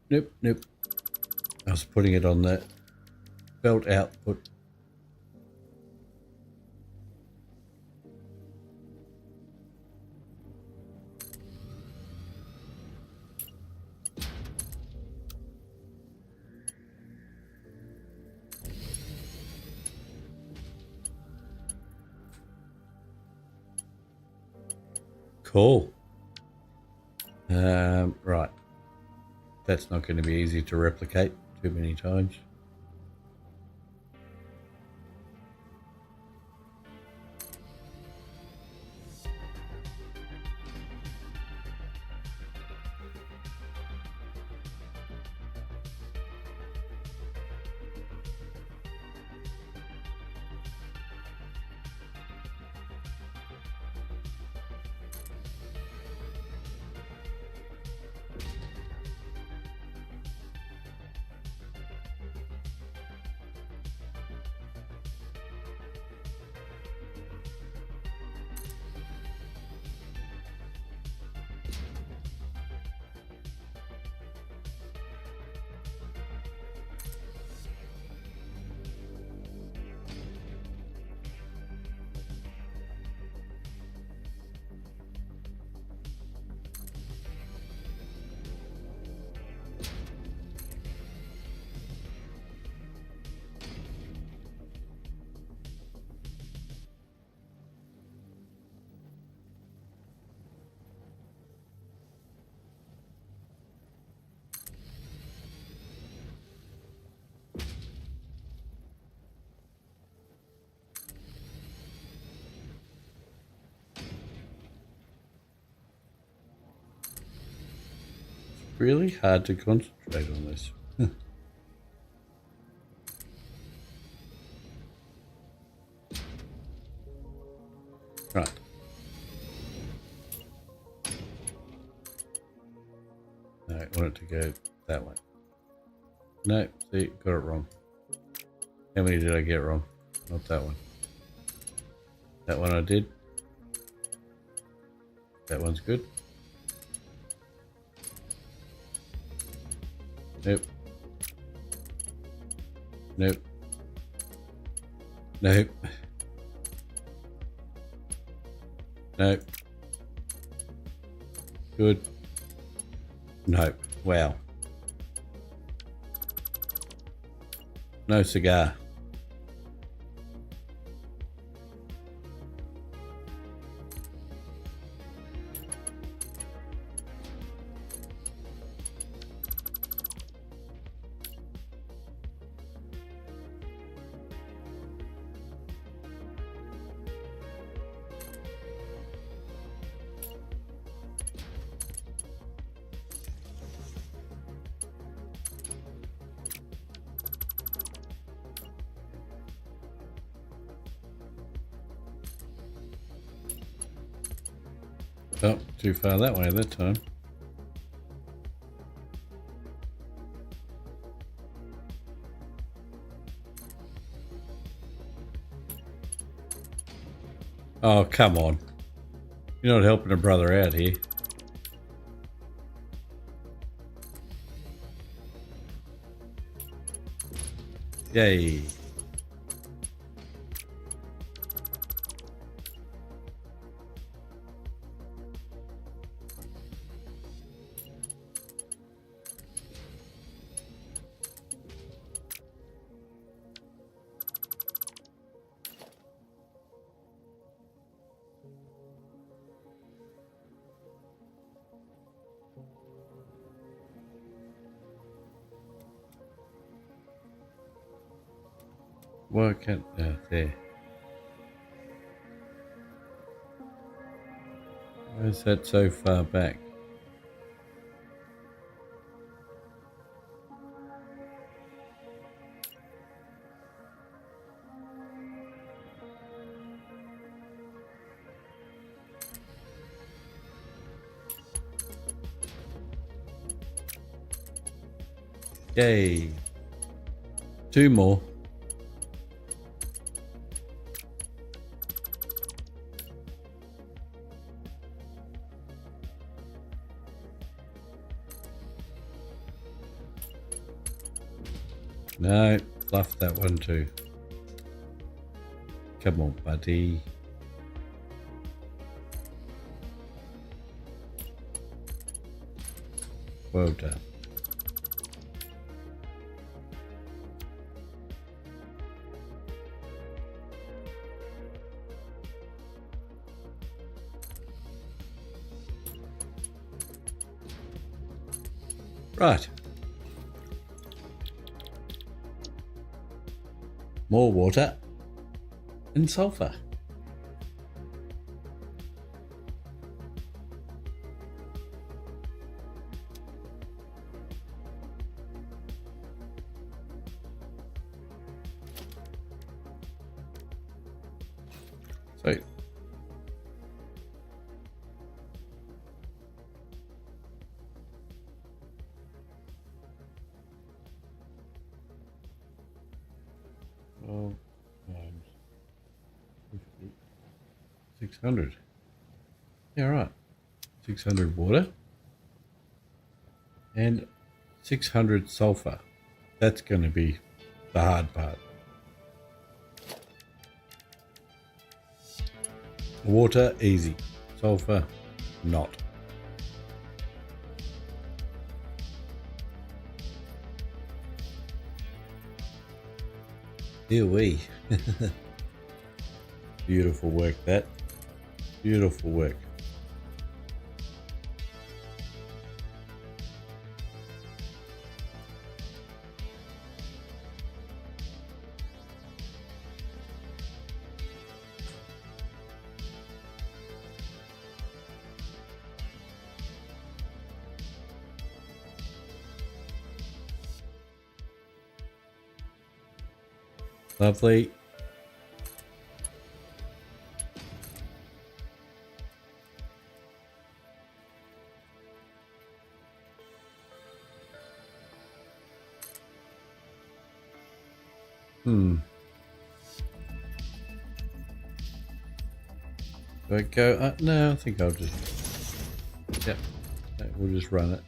Nope, nope. I was putting it on the belt output. Cool. Right. That's not going to be easy to replicate too many times. Really hard to concentrate on this. Right. No, I want it to go that way. No, see, got it wrong. How many did I get wrong? Not that one. That one I did. That one's good. Nope. Nope. Nope. Nope. Good. Nope. Wow. No cigar. Oh, too far that way that time. Oh, come on. You're not helping a brother out here. Yay. Why can't... Oh, there. Why is that so far back? Yay. 2 more. No, fluff that one too. Come on, buddy. Well done. Right. More water and sulfur. So times 50, 600. Yeah, right. 600 water and 600 sulfur. That's going to be the hard part. Water, easy. Sulfur, not. Here we. Beautiful work, that. Beautiful work. Lovely. Do I go? No, I think I'll just... Yep. We'll just run it.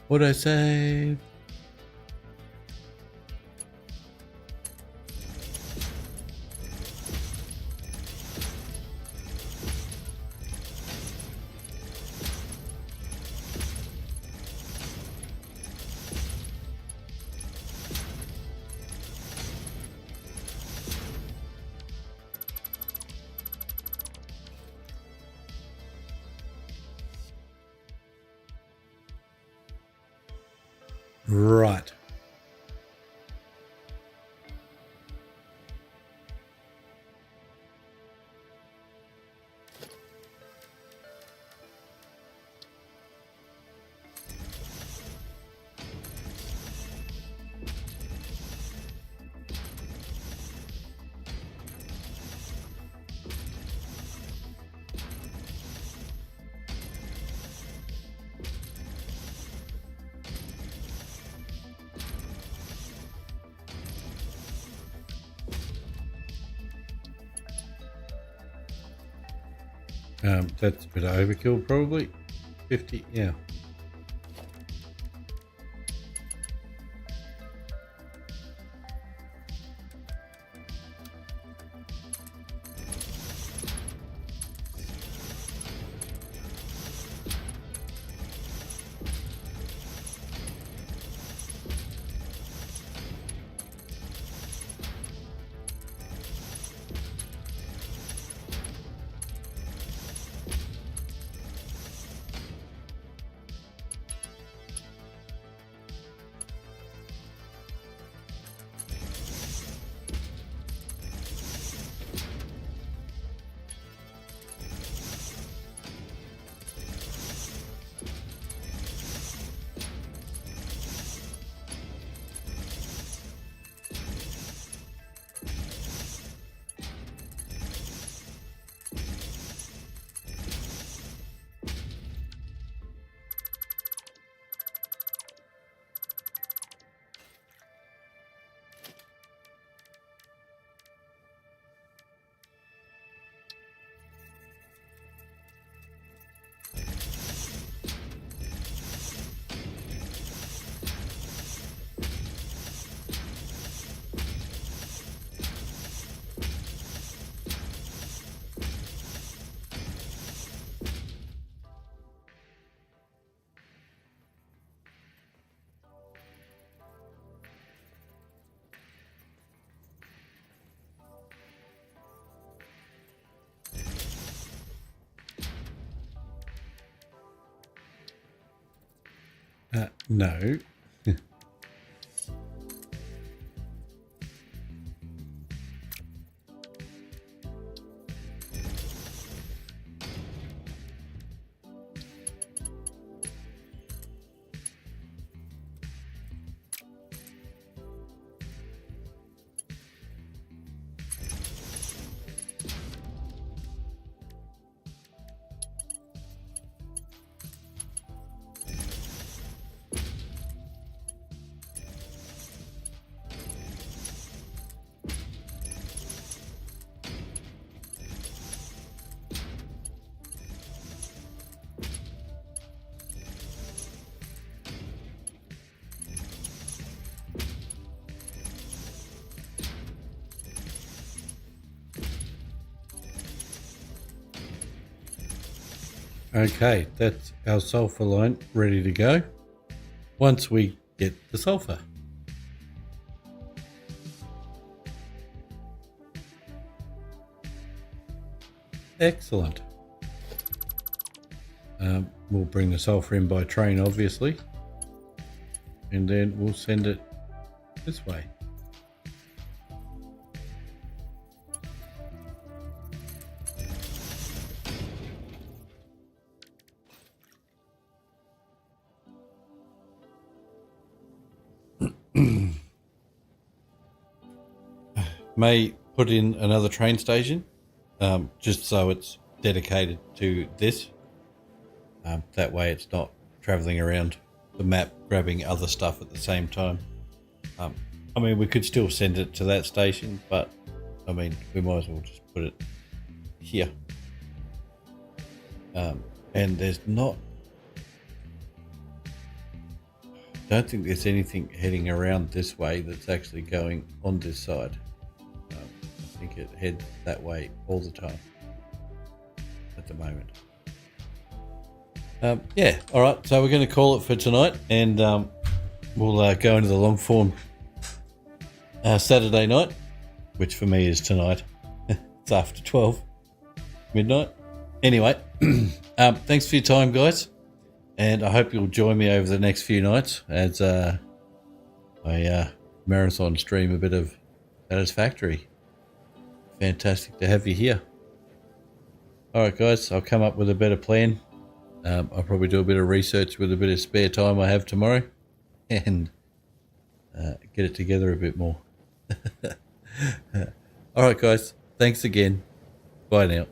What'd I say? Right. That's a bit of overkill, probably. 50, yeah. No. Okay, that's our sulfur line ready to go once we get the sulfur. Excellent. We'll bring the sulfur in by train, obviously, and then we'll send it this way. May put in another train station, just so it's dedicated to this. That way it's not traveling around the map grabbing other stuff at the same time. I mean, we could still send it to that station, but I mean, we might as well just put it here. And there's not, don't think there's anything heading around this way that's actually going on this side. I think it heads that way all the time at the moment. Yeah, all right, so we're going to call it for tonight, and we'll go into the long form Saturday night, which for me is tonight. It's after 12 midnight. Anyway, thanks for your time, guys, and I hope you'll join me over the next few nights as I marathon stream a bit of Satisfactory. Fantastic to have you here. Alright guys, I'll come up with a better plan. I'll probably do a bit of research with a bit of spare time I have tomorrow and get it together a bit more. Alright guys, thanks again. Bye now.